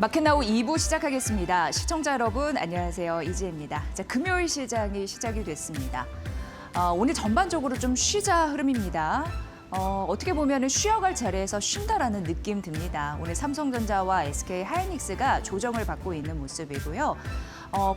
마켓나우 2부 시작하겠습니다. 시청자 여러분 안녕하세요. 이지혜입니다. 자, 금요일 시장이 시작이 됐습니다. 오늘 전반적으로 좀 쉬자 흐름입니다. 어떻게 보면 쉬어갈 자리에서 쉰다라는 느낌 듭니다. 오늘 삼성전자와 SK하이닉스가 조정을 받고 있는 모습이고요.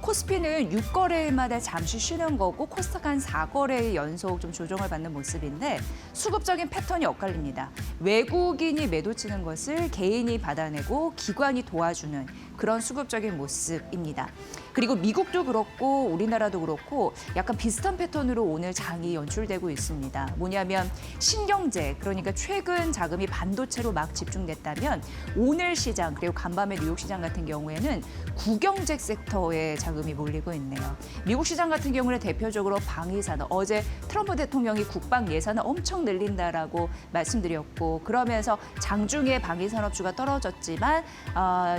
코스피는 6거래일마다 잠시 쉬는 거고 코스닥 한 4거래일 연속 좀 조정을 받는 모습인데 수급적인 패턴이 엇갈립니다. 외국인이 매도치는 것을 개인이 받아내고 기관이 도와주는 그런 수급적인 모습입니다. 그리고 미국도 그렇고 우리나라도 그렇고 약간 비슷한 패턴으로 오늘 장이 연출되고 있습니다. 뭐냐면 신경제, 그러니까 최근 자금이 반도체로 막 집중됐다면 오늘 시장 그리고 간밤에 뉴욕 시장 같은 경우에는 국영재 섹터에 자금이 몰리고 있네요. 미국 시장 같은 경우는 대표적으로 방위산업, 어제 트럼프 대통령이 국방 예산을 엄청 늘린다라고 말씀드렸고 그러면서 장중에 방위산업주가 떨어졌지만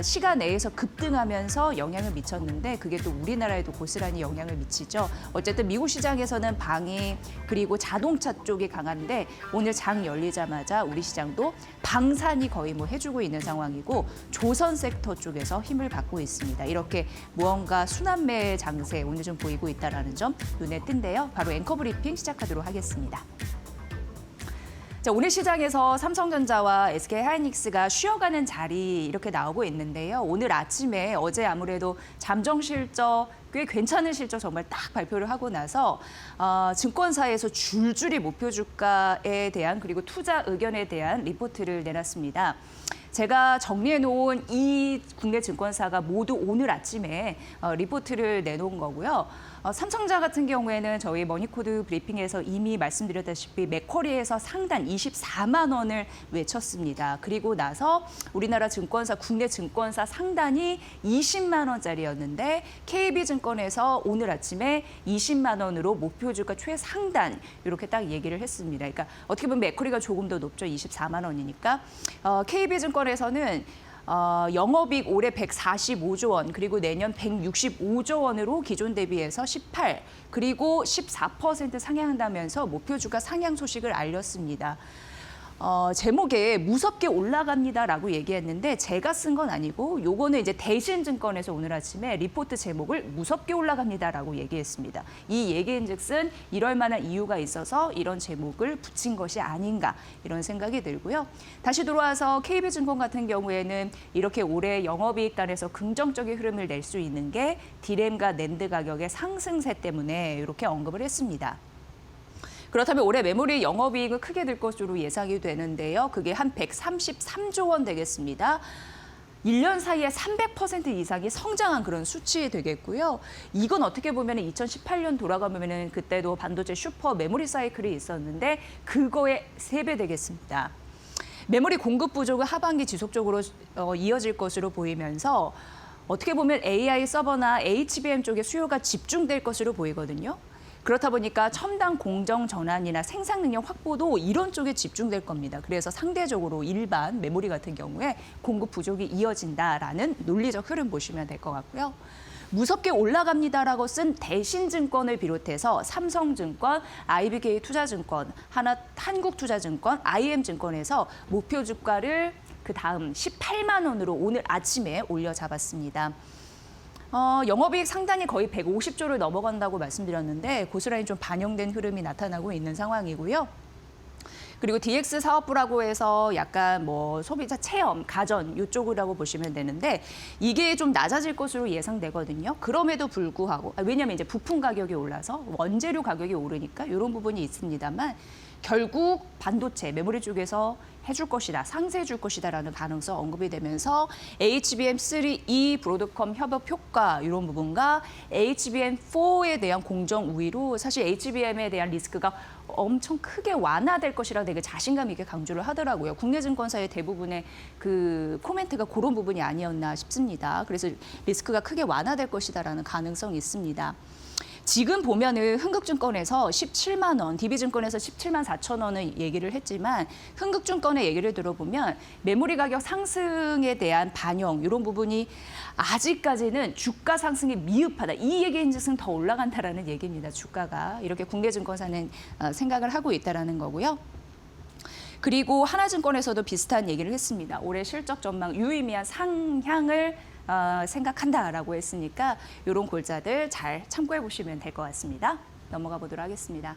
시간 내에서 급등하면서 영향을 미쳤는데 그게 또 우리나라에도 고스란히 영향을 미치죠. 어쨌든 미국 시장에서는 방위 그리고 자동차 쪽이 강한데 오늘 장 열리자마자 우리 시장도 방산이 거의 뭐 해주고 있는 상황이고 조선 섹터 쪽에서 힘을 받고 있습니다. 이렇게 무언가 순환매의 장세 오늘 좀 보이고 있다는 점 눈에 띈데요. 바로 앵커 브리핑 시작하도록 하겠습니다. 자, 오늘 시장에서 삼성전자와 SK하이닉스가 쉬어가는 자리 이렇게 나오고 있는데요. 오늘 아침에 어제 아무래도 잠정 실적 꽤 괜찮은 실적 정말 딱 발표를 하고 나서 증권사에서 줄줄이 목표 주가에 대한 그리고 투자 의견에 대한 리포트를 내놨습니다. 제가 정리해놓은 이 국내 증권사가 모두 오늘 아침에 리포트를 내놓은 거고요. 삼성전자 같은 경우에는 저희 머니코드 브리핑에서 이미 말씀드렸다시피 맥쿼리에서 상단 24만 원을 외쳤습니다. 그리고 나서 우리나라 증권사, 국내 증권사 상단이 20만 원짜리였는데 KB증권에서 오늘 아침에 20만 원으로 목표 주가 최상단 이렇게 딱 얘기를 했습니다. 그러니까 어떻게 보면 맥쿼리가 조금 더 높죠. 24만 원이니까. KB증권에서는 영업이익 올해 145조 원, 그리고 내년 165조 원으로 기존 대비해서 18, 그리고 14% 상향한다면서 목표 주가 상향 소식을 알렸습니다. 제목에 무섭게 올라갑니다라고 얘기했는데 제가 쓴 건 아니고 요거는 이제 대신증권에서 오늘 아침에 리포트 제목을 무섭게 올라갑니다라고 얘기했습니다. 이 얘기인즉슨 이럴 만한 이유가 있어서 이런 제목을 붙인 것이 아닌가 이런 생각이 들고요. 다시 돌아와서 KB증권 같은 경우에는 이렇게 올해 영업이익단에서 긍정적인 흐름을 낼 수 있는 게 디램과 낸드 가격의 상승세 때문에 이렇게 언급을 했습니다. 그렇다면 올해 메모리 영업이익은 크게 들 것으로 예상이 되는데요. 그게 한 133조 원 되겠습니다. 1년 사이에 300% 이상이 성장한 그런 수치 되겠고요. 이건 어떻게 보면 2018년 돌아가면 그때도 반도체 슈퍼 메모리 사이클이 있었는데 그거의 3배 되겠습니다. 메모리 공급 부족은 하반기 지속적으로 이어질 것으로 보이면서 어떻게 보면 AI 서버나 HBM 쪽에 수요가 집중될 것으로 보이거든요. 그렇다 보니까 첨단 공정 전환이나 생산 능력 확보도 이런 쪽에 집중될 겁니다. 그래서 상대적으로 일반 메모리 같은 경우에 공급 부족이 이어진다라는 논리적 흐름 보시면 될 것 같고요. 무섭게 올라갑니다라고 쓴 대신증권을 비롯해서 삼성증권, IBK투자증권, 한국투자증권, IM증권에서 목표 주가를 그 다음 18만 원으로 오늘 아침에 올려 잡았습니다. 영업이익 상단이 거의 150조를 넘어간다고 말씀드렸는데 고스란히 좀 반영된 흐름이 나타나고 있는 상황이고요. 그리고 DX 사업부라고 해서 약간 뭐 소비자 체험, 가전 이쪽이라고 보시면 되는데 이게 좀 낮아질 것으로 예상되거든요. 그럼에도 불구하고 왜냐하면 이제 부품 가격이 올라서 원재료 가격이 오르니까 이런 부분이 있습니다만 결국 반도체, 메모리 쪽에서 해줄 것이다, 상세해 줄 것이다라는 가능성 언급이 되면서 HBM3E 브로드컴 협업 효과 이런 부분과 HBM4에 대한 공정 우위로 사실 HBM에 대한 리스크가 엄청 크게 완화될 것이라 되게 자신감 있게 강조를 하더라고요. 국내 증권사의 대부분의 그 코멘트가 그런 부분이 아니었나 싶습니다. 그래서 리스크가 크게 완화될 것이다라는 가능성이 있습니다. 지금 보면은 흥국증권에서 17만 원, DB증권에서 17만 4천 원을 얘기를 했지만 흥국증권의 얘기를 들어보면 메모리 가격 상승에 대한 반영 이런 부분이 아직까지는 주가 상승이 미흡하다. 이 얘기인즉슨 더 올라간다라는 얘기입니다. 주가가 이렇게 국내 증권사는 생각을 하고 있다라는 거고요. 그리고 하나증권에서도 비슷한 얘기를 했습니다. 올해 실적 전망 유의미한 상향을 생각한다라고 했으니까 이런 골자들 잘 참고해 보시면 될 것 같습니다. 넘어가 보도록 하겠습니다.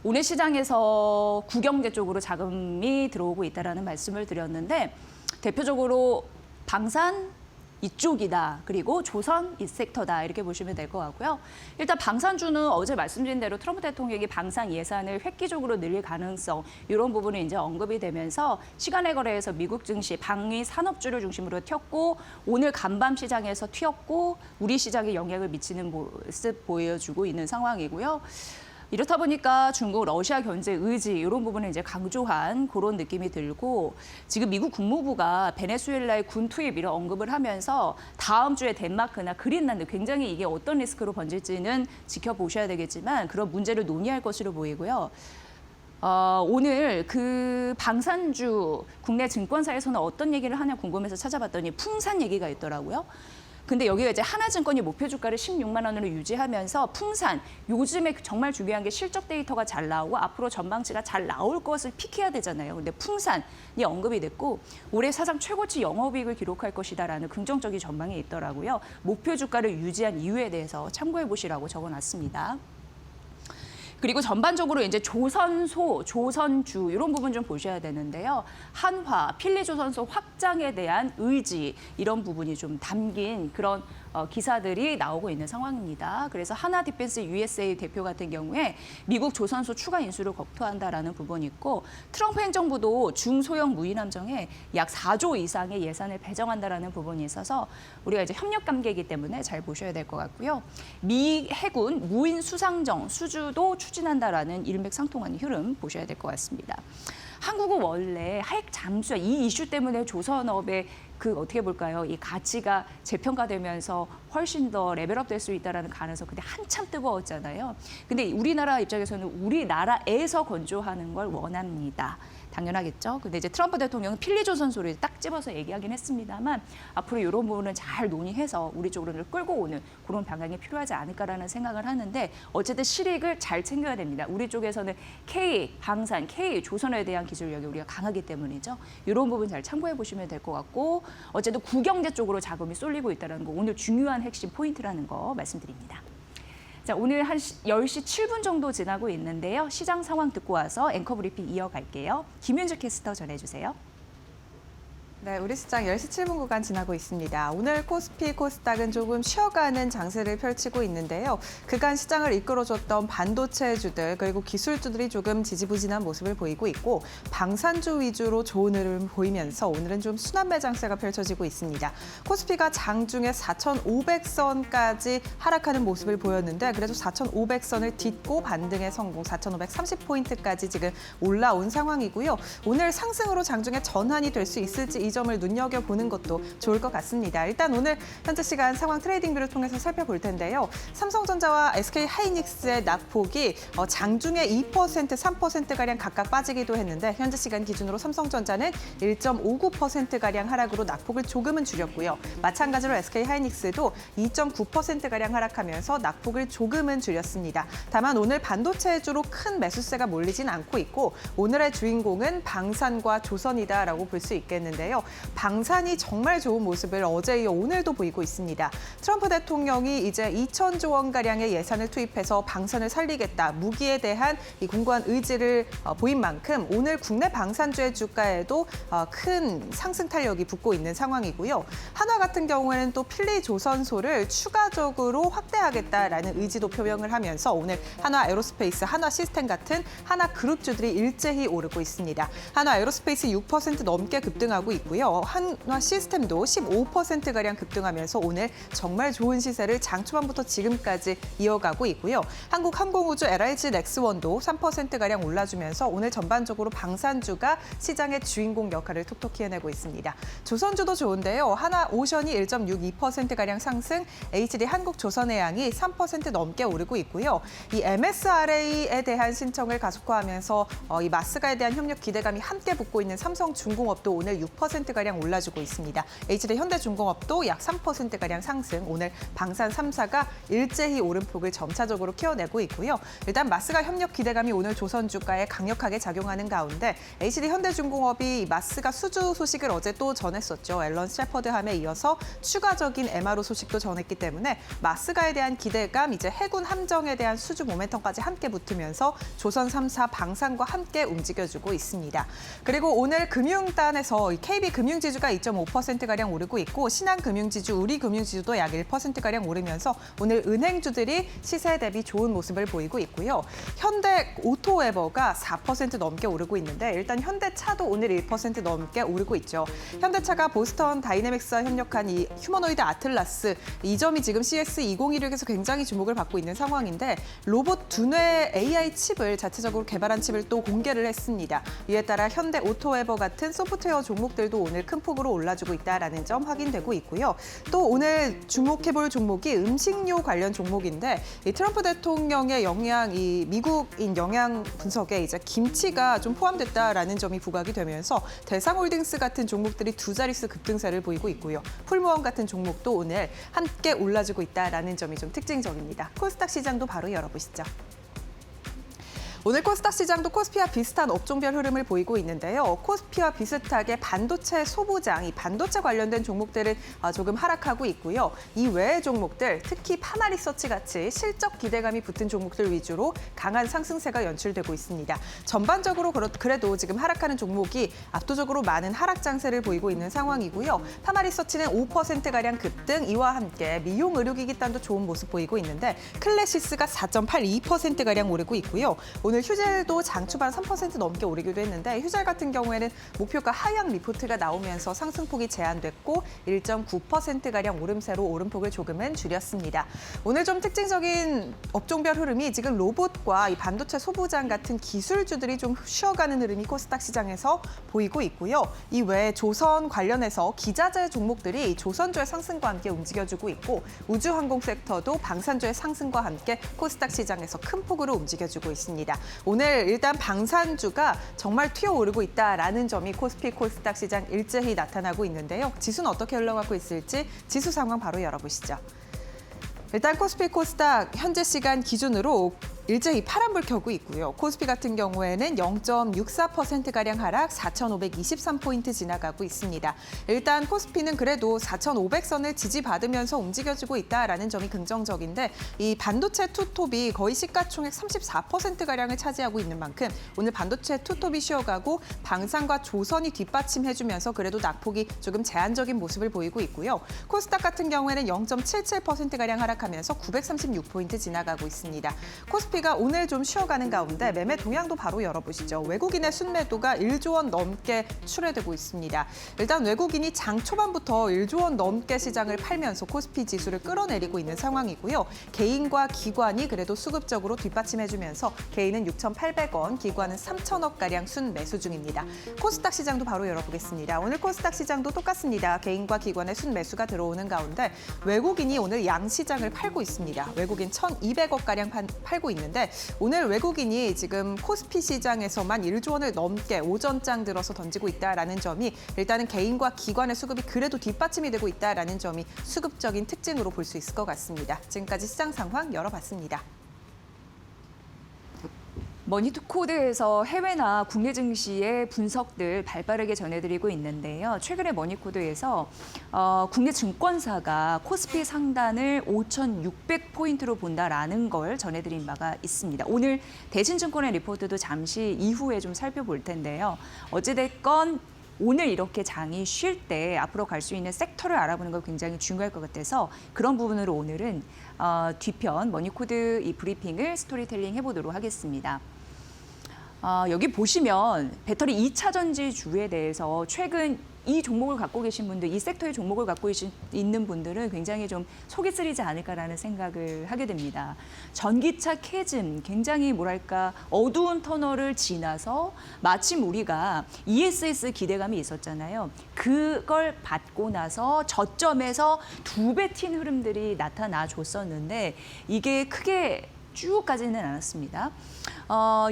오늘 시장에서 구경제 쪽으로 자금이 들어오고 있다는 말씀을 드렸는데 대표적으로 방산 이쪽이다. 그리고 조선 이 섹터다. 이렇게 보시면 될 것 같고요. 일단 방산주는 어제 말씀드린 대로 트럼프 대통령이 방산 예산을 획기적으로 늘릴 가능성 이런 부분이 이제 언급이 되면서 시간의 거래에서 미국 증시 방위 산업주를 중심으로 튀었고 오늘 간밤 시장에서 튀었고 우리 시장에 영향을 미치는 모습 보여주고 있는 상황이고요. 이렇다 보니까 중국, 러시아 견제 의지 이런 부분을 이제 강조한 그런 느낌이 들고 지금 미국 국무부가 베네수엘라의 군 투입 이런 언급을 하면서 다음 주에 덴마크나 그린란드 굉장히 이게 어떤 리스크로 번질지는 지켜보셔야 되겠지만 그런 문제를 논의할 것으로 보이고요. 오늘 그 방산주 국내 증권사에서는 어떤 얘기를 하냐 궁금해서 찾아봤더니 풍산 얘기가 있더라고요. 근데 여기가 이제 하나증권이 목표 주가를 16만 원으로 유지하면서 풍산 요즘에 정말 중요한 게 실적 데이터가 잘 나오고 앞으로 전망치가 잘 나올 것을 픽해야 되잖아요. 근데 풍산이 언급이 됐고 올해 사상 최고치 영업이익을 기록할 것이다라는 긍정적인 전망이 있더라고요. 목표 주가를 유지한 이유에 대해서 참고해 보시라고 적어놨습니다. 그리고 전반적으로 이제 조선소, 조선주 이런 부분 좀 보셔야 되는데요. 한화, 필리조선소 확장에 대한 의지 이런 부분이 좀 담긴 그런 기사들이 나오고 있는 상황입니다. 그래서 하나 디펜스 USA 대표 같은 경우에 미국 조선소 추가 인수를 검토한다라는 부분이 있고 트럼프 행정부도 중소형 무인함정에 약 4조 이상의 예산을 배정한다라는 부분이 있어서 우리가 이제 협력 관계이기 때문에 잘 보셔야 될 것 같고요. 미 해군 무인 수상정 수주도 추진한다라는 일맥상통하는 흐름 보셔야 될 것 같습니다. 한국은 원래 하액 잠수야 이 이슈 때문에 조선업의 그 어떻게 볼까요? 이 가치가 재평가되면서 훨씬 더 레벨업 될 수 있다는 가능성 그때 한참 뜨거웠잖아요. 근데 우리나라 입장에서는 우리나라에서 건조하는 걸 원합니다. 당연하겠죠. 근데 이제 트럼프 대통령은 필리조선소를 딱 집어서 얘기하긴 했습니다만 앞으로 이런 부분은 잘 논의해서 우리 쪽으로 끌고 오는 그런 방향이 필요하지 않을까라는 생각을 하는데 어쨌든 실익을 잘 챙겨야 됩니다. 우리 쪽에서는 K 방산, K 조선에 대한 기술력이 우리가 강하기 때문이죠. 이런 부분 잘 참고해 보시면 될 것 같고 어쨌든 구경제 쪽으로 자금이 쏠리고 있다는 거 오늘 중요한 핵심 포인트라는 거 말씀드립니다. 자, 오늘 한 10시 7분 정도 지나고 있는데요. 시장 상황 듣고 와서 앵커 브리핑 이어갈게요. 김윤주 캐스터 전해주세요. 네, 우리 시장 10시 7분 구간 지나고 있습니다. 오늘 코스피, 코스닥은 조금 쉬어가는 장세를 펼치고 있는데요. 그간 시장을 이끌어줬던 반도체주들 그리고 기술주들이 조금 지지부진한 모습을 보이고 있고 방산주 위주로 좋은 흐름 보이면서 오늘은 좀 순환매 장세가 펼쳐지고 있습니다. 코스피가 장중에 4,500선까지 하락하는 모습을 보였는데 그래도 4,500선을 딛고 반등의 성공 4,530포인트까지 지금 올라온 상황이고요. 오늘 상승으로 장중에 전환이 될 수 있을지 이 점을 눈여겨보는 것도 좋을 것 같습니다. 일단 오늘 현재 시간 상황 트레이딩뷰를 통해서 살펴볼 텐데요. 삼성전자와 SK하이닉스의 낙폭이 장중에 2%, 3%가량 각각 빠지기도 했는데 현재 시간 기준으로 삼성전자는 1.59%가량 하락으로 낙폭을 조금은 줄였고요. 마찬가지로 SK하이닉스도 2.9%가량 하락하면서 낙폭을 조금은 줄였습니다. 다만 오늘 반도체주로 큰 매수세가 몰리진 않고 있고 오늘의 주인공은 방산과 조선이다라고 볼 수 있겠는데요. 방산이 정말 좋은 모습을 어제 이어 오늘도 보이고 있습니다. 트럼프 대통령이 이제 2,000조 원가량의 예산을 투입해서 방산을 살리겠다. 무기에 대한 이 공고한 의지를 보인 만큼 오늘 국내 방산주의 주가에도 큰 상승 탄력이 붙고 있는 상황이고요. 한화 같은 경우에는 또 필리조선소를 추가적으로 확대하겠다라는 의지도 표명을 하면서 오늘 한화 에어로스페이스, 한화 시스템 같은 한화 그룹주들이 일제히 오르고 있습니다. 한화 에어로스페이스 6% 넘게 급등하고 있고요. 한화 시스템도 15%가량 급등하면서 오늘 정말 좋은 시세를 장 초반부터 지금까지 이어가고 있고요. 한국항공우주 LIG 넥스원도 3%가량 올라주면서 오늘 전반적으로 방산주가 시장의 주인공 역할을 톡톡히 해내고 있습니다. 조선주도 좋은데요. 하나오션이 1.62%가량 상승, HD 한국조선해양이 3% 넘게 오르고 있고요. 이 MSRA에 대한 신청을 가속화하면서 이 마스가에 대한 협력 기대감이 함께 붙고 있는 삼성중공업도 오늘 6% 3%가량 올라주고 있습니다. HD 현대중공업도 약 3%가량 상승, 오늘 방산 3사가 일제히 오름폭을 점차적으로 키워내고 있고요. 일단 마스가 협력 기대감이 오늘 조선 주가에 강력하게 작용하는 가운데 HD 현대중공업이 마스가 수주 소식을 어제 또 전했었죠. 앨런 셰퍼드함에 이어서 추가적인 MRO 소식도 전했기 때문에 마스가에 대한 기대감, 이제 해군 함정에 대한 수주 모멘텀까지 함께 붙으면서 조선 3사 방산과 함께 움직여주고 있습니다. 그리고 오늘 금융단에서 KB금융지주가 2.5%가량 오르고 있고 신한금융지주, 우리금융지주도 약 1%가량 오르면서 오늘 은행주들이 시세 대비 좋은 모습을 보이고 있고요. 현대오토웨버가 4% 넘게 오르고 있는데 일단 현대차도 오늘 1% 넘게 오르고 있죠. 현대차가 보스턴 다이내믹스와 협력한 이 휴머노이드 아틀라스, 이 점이 지금 CX2016에서 굉장히 주목을 받고 있는 상황인데 로봇 두뇌 AI 칩을 자체적으로 개발한 칩을 또 공개를 했습니다. 이에 따라 현대오토웨버 같은 소프트웨어 종목들도 오늘 큰 폭으로 올라주고 있다는 점 확인되고 있고요. 또 오늘 주목해볼 종목이 음식료 관련 종목인데 이 트럼프 대통령의 영향, 이 미국인 영향 분석에 이제 김치가 좀 포함됐다라는 점이 부각이 되면서 대상홀딩스 같은 종목들이 두 자릿수 급등세를 보이고 있고요. 풀무원 같은 종목도 오늘 함께 올라주고 있다라는 점이 좀 특징적입니다. 코스닥 시장도 바로 열어보시죠. 오늘 코스닥 시장도 코스피와 비슷한 업종별 흐름을 보이고 있는데요. 코스피와 비슷하게 반도체 소부장, 이 반도체 관련된 종목들은 조금 하락하고 있고요. 이 외의 종목들, 특히 파마리서치 같이 실적 기대감이 붙은 종목들 위주로 강한 상승세가 연출되고 있습니다. 전반적으로 그래도 지금 하락하는 종목이 압도적으로 많은 하락 장세를 보이고 있는 상황이고요. 파마리서치는 5%가량 급등, 이와 함께 미용 의료기기단도 좋은 모습 보이고 있는데 클래시스가 4.82%가량 오르고 있고요. 오늘 휴젤도 장 초반 3% 넘게 오르기도 했는데 휴젤 같은 경우에는 목표가 하향 리포트가 나오면서 상승폭이 제한됐고 1.9%가량 오름세로 오름폭을 조금은 줄였습니다. 오늘 좀 특징적인 업종별 흐름이 지금 로봇과 이 반도체 소부장 같은 기술주들이 좀 쉬어가는 흐름이 코스닥 시장에서 보이고 있고요. 이 외에 조선 관련해서 기자재 종목들이 조선주의 상승과 함께 움직여주고 있고 우주항공 섹터도 방산주의 상승과 함께 코스닥 시장에서 큰 폭으로 움직여주고 있습니다. 오늘 일단 방산주가 정말 튀어오르고 있다라는 점이 코스피 코스닥 시장 일제히 나타나고 있는데요. 지수는 어떻게 흘러가고 있을지 지수 상황 바로 열어보시죠. 일단 코스피 코스닥 현재 시간 기준으로 일제히 파란불 켜고 있고요. 코스피 같은 경우에는 0.64%가량 하락, 4,523포인트 지나가고 있습니다. 일단 코스피는 그래도 4,500선을 지지받으면서 움직여주고 있다라는 점이 긍정적인데 이 반도체 투톱이 거의 시가총액 34%가량을 차지하고 있는 만큼 오늘 반도체 투톱이 쉬어가고 방산과 조선이 뒷받침해주면서 그래도 낙폭이 조금 제한적인 모습을 보이고 있고요. 코스닥 같은 경우에는 0.77%가량 하락하면서 936포인트 지나가고 있습니다. 코스피가 오늘 좀 쉬어가는 가운데 매매 동향도 바로 열어보시죠. 외국인의 순매도가 1조 원 넘게 출회되고 있습니다. 일단 외국인이 장 초반부터 1조 원 넘게 시장을 팔면서 코스피 지수를 끌어내리고 있는 상황이고요. 개인과 기관이 그래도 수급적으로 뒷받침해주면서 개인은 6,800원, 기관은 3,000억가량 순매수 중입니다. 코스닥 시장도 바로 열어보겠습니다. 오늘 코스닥 시장도 똑같습니다. 개인과 기관의 순매수가 들어오는 가운데 외국인이 오늘 양시장을 팔고 있습니다. 외국인 1,200억가량 팔고 있는데 오늘 외국인이 지금 코스피 시장에서만 1조 원을 넘게 오전장 들어서 던지고 있다라는 점이 일단은 개인과 기관의 수급이 그래도 뒷받침이 되고 있다라는 점이 수급적인 특징으로 볼 수 있을 것 같습니다. 지금까지 시장 상황 열어봤습니다. 머니코드에서 해외나 국내 증시의 분석들 발빠르게 전해드리고 있는데요. 최근에 머니코드에서 국내 증권사가 코스피 상단을 5,600포인트로 본다라는 걸 전해드린 바가 있습니다. 오늘 대신증권의 리포트도 잠시 이후에 좀 살펴볼 텐데요. 어찌됐건 오늘 이렇게 장이 쉴 때 앞으로 갈 수 있는 섹터를 알아보는 거 굉장히 중요할 것 같아서 그런 부분으로 오늘은 뒤편 머니코드 이 브리핑을 스토리텔링 해보도록 하겠습니다. 여기 보시면 배터리 2차 전지주에 대해서 최근 이 종목을 갖고 계신 분들, 이 섹터의 종목을 갖고 있는 분들은 굉장히 좀 속이 쓰리지 않을까라는 생각을 하게 됩니다. 전기차 캐즘, 굉장히 뭐랄까 어두운 터널을 지나서 마침 우리가 ESS 기대감이 있었잖아요. 그걸 받고 나서 저점에서 2배 튄 흐름들이 나타나 줬었는데 이게 크게 쭉 가지는 않았습니다.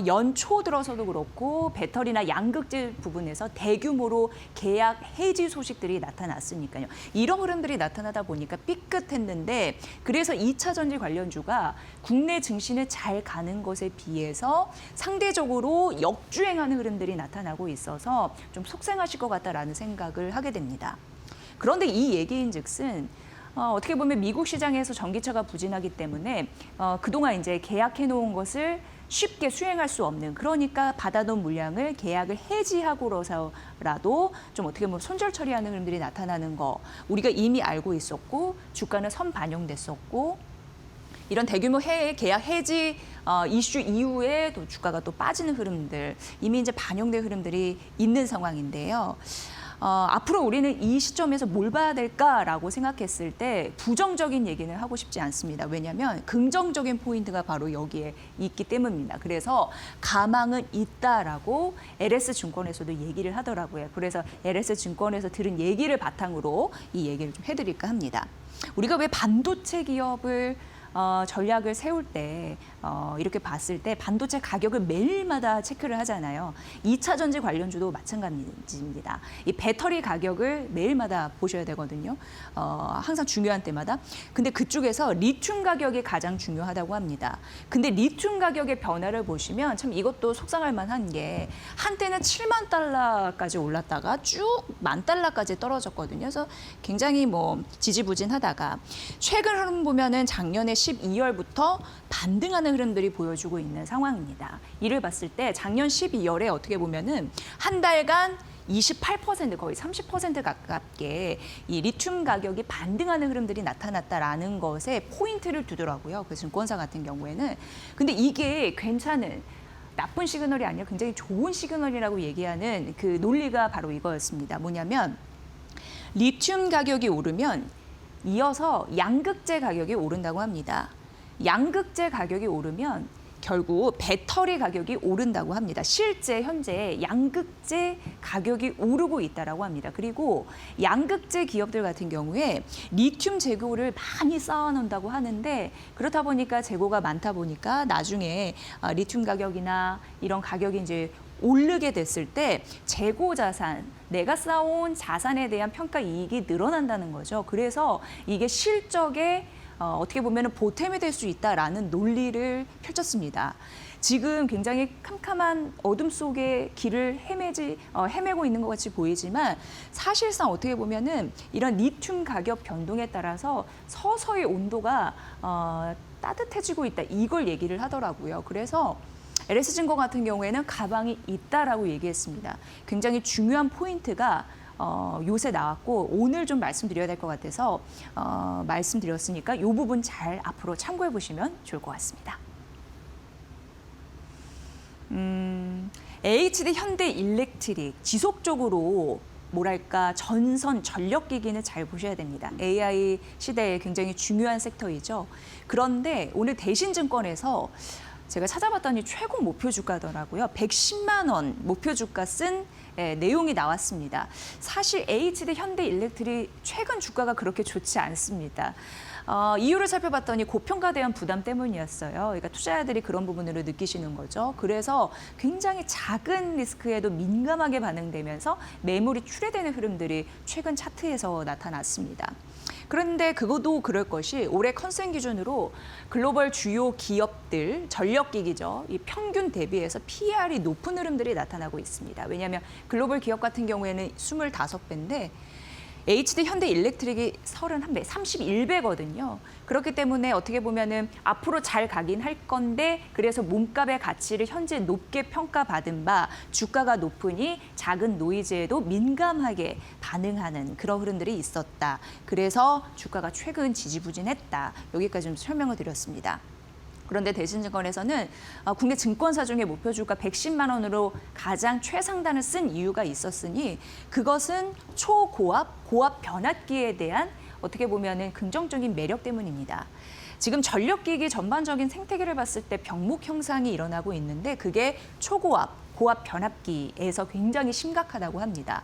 연초 들어서도 그렇고 배터리나 양극재 부분에서 대규모로 계약 해지 소식들이 나타났으니까요. 이런 흐름들이 나타나다 보니까 삐끗했는데 그래서 2차 전지 관련주가 국내 증시는 잘 가는 것에 비해서 상대적으로 역주행하는 흐름들이 나타나고 있어서 좀 속상하실 것 같다라는 생각을 하게 됩니다. 그런데 이 얘기인즉슨 어떻게 보면 미국 시장에서 전기차가 부진하기 때문에 그동안 이제 계약해 놓은 것을 쉽게 수행할 수 없는, 그러니까 받아놓은 물량을 계약을 해지하고서라도 좀 어떻게 보면 손절 처리하는 흐름들이 나타나는 거 우리가 이미 알고 있었고 주가는 선 반영됐었고 이런 대규모 계약 해지 이슈 이후에 또 주가가 또 빠지는 흐름들 이미 이제 반영된 흐름들이 있는 상황인데요. 앞으로 우리는 이 시점에서 뭘 봐야 될까라고 생각했을 때 부정적인 얘기는 하고 싶지 않습니다. 왜냐하면 긍정적인 포인트가 바로 여기에 있기 때문입니다. 그래서 가망은 있다라고 LS증권에서도 얘기를 하더라고요. 그래서 LS증권에서 들은 얘기를 바탕으로 이 얘기를 좀 해드릴까 합니다. 우리가 왜 반도체 기업을 전략을 세울 때 이렇게 봤을 때 반도체 가격을 매일마다 체크를 하잖아요. 2차 전지 관련주도 마찬가지입니다. 이 배터리 가격을 매일마다 보셔야 되거든요. 항상 중요한 때마다. 근데 그쪽에서 리튬 가격이 가장 중요하다고 합니다. 근데 리튬 가격의 변화를 보시면 참 이것도 속상할 만한 게 한때는 7만 달러까지 올랐다가 쭉 10,000달러까지 떨어졌거든요. 그래서 굉장히 뭐 지지부진하다가 최근 흐름 보면은 작년에 12월부터 반등하는 흐름들이 보여주고 있는 상황입니다. 이를 봤을 때 작년 12월에 어떻게 보면은 한 달간 28% 거의 30% 가깝게 이 리튬 가격이 반등하는 흐름들이 나타났다라는 것에 포인트를 두더라고요. 그 증권사 같은 경우에는. 근데 이게 괜찮은 나쁜 시그널이 아니라 굉장히 좋은 시그널이라고 얘기하는 그 논리가 바로 이거였습니다. 뭐냐면 리튬 가격이 오르면 이어서 양극재 가격이 오른다고 합니다. 양극재 가격이 오르면 결국 배터리 가격이 오른다고 합니다. 실제 현재 양극재 가격이 오르고 있다라고 합니다. 그리고 양극재 기업들 같은 경우에 리튬 재고를 많이 쌓아놓는다고 하는데 그렇다 보니까 재고가 많다 보니까 나중에 리튬 가격이나 이런 가격이 이제 오르게 됐을 때 재고 자산, 내가 쌓아온 자산에 대한 평가 이익이 늘어난다는 거죠. 그래서 이게 실적에 어떻게 보면 보탬이 될 수 있다라는 논리를 펼쳤습니다. 지금 굉장히 캄캄한 어둠 속의 길을 헤매고 있는 것 같이 보이지만 사실상 어떻게 보면은 이런 리튬 가격 변동에 따라서 서서히 온도가 따뜻해지고 있다. 이걸 얘기를 하더라고요. 그래서 LS증권 같은 경우에는 가방이 있다라고 얘기했습니다. 굉장히 중요한 포인트가 요새 나왔고 오늘 좀 말씀드려야 될 것 같아서 말씀드렸으니까 이 부분 잘 앞으로 참고해 보시면 좋을 것 같습니다. HD 현대일렉트릭 지속적으로 뭐랄까 전선 전력기기는 잘 보셔야 됩니다. AI 시대에 굉장히 중요한 섹터이죠. 그런데 오늘 대신증권에서 제가 찾아봤더니 최고 목표 주가더라고요. 110만 원 목표 주가 쓴 내용이 나왔습니다. 사실 HD 현대일렉트릭 최근 주가가 그렇게 좋지 않습니다. 이유를 살펴봤더니 고평가에 대한 부담 때문이었어요. 그러니까 투자자들이 그런 부분으로 느끼시는 거죠. 그래서 굉장히 작은 리스크에도 민감하게 반응되면서 매물이 출회되는 흐름들이 최근 차트에서 나타났습니다. 그런데 그것도 그럴 것이 올해 컨센 기준으로 글로벌 주요 기업들 전력기기죠. 이 평균 대비해서 PER이 높은 흐름들이 나타나고 있습니다. 왜냐하면 글로벌 기업 같은 경우에는 25배인데 HD 현대일렉트릭이 31배, 31배거든요. 그렇기 때문에 어떻게 보면은 앞으로 잘 가긴 할 건데 그래서 몸값의 가치를 현재 높게 평가받은 바 주가가 높으니 작은 노이즈에도 민감하게 반응하는 그런 흐름들이 있었다. 그래서 주가가 최근 지지부진했다. 여기까지 좀 설명을 드렸습니다. 그런데 대신증권에서는 국내 증권사 중에 목표 주가 110만 원으로 가장 최상단을 쓴 이유가 있었으니 그것은 초고압, 고압 변압기에 대한 어떻게 보면은 긍정적인 매력 때문입니다. 지금 전력기기 전반적인 생태계를 봤을 때 병목 형상이 일어나고 있는데 그게 초고압, 고압 변압기에서 굉장히 심각하다고 합니다.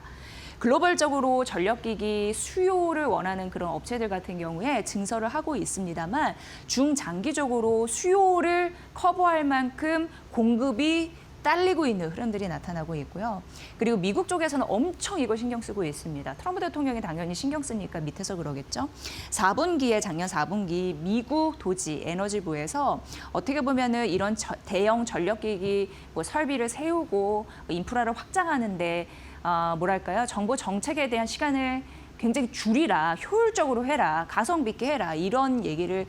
글로벌적으로 전력기기 수요를 원하는 그런 업체들 같은 경우에 증설을 하고 있습니다만 중장기적으로 수요를 커버할 만큼 공급이 딸리고 있는 흐름들이 나타나고 있고요. 그리고 미국 쪽에서는 엄청 이걸 신경 쓰고 있습니다. 트럼프 대통령이 당연히 신경 쓰니까 밑에서 그러겠죠. 작년 4분기 미국 도지 에너지부에서 어떻게 보면은 이런 대형 전력기기 설비를 세우고 인프라를 확장하는데 뭐랄까요? 정부 정책에 대한 시간을 굉장히 줄이라, 효율적으로 해라, 가성비 있게 해라 이런 얘기를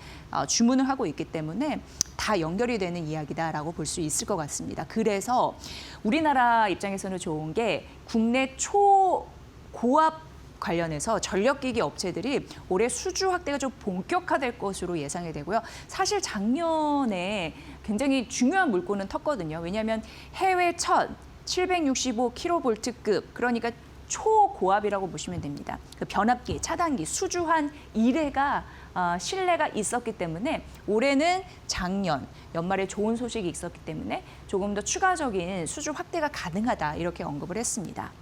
주문을 하고 있기 때문에 다 연결이 되는 이야기다라고 볼 수 있을 것 같습니다. 그래서 우리나라 입장에서는 좋은 게 국내 초고압 관련해서 전력기기 업체들이 올해 수주 확대가 좀 본격화될 것으로 예상이 되고요. 사실 작년에 굉장히 중요한 물꼬는 텄거든요. 왜냐하면 해외 첫 765kV급 그러니까 초고압이라고 보시면 됩니다. 그 변압기, 차단기, 수주한 1회가 신뢰가 있었기 때문에 올해는 작년 연말에 좋은 소식이 있었기 때문에 조금 더 추가적인 수주 확대가 가능하다 이렇게 언급을 했습니다.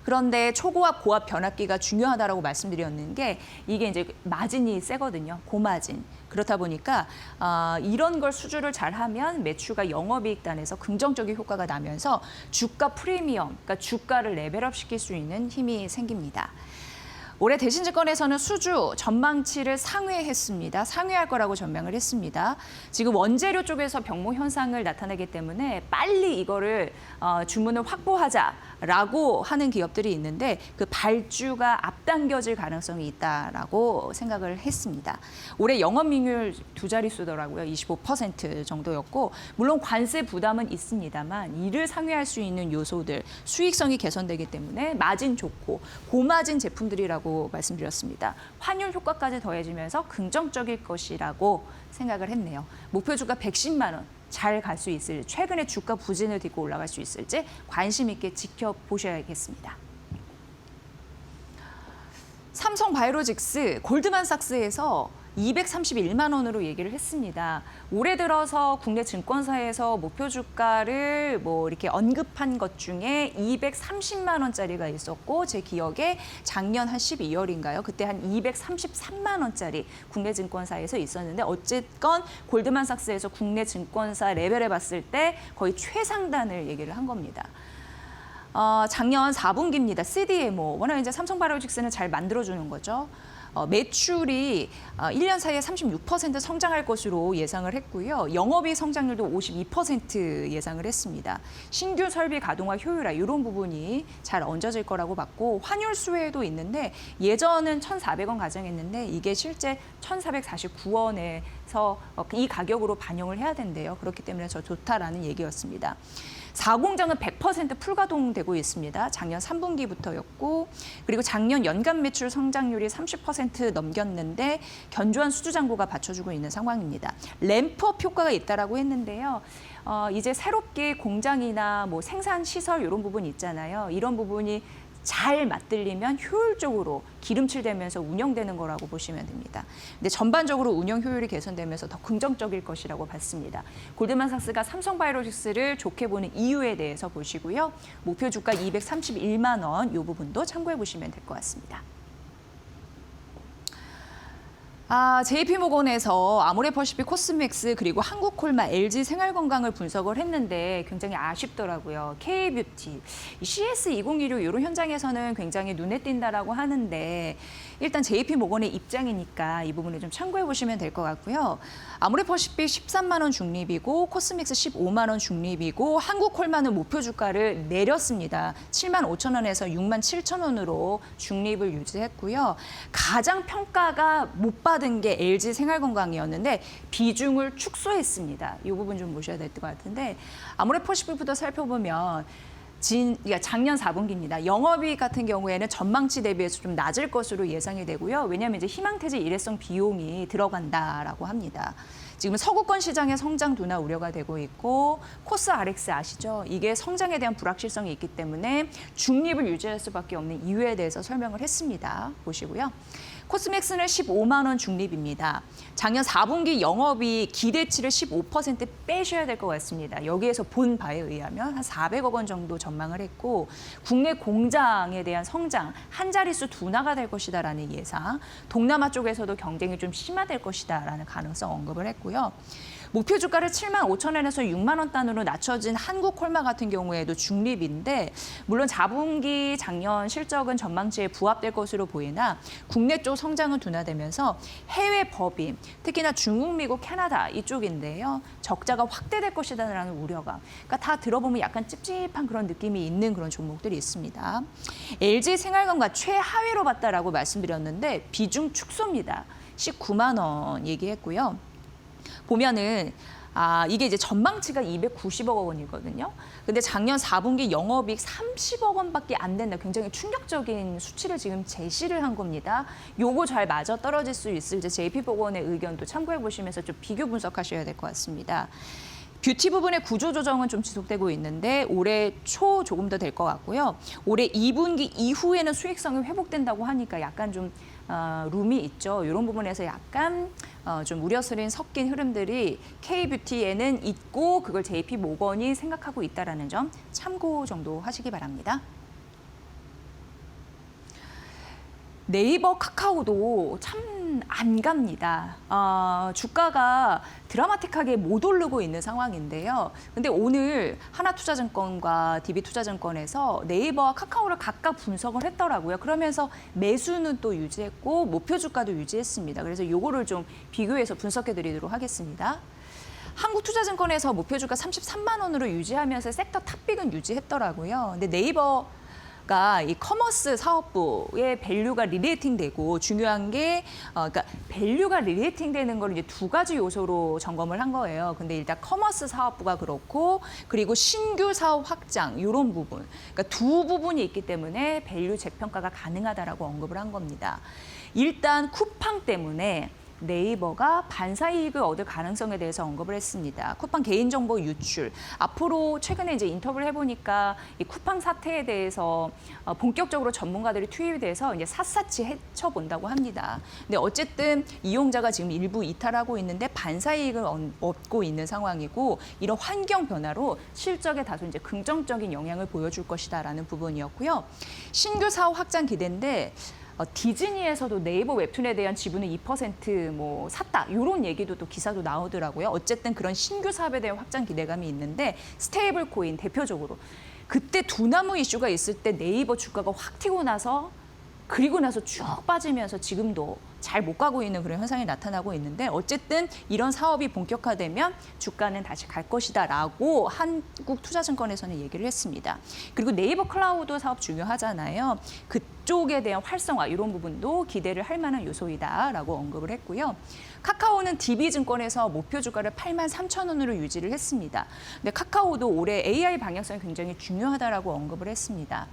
그런데 초고압, 고압 변압기가 중요하다라고 말씀드렸는 게 이게 이제 마진이 세거든요. 고마진. 그렇다 보니까 이런 걸 수주를 잘하면 매출과 영업이익단에서 긍정적인 효과가 나면서 주가 프리미엄, 그러니까 주가를 레벨업 시킬 수 있는 힘이 생깁니다. 올해 대신증권에서는 수주 전망치를 상회했습니다. 상회할 거라고 전망을 했습니다. 지금 원재료 쪽에서 병목 현상을 나타내기 때문에 빨리 이거를 주문을 확보하자라고 하는 기업들이 있는데 그 발주가 앞당겨질 가능성이 있다라고 생각을 했습니다. 올해 영업이익률 두 자릿수더라고요. 25% 정도였고 물론 관세 부담은 있습니다만 이를 상회할 수 있는 요소들 수익성이 개선되기 때문에 마진 좋고 고마진 제품들이라고 말씀드렸습니다. 환율 효과까지 더해지면서 긍정적일 것이라고 생각을 했네요. 목표 주가 110만 원 잘 갈 수 있을 최근에 주가 부진을 딛고 올라갈 수 있을지 관심 있게 지켜보셔야겠습니다. 삼성바이오로직스 골드만삭스에서 231만 원으로 얘기를 했습니다. 올해 들어서 국내 증권사에서 목표 주가를 이렇게 언급한 것 중에 230만 원짜리가 있었고 제 기억에 작년 한 12월인가요? 그때 한 233만 원짜리 국내 증권사에서 있었는데 어쨌건 골드만삭스에서 국내 증권사 레벨에 봤을 때 거의 최상단을 얘기를 한 겁니다. 작년 4분기입니다. CDMO. 워낙 이제 삼성바이오로직스는 잘 만들어주는 거죠. 매출이 1년 사이에 36% 성장할 것으로 예상을 했고요. 영업이익 성장률도 52% 예상을 했습니다. 신규 설비 가동화 효율화 이런 부분이 잘 얹어질 거라고 봤고 환율 수혜도 있는데 예전은 1,400원 가정했는데 이게 실제 1,449원에서 이 가격으로 반영을 해야 된대요. 그렇기 때문에 저 좋다라는 얘기였습니다. 4공장은 100% 풀가동되고 있습니다. 작년 3분기부터였고 그리고 작년 연간 매출 성장률이 30% 넘겼는데 견조한 수주 잔고가 받쳐주고 있는 상황입니다. 램프업 효과가 있다라고 했는데요. 이제 새롭게 공장이나 생산 시설 이런 부분이 있잖아요. 이런 부분이 잘 맞들리면 효율적으로 기름칠되면서 운영되는 거라고 보시면 됩니다. 근데 전반적으로 운영 효율이 개선되면서 더 긍정적일 것이라고 봤습니다. 골드만삭스가 삼성바이오로직스를 좋게 보는 이유에 대해서 보시고요. 목표 주가 231만 원 이 부분도 참고해 보시면 될 것 같습니다. JP모건에서 아모레퍼시픽 코스맥스 그리고 한국콜마, LG생활건강을 분석을 했는데 굉장히 아쉽더라고요. K뷰티, CS2016 이런 현장에서는 굉장히 눈에 띈다라고 하는데 일단 JP모건의 입장이니까 이 부분을 좀 참고해 보시면 될 것 같고요. 아모레퍼시픽 13만 원 중립이고 코스맥스 15만 원 중립이고 한국콜마는 목표 주가를 내렸습니다. 7만 5천 원에서 6만 7천 원으로 중립을 유지했고요. 가장 평가가 못 받은 게 LG생활건강이었는데 비중을 축소했습니다. 이 부분 좀 보셔야 될 것 같은데 아모레퍼시픽부터 살펴보면 그러니까 작년 4분기입니다. 영업이익 같은 경우에는 전망치 대비해서 좀 낮을 것으로 예상이 되고요. 왜냐하면 이제 희망퇴직 일회성 비용이 들어간다라고 합니다. 지금 서구권 시장의 성장 둔화 우려가 되고 있고 코스RX 아시죠? 이게 성장에 대한 불확실성이 있기 때문에 중립을 유지할 수밖에 없는 이유에 대해서 설명을 했습니다. 보시고요. 코스맥스는 15만 원 중립입니다. 작년 4분기 영업이익 기대치를 15% 빼셔야 될 것 같습니다. 여기에서 본 바에 의하면 한 400억 원 정도 전망을 했고 국내 공장에 대한 성장 한 자릿수 둔화가 될 것이다라는 예상, 동남아 쪽에서도 경쟁이 좀 심화될 것이다라는 가능성 언급을 했고요. 목표 주가를 7만 5천 원에서 6만 원 단으로 낮춰진 한국콜마 같은 경우에도 중립인데 물론 4분기 작년 실적은 전망치에 부합될 것으로 보이나 국내 쪽 성장은 둔화되면서 해외 법인, 특히나 중국, 미국, 캐나다 이쪽인데요. 적자가 확대될 것이다라는 우려가. 그러니까 다 들어보면 약간 찝찝한 그런 느낌이 있는 그런 종목들이 있습니다. LG 생활건강 최하위로 봤다라고 말씀드렸는데 비중 축소입니다. 19만 원 얘기했고요. 보면은 이게 이제 전망치가 290억 원이거든요. 근데 작년 4분기 영업이익 30억 원밖에 안 된다. 굉장히 충격적인 수치를 지금 제시를 한 겁니다. 요거 잘 맞아 떨어질 수 있을지 JP보건의 의견도 참고해 보시면서 좀 비교 분석하셔야 될 것 같습니다. 뷰티 부분의 구조 조정은 좀 지속되고 있는데 올해 초 조금 더 될 것 같고요. 올해 2분기 이후에는 수익성이 회복된다고 하니까 약간 좀 룸이 있죠. 이런 부분에서 약간 좀 우려스러운 섞인 흐름들이 K뷰티에는 있고 그걸 JP모건이 생각하고 있다는 점 참고 정도 하시기 바랍니다. 네이버, 카카오도 참 안 갑니다. 주가가 드라마틱하게 못 오르고 있는 상황인데요. 근데 오늘 하나투자증권과 DB투자증권에서 네이버와 카카오를 각각 분석을 했더라고요. 그러면서 매수는 또 유지했고 목표 주가도 유지했습니다. 그래서 요거를 좀 비교해서 분석해 드리도록 하겠습니다. 한국투자증권에서 목표 주가 33만 원으로 유지하면서 섹터 탑픽은 유지했더라고요. 근데 네이버 이 커머스 사업부의 밸류가 리레이팅 되고 중요한 게 그러니까 밸류가 리레이팅 되는 걸 이제 두 가지 요소로 점검을 한 거예요. 근데 일단 커머스 사업부가 그렇고 그리고 신규 사업 확장 이런 부분. 그러니까 두 부분이 있기 때문에 밸류 재평가가 가능하다라고 언급을 한 겁니다. 일단 쿠팡 때문에 네이버가 반사이익을 얻을 가능성에 대해서 언급을 했습니다. 쿠팡 개인정보 유출. 앞으로 최근에 이제 인터뷰를 해보니까 이 쿠팡 사태에 대해서 본격적으로 전문가들이 투입이 돼서 이제 샅샅이 헤쳐본다고 합니다. 근데 어쨌든 이용자가 지금 일부 이탈하고 있는데 반사이익을 얻고 있는 상황이고 이런 환경 변화로 실적에 다소 이제 긍정적인 영향을 보여줄 것이다라는 부분이었고요. 신규 사업 확장 기대인데 디즈니에서도 네이버 웹툰에 대한 지분을 2% 샀다. 이런 얘기도 또 기사도 나오더라고요. 어쨌든 그런 신규 사업에 대한 확장 기대감이 있는데 스테이블 코인 대표적으로 그때 두나무 이슈가 있을 때 네이버 주가가 확 튀고 나서 그리고 나서 쭉 빠지면서 지금도 잘 못 가고 있는 그런 현상이 나타나고 있는데 어쨌든 이런 사업이 본격화되면 주가는 다시 갈 것이다라고 한국투자증권에서는 얘기를 했습니다. 그리고 네이버 클라우드 사업 중요하잖아요. 그쪽에 대한 활성화 이런 부분도 기대를 할 만한 요소이다라고 언급을 했고요. 카카오는 DB증권에서 목표 주가를 8만 3천 원으로 유지를 했습니다. 근데 카카오도 올해 AI 방향성이 굉장히 중요하다라고 언급을 했습니다.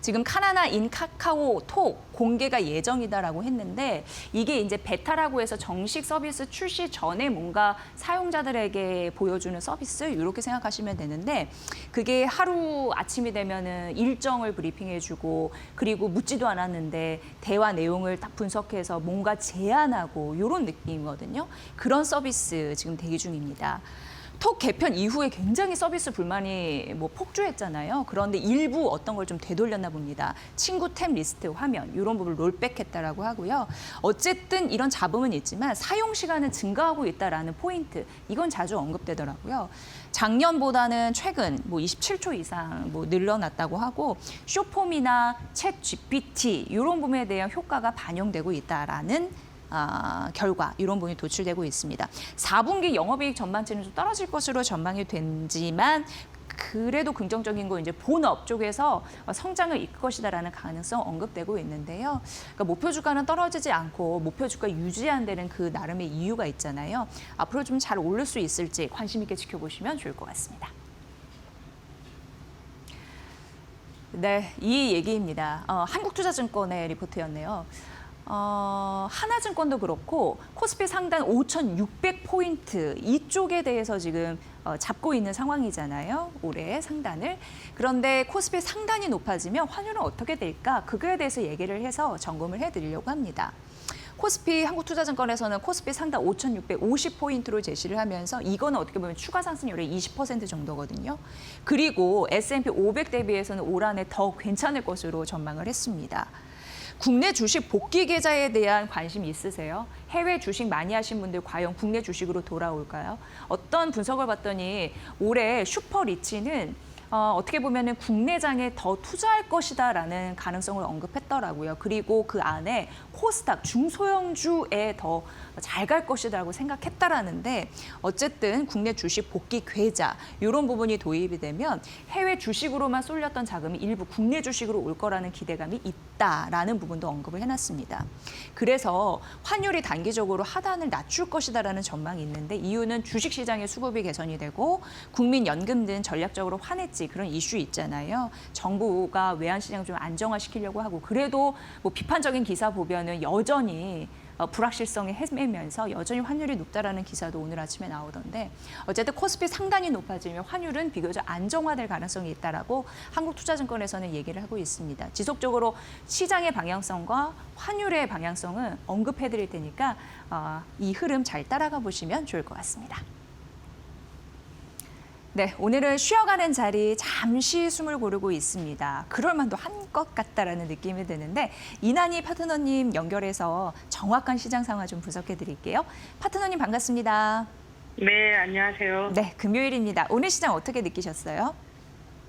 지금 카나나 인 카카오톡 공개가 예정이다라고 했는데 이게 이제 베타라고 해서 정식 서비스 출시 전에 뭔가 사용자들에게 보여주는 서비스 이렇게 생각하시면 되는데 그게 하루 아침이 되면은 일정을 브리핑해주고 그리고 묻지도 않았는데 대화 내용을 딱 분석해서 뭔가 제안하고 이런 느낌이거든요. 그런 서비스 지금 대기 중입니다. 톡 개편 이후에 굉장히 서비스 불만이 폭주했잖아요. 그런데 일부 어떤 걸 좀 되돌렸나 봅니다. 친구 탭 리스트 화면 이런 부분을 롤백했다라고 하고요. 어쨌든 이런 잡음은 있지만 사용 시간은 증가하고 있다라는 포인트 이건 자주 언급되더라고요. 작년보다는 최근 27초 이상 늘어났다고 하고 쇼폼이나 챗 GPT 이런 부분에 대한 효과가 반영되고 있다라는 결과 이런 부분이 도출되고 있습니다. 4분기 영업이익 전망치는 좀 떨어질 것으로 전망이 된지만 그래도 긍정적인 거 이제 본업 쪽에서 성장을 이끌 것이다라는 가능성 언급되고 있는데요. 그러니까 목표 주가는 떨어지지 않고 목표 주가 유지한 데는 그 나름의 이유가 있잖아요. 앞으로 좀 잘 오를 수 있을지 관심 있게 지켜보시면 좋을 것 같습니다. 네, 이 얘기입니다. 한국투자증권의 리포트였네요. 하나증권도 그렇고 코스피 상단 5,600포인트 이쪽에 대해서 지금 잡고 있는 상황이잖아요. 올해 상단을. 그런데 코스피 상단이 높아지면 환율은 어떻게 될까? 그거에 대해서 얘기를 해서 점검을 해드리려고 합니다. 코스피 한국투자증권에서는 코스피 상단 5,650포인트로 제시를 하면서 이거는 어떻게 보면 추가 상승률이 20% 정도거든요. 그리고 S&P 500 대비해서는 올 한해 더 괜찮을 것으로 전망을 했습니다. 국내 주식 복귀 계좌에 대한 관심 있으세요? 해외 주식 많이 하신 분들 과연 국내 주식으로 돌아올까요? 어떤 분석을 봤더니 올해 슈퍼리치는 어떻게 보면은 국내장에 더 투자할 것이다라는 가능성을 언급했더라고요. 그리고 그 안에 코스닥 중소형주에 더 잘 갈 것이다라고 생각했다라는데 어쨌든 국내 주식 복귀 계좌 이런 부분이 도입이 되면 해외 주식으로만 쏠렸던 자금이 일부 국내 주식으로 올 거라는 기대감이 있다라는 부분도 언급을 해놨습니다. 그래서 환율이 단기적으로 하단을 낮출 것이다라는 전망이 있는데 이유는 주식시장의 수급이 개선이 되고 국민연금 등 전략적으로 환해지 그런 이슈 있잖아요. 정부가 외환시장 좀 안정화시키려고 하고 그래도 뭐 비판적인 기사 보면은 여전히 불확실성이 헤매면서 여전히 환율이 높다라는 기사도 오늘 아침에 나오던데 어쨌든 코스피 상단이 높아지면 환율은 비교적 안정화될 가능성이 있다라고 한국투자증권에서는 얘기를 하고 있습니다. 지속적으로 시장의 방향성과 환율의 방향성은 언급해드릴 테니까 이 흐름 잘 따라가 보시면 좋을 것 같습니다. 네, 오늘은 쉬어가는 자리 잠시 숨을 고르고 있습니다. 그럴 만도 한 것 같다라는 느낌이 드는데 이난희 파트너님 연결해서 정확한 시장 상황 좀 분석해 드릴게요. 파트너님 반갑습니다. 네, 안녕하세요. 네, 금요일입니다. 오늘 시장 어떻게 느끼셨어요?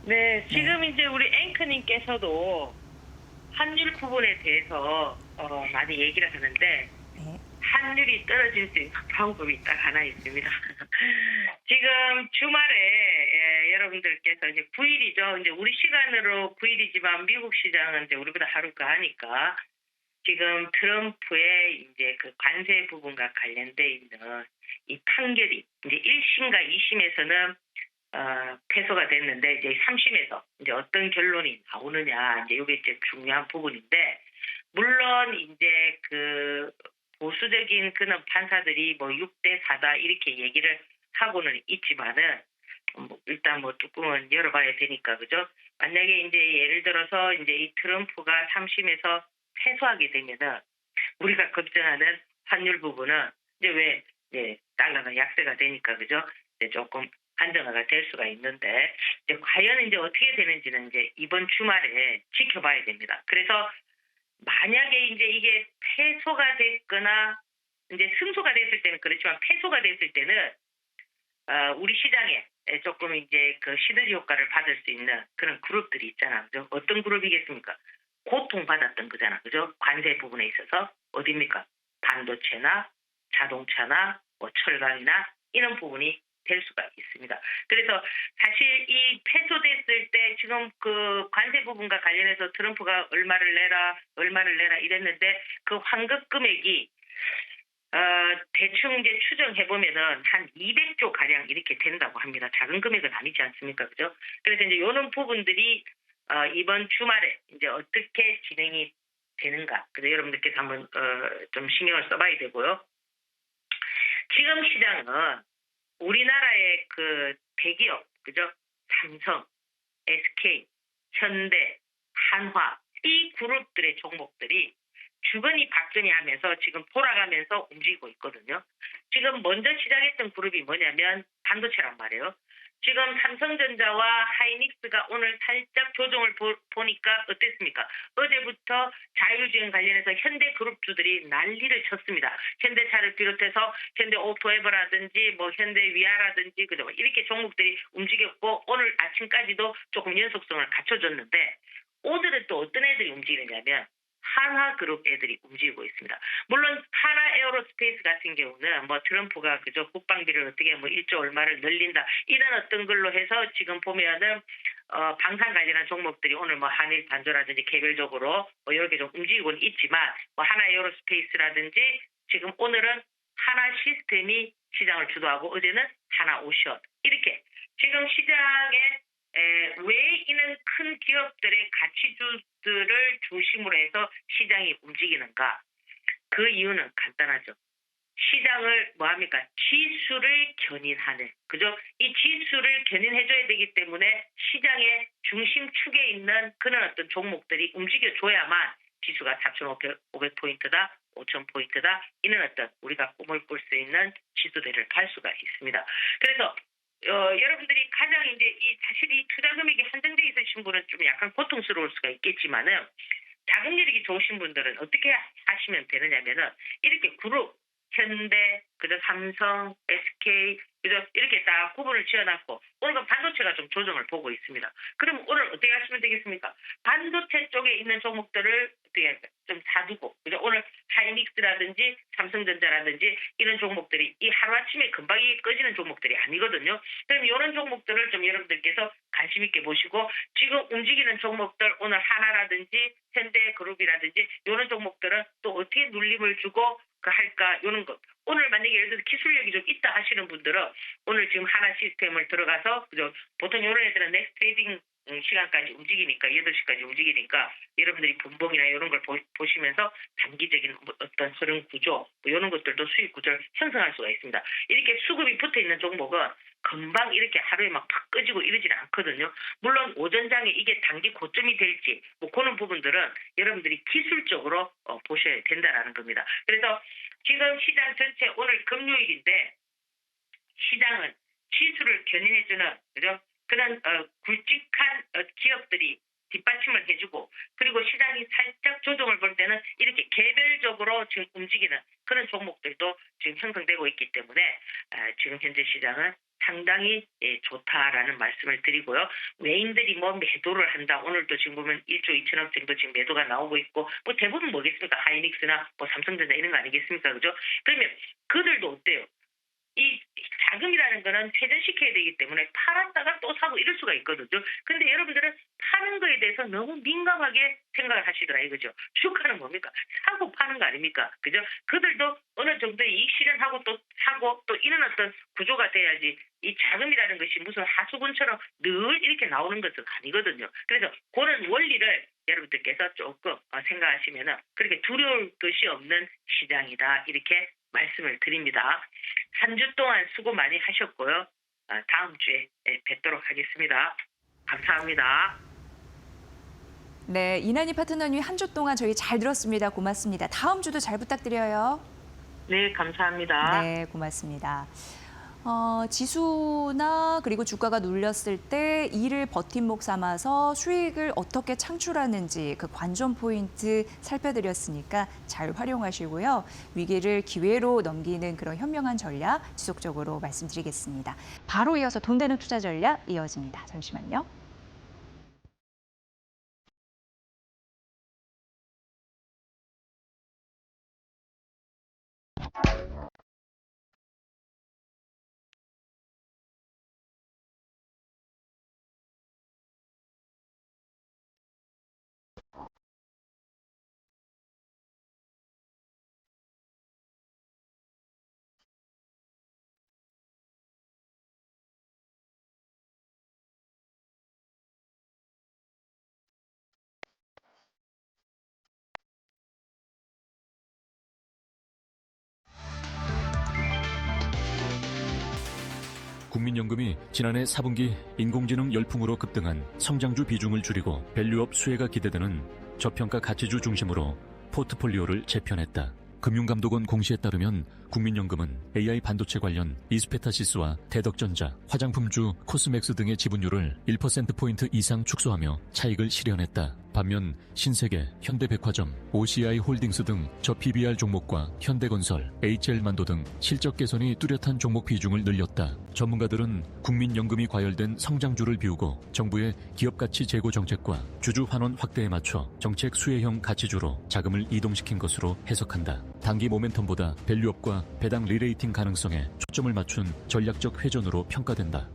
네, 지금 이제 우리 앵커님께서도 환율 부분에 대해서 많이 얘기를 하는데 네. 환율이 떨어질 수 있는 방법이 딱 하나 있습니다. 지금 주말에 여러분들께서 이제 9일이죠. 이제 우리 시간으로 9일이지만 미국 시장은 이제 우리보다 하루가 하니까 지금 트럼프의 이제 그 관세 부분과 관련돼 있는 이 판결이 이제 1심과 2심에서는 패소가 됐는데 이제 3심에서 이제 어떤 결론이 나오느냐 이제 이게 이제 중요한 부분인데 물론 이제 그 보수적인 그런 판사들이 뭐 6대 4다 이렇게 얘기를 하고는 있지만은 일단 뭐 뚜껑은 열어봐야 되니까 그죠? 만약에 이제 예를 들어서 이제 이 트럼프가 3심에서 패소하게 되면은 우리가 걱정하는 환율 부분은 이제 왜 달러가 약세가 되니까 그죠? 이제 조금 안정화가 될 수가 있는데 이제 과연 이제 어떻게 되는지는 이제 이번 주말에 지켜봐야 됩니다. 그래서 만약에 이제 이게 패소가 됐거나 이제 승소가 됐을 때는 그렇지만 패소가 됐을 때는 우리 시장에 조금 이제 그 시너지 효과를 받을 수 있는 그런 그룹들이 있잖아, 그죠? 어떤 그룹이겠습니까? 고통받았던 거잖아, 그죠? 관세 부분에 있어서 어디입니까? 반도체나 자동차나 뭐 철강이나 이런 부분이 될 수가 있습니다. 그래서 사실 이 패소됐을 때 지금 그 관세 부분과 관련해서 트럼프가 얼마를 내라 이랬는데 그 환급 금액이 대충 이제 추정해 보면은 한 200조 가량 이렇게 된다고 합니다. 작은 금액은 아니지 않습니까, 그죠? 그래서 이제 이런 부분들이 이번 주말에 이제 어떻게 진행이 되는가, 그래서 여러분들께서 한번 좀 신경을 써봐야 되고요. 지금 시장은 우리나라의 그 대기업, 그죠? 삼성, SK, 현대, 한화 이 그룹들의 종목들이 주거니 박거니 하면서 지금 돌아가면서 움직이고 있거든요. 지금 먼저 시작했던 그룹이 뭐냐면 반도체란 말이에요. 지금 삼성전자와 하이닉스가 오늘 살짝 조정을 보니까 어땠습니까? 어제부터 자율주행 관련해서 현대그룹주들이 난리를 쳤습니다. 현대차를 비롯해서 현대오토에버라든지 뭐 현대위아라든지 그죠? 이렇게 종목들이 움직였고 오늘 아침까지도 조금 연속성을 갖춰줬는데 오늘은 또 어떤 애들이 움직이느냐면 한화그룹 애들이 움직이고 있습니다. 물론 하나에어로스페이스 같은 경우는 뭐 트럼프가 그저 국방비를 어떻게 뭐 1조 얼마를 늘린다 이런 어떤 걸로 해서 지금 보면은 방산 관련한 종목들이 오늘 뭐 한일 단조라든지 개별적으로 뭐 이렇게 좀 움직이고는 있지만 뭐 하나에어로스페이스라든지 지금 오늘은 하나 시스템이 시장을 주도하고 어제는 하나오션 이렇게 지금 시장에 왜 이런 큰 기업들의 가치주들을 중심으로 해서 시장이 움직이는가? 그 이유는 간단하죠. 시장을 뭐합니까? 지수를 견인하는, 그죠? 이 지수를 견인해줘야 되기 때문에 시장의 중심축에 있는 그런 어떤 종목들이 움직여줘야만 지수가 4,500포인트다, 5,000포인트다, 이런 어떤 우리가 꿈을 꿀 수 있는 지수대를 갈 수가 있습니다. 그래서 여러분들이 가장 이제 사실 이 투자 금액이 한정돼 있으신 분은 좀 약간 고통스러울 수가 있겠지만은 자금여력이 좋으신 분들은 어떻게 하시면 되느냐면은 이렇게 그룹 현대, 그죠, 삼성, SK, 그죠, 이렇게 딱 구분을 지어놨고 오늘 반도체가 좀 조정을 보고 있습니다. 그럼 오늘 어떻게 하시면 되겠습니까? 반도체 쪽에 있는 종목들을 어떻게 좀 사두고, 그죠, 오늘 하이닉스라든지 삼성전자라든지 이런 종목들이 이 하루아침에 금방이 꺼지는 종목들이 아니거든요. 그럼 이런 종목들을 좀 여러분들께서 관심 있게 보시고 지금 움직이는 종목들 오늘 하나라든지 현대그룹이라든지 이런 종목들은 또 어떻게 눌림을 주고 할까 이런 것. 오늘 만약에 예를 들어서 기술력이 좀 있다 하시는 분들은 오늘 지금 하나 시스템을 들어가서 그죠, 보통 이런 애들은 넥스트 트레이딩 시간까지 움직이니까 8시까지 움직이니까 여러분들이 분봉이나 이런 걸 보시면서 단기적인 어떤 흐름 구조 이런 것들도 수익 구조를 형성할 수가 있습니다. 이렇게 수급이 붙어 있는 종목은 금방 이렇게 하루에 막 팍 꺼지고 이러지는 않거든요. 물론 오전장에 이게 단기 고점이 될지 뭐 그런 부분들은 여러분들이 기술적으로 보셔야 된다라는 겁니다. 그래서 지금 시장 전체 오늘 금요일인데 시장은 지수를 견인해주는, 그죠, 그런 굵직한 기업들이 뒷받침을 해주고, 그리고 시장이 살짝 조정을 볼 때는 이렇게 개별적으로 지금 움직이는 그런 종목들도 지금 형성되고 있기 때문에 지금 현재 시장은 상당히 좋다라는 말씀을 드리고요. 외인들이 뭐 매도를 한다. 오늘도 지금 보면 1조 2천억 정도 지금 매도가 나오고 있고, 뭐 대부분 뭐겠습니까? 하이닉스나 뭐 삼성전자 이런 거 아니겠습니까? 그죠? 그러면 그들도 어때요? 이 자금이라는 거는 회전시켜야 되기 때문에 팔았다가 또 사고 이럴 수가 있거든요. 근데 여러분들은 파는 거에 대해서 너무 민감하게 생각을 하시더라 이거죠. 주가는 뭡니까? 사고 파는 거 아닙니까? 그죠? 그들도 어느 정도의 이익 실현하고 또 사고 또 이런 어떤 구조가 돼야지 이 자금이라는 것이 무슨 하수근처럼 늘 이렇게 나오는 것은 아니거든요. 그래서 그런 원리를 여러분들께서 조금 생각하시면은 그렇게 두려울 것이 없는 시장이다 이렇게 말씀을 드립니다. 한 주 동안 수고 많이 하셨고요. 다음 주에 뵙도록 하겠습니다. 감사합니다. 네, 이난희 파트너님 한 주 동안 저희 잘 들었습니다. 고맙습니다. 다음 주도 잘 부탁드려요. 네, 감사합니다. 네, 고맙습니다. 지수나 그리고 주가가 눌렸을 때 이를 버팀목 삼아서 수익을 어떻게 창출하는지 그 관전 포인트 살펴드렸으니까 잘 활용하시고요. 위기를 기회로 넘기는 그런 현명한 전략 지속적으로 말씀드리겠습니다. 바로 이어서 돈 되는 투자 전략 이어집니다. 잠시만요. 국민연금이 지난해 4분기 인공지능 열풍으로 급등한 성장주 비중을 줄이고 밸류업 수혜가 기대되는 저평가 가치주 중심으로 포트폴리오를 재편했다. 금융감독원 공시에 따르면 국민연금은 AI 반도체 관련 이스페타시스와 대덕전자, 화장품주 코스맥스 등의 지분율을 1%포인트 이상 축소하며 차익을 실현했다. 반면 신세계, 현대백화점, OCI 홀딩스 등 저PBR 종목과 현대건설, HL만도 등 실적 개선이 뚜렷한 종목 비중을 늘렸다. 전문가들은 국민연금이 과열된 성장주를 비우고 정부의 기업가치 제고 정책과 주주 환원 확대에 맞춰 정책 수혜형 가치주로 자금을 이동시킨 것으로 해석한다. 단기 모멘텀보다 밸류업과 배당 리레이팅 가능성에 초점을 맞춘 전략적 회전으로 평가된다.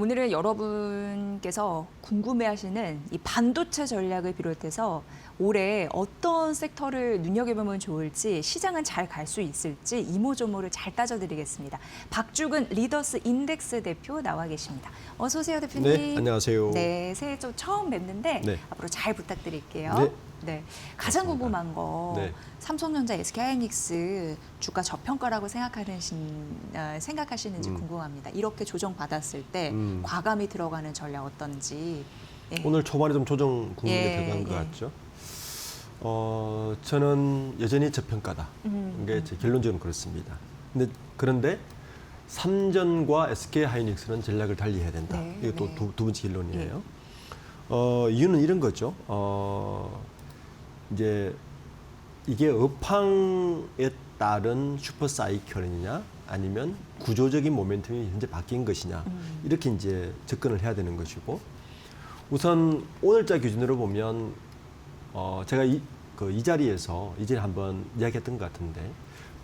오늘은 여러분께서 궁금해하시는 이 반도체 전략을 비롯해서 올해 어떤 섹터를 눈여겨보면 좋을지, 시장은 잘 갈 수 있을지 이모저모를 잘 따져드리겠습니다. 박주근 리더스 인덱스 대표 나와 계십니다. 어서 오세요, 대표님. 네, 안녕하세요. 네, 새해 좀 처음 뵙는데 네. 앞으로 잘 부탁드릴게요. 네. 네, 가장 고맙습니다. 궁금한 거 네. 삼성전자, SK하이닉스 주가 저평가라고 생각하시는지 궁금합니다. 이렇게 조정 받았을 때 과감히 들어가는 전략 어떤지. 예. 오늘 초반에 좀 조정 국면에 예, 들어간 것 예. 같죠. 저는 여전히 저평가다. 이게 제 결론적으로 그렇습니다. 그런데 삼전과 SK하이닉스는 전략을 달리해야 된다. 네, 이게 또 네. 두 번째 결론이에요. 이유는 이런 거죠. 이제 이게 업황에 따른 슈퍼 사이클이냐 아니면 구조적인 모멘텀이 현재 바뀐 것이냐 이렇게 이제 접근을 해야 되는 것이고, 우선 오늘자 기준으로 보면 제가 이 자리에서 이전에 한번 이야기했던 것 같은데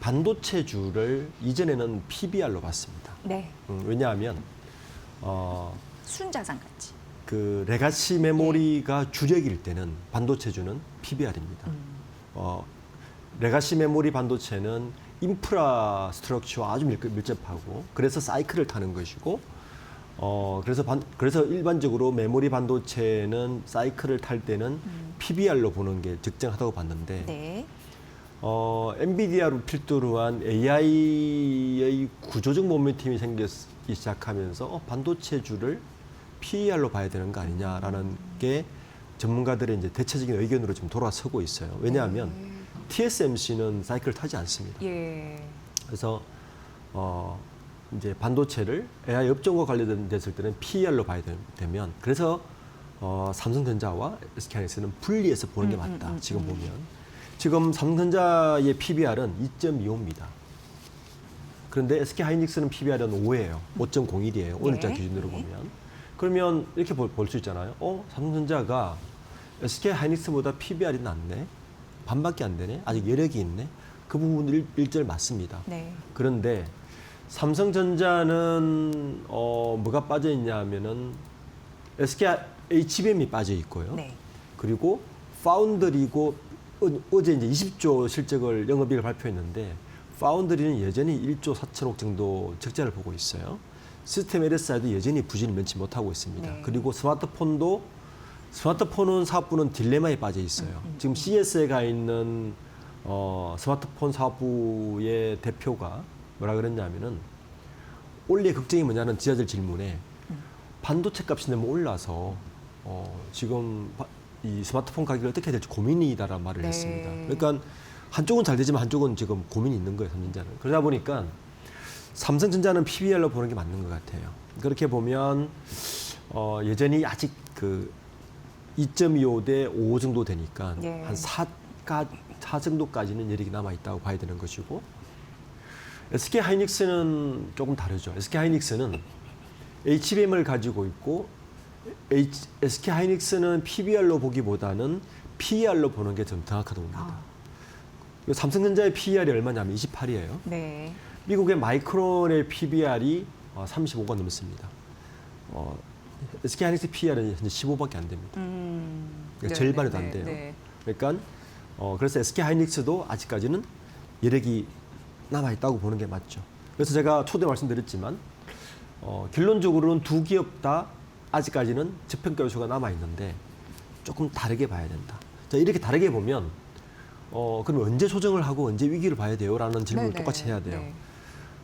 반도체주를 이전에는 PBR로 봤습니다. 네, 왜냐하면 순자산 같이. 그 레가시 메모리가 주력일 때는 반도체주는 PBR입니다. 레가시 메모리 반도체는 인프라스트럭처와 아주 밀접하고 그래서 사이클을 타는 것이고, 그래서 일반적으로 메모리 반도체는 사이클을 탈 때는 PBR로 보는 게 적정하다고 봤는데, 네. 엔비디아를 필두로 한 AI의 구조적 모멘텀이 생기기 시작하면서 반도체주를 PER로 봐야 되는 거 아니냐라는 게 전문가들의 이제 대체적인 의견으로 좀 돌아서고 있어요. 왜냐하면 TSMC는 사이클을 타지 않습니다. 예. 그래서 이제 반도체를 AI 업종과 관련됐을 때는 PER로 봐야 되면, 그래서 삼성전자와 SK하이닉스는 분리해서 보는 게 맞다. 지금 보면 지금 삼성전자의 PBR은 2.25입니다. 그런데 SK하이닉스는 PBR은 5예요. 5.01이에요. 오늘자 네. 기준으로 네. 보면. 그러면 이렇게 볼 수 있잖아요. 삼성전자가 SK하이닉스보다 PBR이 낮네. 반밖에 안 되네. 아직 여력이 있네. 그 부분은 일절 맞습니다. 네. 그런데 삼성전자는 뭐가 빠져 있냐 하면은 SK HBM이 빠져 있고요. 네. 그리고 파운드리고 어제 이제 20조 실적을 영업이익을 발표했는데 파운드리는 여전히 1조 4천억 정도 적자를 보고 있어요. 시스템 LSI도 여전히 부진을 면치 못하고 있습니다. 네. 그리고 스마트폰은 사업부는 딜레마에 빠져 있어요. 지금 CS에 가 있는 스마트폰 사업부의 대표가 뭐라 그랬냐면은 원래 걱정이 뭐냐는 지하철 질문에 반도체 값이 너무 올라서 지금 이 스마트폰 가격이 어떻게 해야 될지 고민이다라는 말을 네. 했습니다. 그러니까 한쪽은 잘 되지만 한쪽은 지금 고민이 있는 거예요, 삼성전자는. 그러다 보니까 삼성전자는 PBR로 보는 게 맞는 것 같아요. 그렇게 보면 여전히 아직 그 2.25 대 5 정도 되니까 예. 한 4 정도까지는 여력이 남아 있다고 봐야 되는 것이고, SK하이닉스는 조금 다르죠. SK하이닉스는 HBM을 가지고 있고 SK하이닉스는 PBR로 보기보다는 PER로 보는 게 좀 정확하다고 봅니다. 삼성전자의 PER이 얼마냐면 28이에요. 네. 미국의 마이크론의 PBR이 35가 넘습니다. SK하이닉스 PER은 현재 15밖에 안 됩니다. 그러니까 절반에도 안 돼요. 네. 그러니까 그래서 SK하이닉스도 아직까지는 여력이 남아 있다고 보는 게 맞죠. 그래서 제가 초대 말씀드렸지만 결론적으로는 두 기업 다 아직까지는 저평가 요소가 남아 있는데 조금 다르게 봐야 된다. 자, 이렇게 다르게 보면 그럼 언제 조정을 하고 언제 위기를 봐야 돼요?라는 질문을 네네. 똑같이 해야 돼요. 네.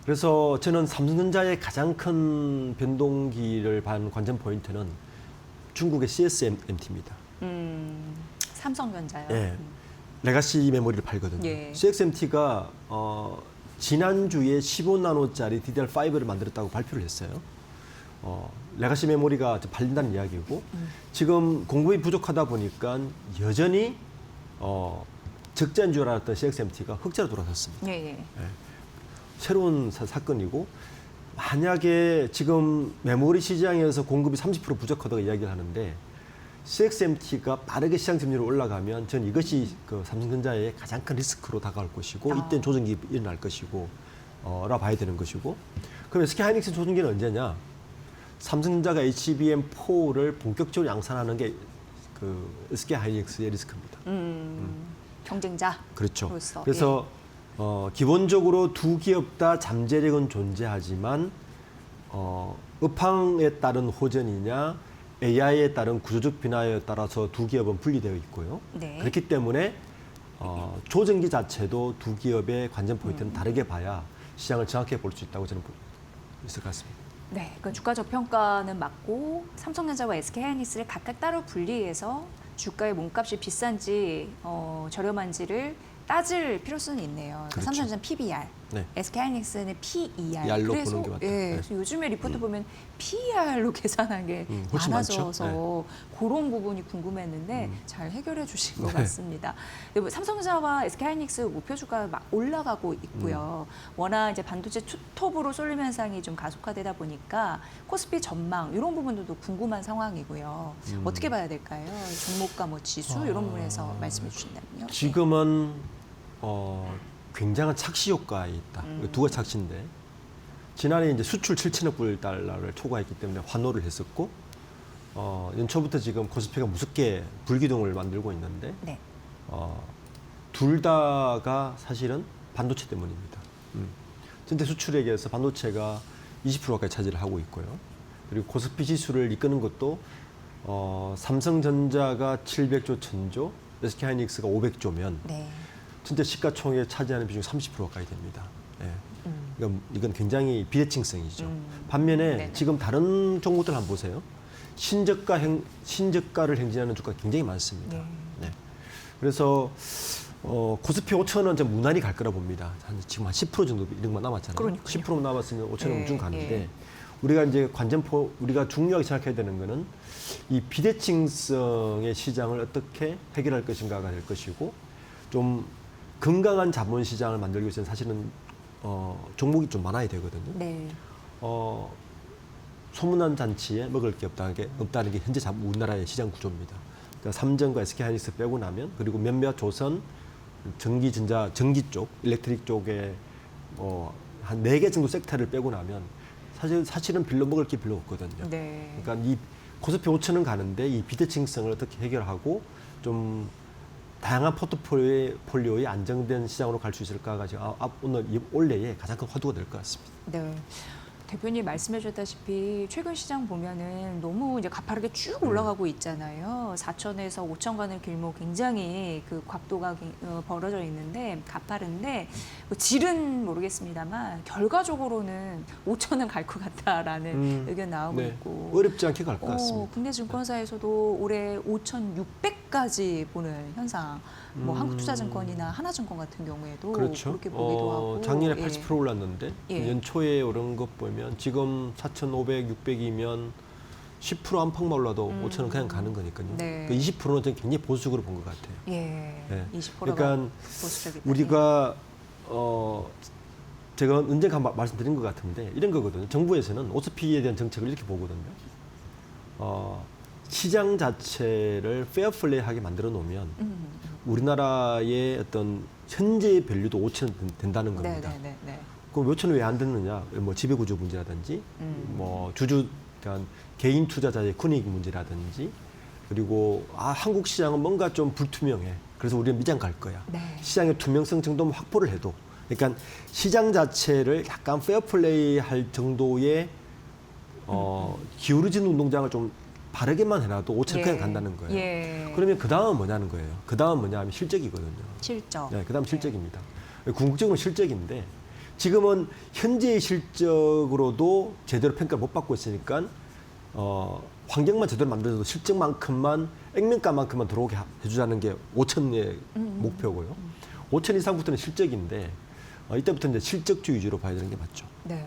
그래서 저는 삼성전자의 가장 큰 변동기를 반 관전 포인트는 중국의 CXMT입니다. 삼성전자요. 예. 레가시 메모리를 팔거든요. 예. CXMT가 지난주에 15나노짜리 DDR5를 만들었다고 발표를 했어요. 레가시 메모리가 팔린다는 이야기고, 지금 공급이 부족하다 보니까 여전히 적자인 줄 알았던 CXMT가 흑자로 돌아섰습니다. 예, 예. 새로운 사건이고, 만약에 지금 메모리 시장에서 공급이 30% 부족하다고 이야기를 하는데 CXMT가 빠르게 시장 점유율이 올라가면 전 이것이 그 삼성전자의 가장 큰 리스크로 다가올 것이고, 이때는 조정기 일어날 것이고 라 봐야 되는 것이고, 그럼 SK하이닉스 조정기는 언제냐? 삼성전자가 HBM4를 본격적으로 양산하는 게 그 SK 하이닉스의 리스크입니다. 경쟁자. 그렇죠. 로서, 그래서 기본적으로 두 기업 다 잠재력은 존재하지만 업황에 따른 호전이냐 AI에 따른 구조적 변화에 따라서 두 기업은 분리되어 있고요. 네. 그렇기 때문에 조정기 자체도 두 기업의 관전 포인트는 다르게 봐야 시장을 정확하게 볼 수 있다고 저는 있을 것 같습니다. 네, 그 주가 저평가는 맞고 삼성전자와 SK하이닉스를 각각 따로 분리해서 주가의 몸값이 비싼지 저렴한지를 따질 필요성은 있네요. 그러니까 그렇죠. 삼성전자는 PBR, 네. SK하이닉스는 PER. ER로 그래서 보는 게 맞다. 예, 네. 그래서 요즘에 리포트 보면 PER로 계산한 게 훨씬 많죠. 많아져서 그런 부분이 궁금했는데 잘 해결해 주신 것 네. 같습니다. 근데 뭐 삼성전자와 SK하이닉스 목표 주가가 막 올라가고 있고요. 워낙 이제 반도체 톱으로 쏠림 현상이 좀 가속화되다 보니까 코스피 전망 이런 부분들도 궁금한 상황이고요. 어떻게 봐야 될까요? 종목과 뭐 지수 이런 부분에서 말씀해 주신다면요. 지금은 굉장한 착시 효과에 있다. 두가 착시인데 지난해 이제 수출 7천억 불 달러를 초과했기 때문에 환호를 했었고 연초부터 지금 코스피가 무섭게 불기둥을 만들고 있는데 네. 둘 다가 사실은 반도체 때문입니다. 전체 수출액에서 반도체가 20% 가까이 차지를 하고 있고요. 그리고 코스피 지수를 이끄는 것도 삼성전자가 700조 1000조, SK하이닉스가 500조면 네. 전체 시가총액 차지하는 비중이 30% 가까이 됩니다. 예. 이건 굉장히 비대칭성이죠. 반면에 네네. 지금 다른 종목들 한번 보세요. 신저가를 행진하는 주가가 굉장히 많습니다. 네. 그래서 코스피 5,000원 좀 무난히 갈 거라 봅니다. 지금 한 10% 정도 이런 거 남았잖아요. 그러니까요. 10% 남았으면 5,000원 예, 무조건 가는데 예. 우리가 이제 우리가 중요하게 생각해야 되는 거는 이 비대칭성의 시장을 어떻게 해결할 것인가가 될 것이고 좀 건강한 자본 시장을 만들기 위해서는 사실은 종목이 좀 많아야 되거든요. 네. 소문난 잔치에 먹을 게 없다는 게 현재 우리나라의 시장 구조입니다. 그러니까 삼성과 SK하이닉스 빼고 나면 그리고 몇몇 조선 전기 쪽, 일렉트릭 쪽에 한 4개 정도 섹터를 빼고 나면 사실은 별로 먹을 게 별로 없거든요. 네. 그러니까 이 코스피 5천원 가는데 이 비대칭성을 어떻게 해결하고 좀 다양한 포트폴리오의 안정된 시장으로 갈 수 있을까가 지금 오늘 올해의 가장 큰 화두가 될 것 같습니다. 네. 대표님 말씀해 주셨다시피 최근 시장 보면은 너무 이제 가파르게 쭉 올라가고 있잖아요. 4천에서 5천 가는 길목 굉장히 그 각도가 벌어져 있는데 가파른데 뭐 질은 모르겠습니다만 결과적으로는 5천은 갈 것 같다라는 의견 나오고 네. 있고 어렵지 않게 갈 것 같습니다. 국내 증권사에서도 올해 5,600까지 보는 현상, 뭐 한국투자증권이나 하나증권 같은 경우에도 그렇죠. 그렇게 보기도 하고 작년에 예. 80% 올랐는데 예. 연초에 오른 것 보면 지금 4,500, 600이면 10% 안팎만 올라도 5천원 그냥 가는 거니까요. 네. 그 20%는 저는 굉장히 보수적으로 본 것 같아요. 예, 네. 20%가 그러니까 보수적이다. 우리가 제가 언젠가 말씀드린 것 같은데 이런 거거든요. 정부에서는 오스피에 대한 정책을 이렇게 보거든요. 시장 자체를 페어플레이하게 만들어 놓으면 우리나라의 어떤 현재의 밸류도 5천원 된다는 겁니다. 네. 그럼 5천원 왜 안 됐느냐? 뭐 지배구조 문제라든지, 뭐 그러니까 개인 투자자의 권익 문제라든지, 그리고 한국 시장은 뭔가 좀 불투명해. 그래서 우리는 미장 갈 거야. 네. 시장의 투명성 정도만 확보를 해도, 그러니까 시장 자체를 약간 페어플레이할 정도의 기울어진 운동장을 좀 바르게만 해놔도 5천 그냥 간다는 거예요. 예. 그러면 그 다음은 뭐냐는 거예요. 그 다음은 뭐냐면 실적이거든요. 실적. 네, 그 다음 실적입니다. 궁극적으로 실적인데 지금은 현재의 실적으로도 제대로 평가를 못 받고 있으니까 환경만 제대로 만들어도 실적만큼만 액면가만큼만 들어오게 해주자는 게 5천의 목표고요. 5천 이상부터는 실적인데 이때부터 이제 실적주 위주로 봐야 되는 게 맞죠. 네.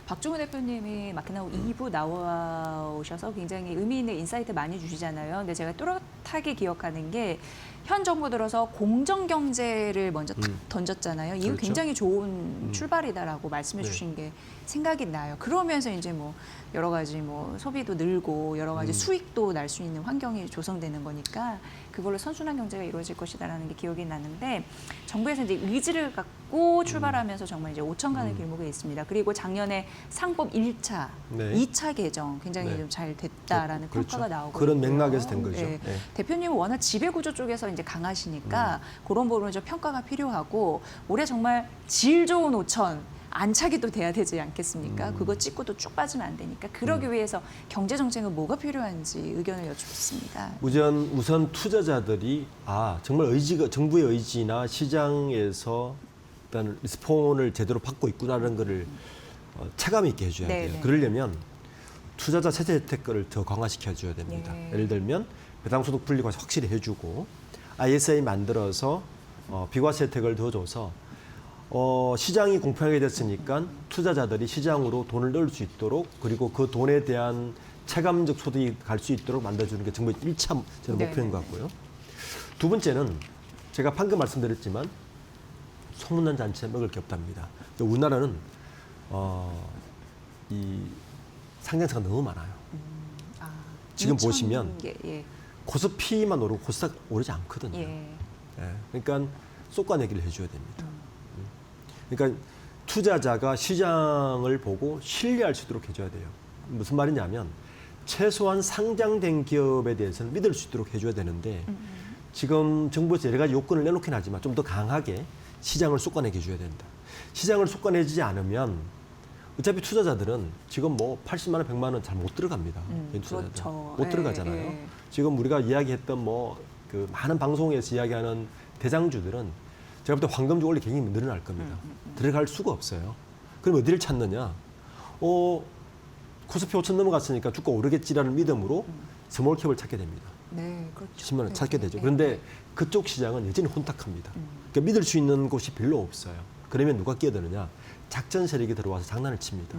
박종훈 대표님이 마켓나우 2부 나오셔서 굉장히 의미 있는 인사이트 많이 주시잖아요. 근데 제가 또렷하게 기억하는 게 현 정부 들어서 공정 경제를 먼저 탁 던졌잖아요. 이거 그렇죠. 굉장히 좋은 출발이다라고 말씀해 네. 주신 게 생각이 나요. 그러면서 이제 뭐 여러 가지 뭐 소비도 늘고 여러 가지 수익도 날 수 있는 환경이 조성되는 거니까 그걸로 선순환 경제가 이루어질 것이다라는 게 기억이 나는데 정부에서 이제 의지를 갖고 믿고 출발하면서 정말 이제 5천 가는 길목에 있습니다. 그리고 작년에 상법 1차, 네. 2차 개정 굉장히 네. 좀 잘 됐다라는 그렇죠. 평가가 나오고 그런 있고요. 맥락에서 된 거죠. 네. 네. 대표님은 워낙 지배구조 쪽에서 이제 강하시니까 그런 부분을 좀 평가가 필요하고 올해 정말 질 좋은 5천 안착이 또 돼야 되지 않겠습니까? 그거 찍고도 쭉 빠지면 안 되니까 그러기 위해서 경제 정책은 뭐가 필요한지 의견을 여쭙습니다. 우선 투자자들이 정말 의지가 정부의 의지나 시장에서 일단 리스폰을 제대로 받고 있구나라는 것을 체감 있게 해줘야 네, 돼요. 네. 그러려면 투자자 세제 혜택을 더 강화시켜 줘야 됩니다. 네. 예를 들면 배당소득 분리가 확실히 해주고 ISA 만들어서 비과세 혜택을 더 줘서 시장이 공평하게 됐으니까 투자자들이 시장으로 돈을 넣을 수 있도록 그리고 그 돈에 대한 체감적 소득이 갈 수 있도록 만들어주는 게 정부의 1차 저는 네, 목표인 네, 것 같고요. 두 번째는 제가 방금 말씀드렸지만 소문난 잔치에 먹을 게 없답니다. 우리나라는 이 상장사가 너무 많아요. 지금 2천 보시면 개, 예. 코스피만 오르고 코스닥 오르지 않거든요. 예. 그러니까 쏟아내기를 해줘야 됩니다. 그러니까 투자자가 시장을 보고 신뢰할 수 있도록 해줘야 돼요. 무슨 말이냐면 최소한 상장된 기업에 대해서는 믿을 수 있도록 해줘야 되는데 지금 정부에서 여러 가지 요건을 내놓긴 하지만 좀 더 강하게 시장을 쏟아내게 해줘야 된다. 시장을 쏟아내지 않으면 어차피 투자자들은 지금 뭐 80만 원, 100만 원 잘 못 들어갑니다. 개인 투자자들 그렇죠. 못 예, 들어가잖아요. 예. 지금 우리가 이야기했던 그 많은 방송에서 이야기하는 대장주들은 제가 볼 때 황금주 원래 굉장히 늘어날 겁니다. 들어갈 수가 없어요. 그럼 어디를 찾느냐? 코스피 5천 넘어갔으니까 주가 오르겠지라는 믿음으로 스몰캡을 찾게 됩니다. 네, 그렇죠. 10만 원 찾게 되죠. 네, 그런데 네. 그쪽 시장은 여전히 혼탁합니다. 그러니까 믿을 수 있는 곳이 별로 없어요. 그러면 누가 끼어드느냐? 작전 세력이 들어와서 장난을 칩니다.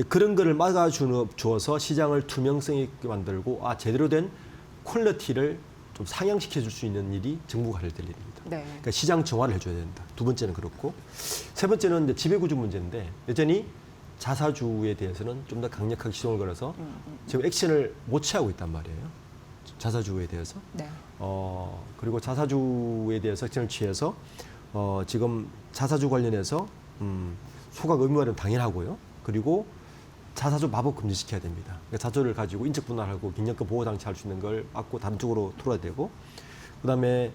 그런 거를 막아주어서 시장을 투명성 있게 만들고 제대로 된 퀄리티를 좀 상향시켜 줄 수 있는 일이 정부가 해야 될 일입니다. 네. 그러니까 시장 정화를 해줘야 된다. 두 번째는 그렇고 세 번째는 이제 지배구조 문제인데 여전히 자사주에 대해서는 좀 더 강력하게 시동을 걸어서 지금 액션을 못 취하고 있단 말이에요. 자사주에 대해서. 네. 그리고 자사주에 대해서 액션을 취해서 지금 자사주 관련해서 소각 의무화는 당연하고요. 그리고 자사주 마법 금지시켜야 됩니다. 그러니까 자사주를 가지고 인적 분할하고 긴급금 보호 장치할 수 있는 걸 막고 다른 쪽으로 틀어야 되고 그다음에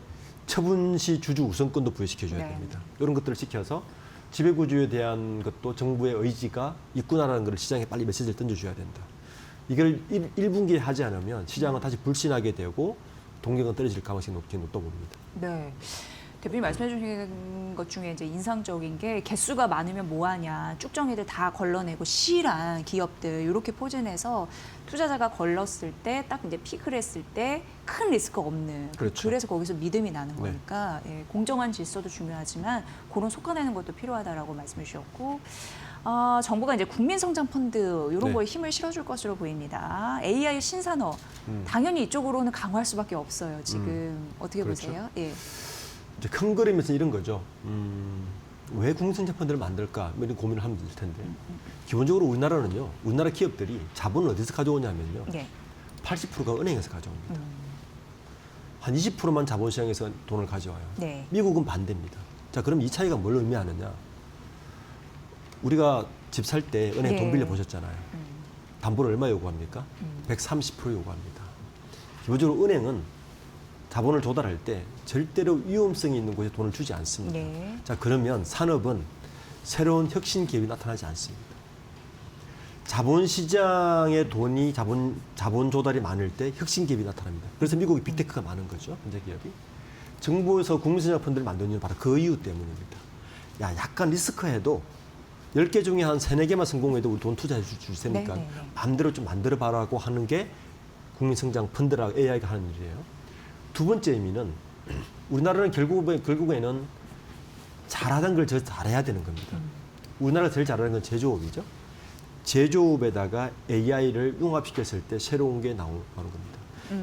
처분 시 주주 우선권도 부여시켜줘야 네. 됩니다. 이런 것들을 시켜서 지배구조에 대한 것도 정부의 의지가 있구나라는 걸 시장에 빨리 메시지를 던져줘야 된다. 이걸 1분기에 하지 않으면 시장은 다시 불신하게 되고 동경은 떨어질 가능성이 높다 봅니다. 네. 대표님 말씀해 주신 것 중에 이제 인상적인 게 개수가 많으면 뭐하냐. 쭉정이들 다 걸러내고 실한 기업들 이렇게 포진해서 투자자가 걸렀을 때 딱 이제 피크를 했을 때 큰 리스크가 없는. 그렇죠. 그래서 거기서 믿음이 나는 네. 거니까 공정한 질서도 중요하지만 그런 솎아내는 것도 필요하다라고 말씀해 주셨고 정부가 이제 국민성장펀드 이런 네. 거에 힘을 실어줄 것으로 보입니다. AI 신산업 당연히 이쪽으로는 강화할 수밖에 없어요. 지금 어떻게 그렇죠. 보세요? 예. 이제 큰 그림에서 이런 거죠. 왜 국민성장펀드를 만들까? 이런 고민을 하면 될 텐데. 기본적으로 우리나라는요. 우리나라 기업들이 자본을 어디서 가져오냐면요. 예. 80%가 은행에서 가져옵니다. 한 20%만 자본시장에서 돈을 가져와요. 네. 미국은 반대입니다. 자, 그럼 이 차이가 뭘 의미하느냐? 우리가 집 살 때 은행에 네. 돈 빌려 보셨잖아요. 담보를 얼마 요구합니까? 130% 요구합니다. 기본적으로 은행은 자본을 조달할 때 절대로 위험성이 있는 곳에 돈을 주지 않습니다. 네. 자, 그러면 산업은 새로운 혁신 기업이 나타나지 않습니다. 자본시장의 돈이 자본 조달이 많을 때 혁신 기업이 나타납니다. 그래서 미국이 빅테크가 많은 거죠, 현재 기업이. 정부에서 국민성장 펀드를 만든 이유는 바로 그 이유 때문입니다. 약간 리스크해도 10개 중에 한 3, 4개만 성공해도 우리 돈 투자해 줄 테니까 네, 네, 네. 마음대로 좀 만들어봐라고 하는 게 국민성장 펀드라 AI가 하는 일이에요. 두 번째 의미는 우리나라는 결국에는 잘하던 걸 더 잘해야 되는 겁니다. 우리나라가 제일 잘하는 건 제조업이죠. 제조업에다가 AI를 융합시켰을 때 새로운 게 나오는 겁니다.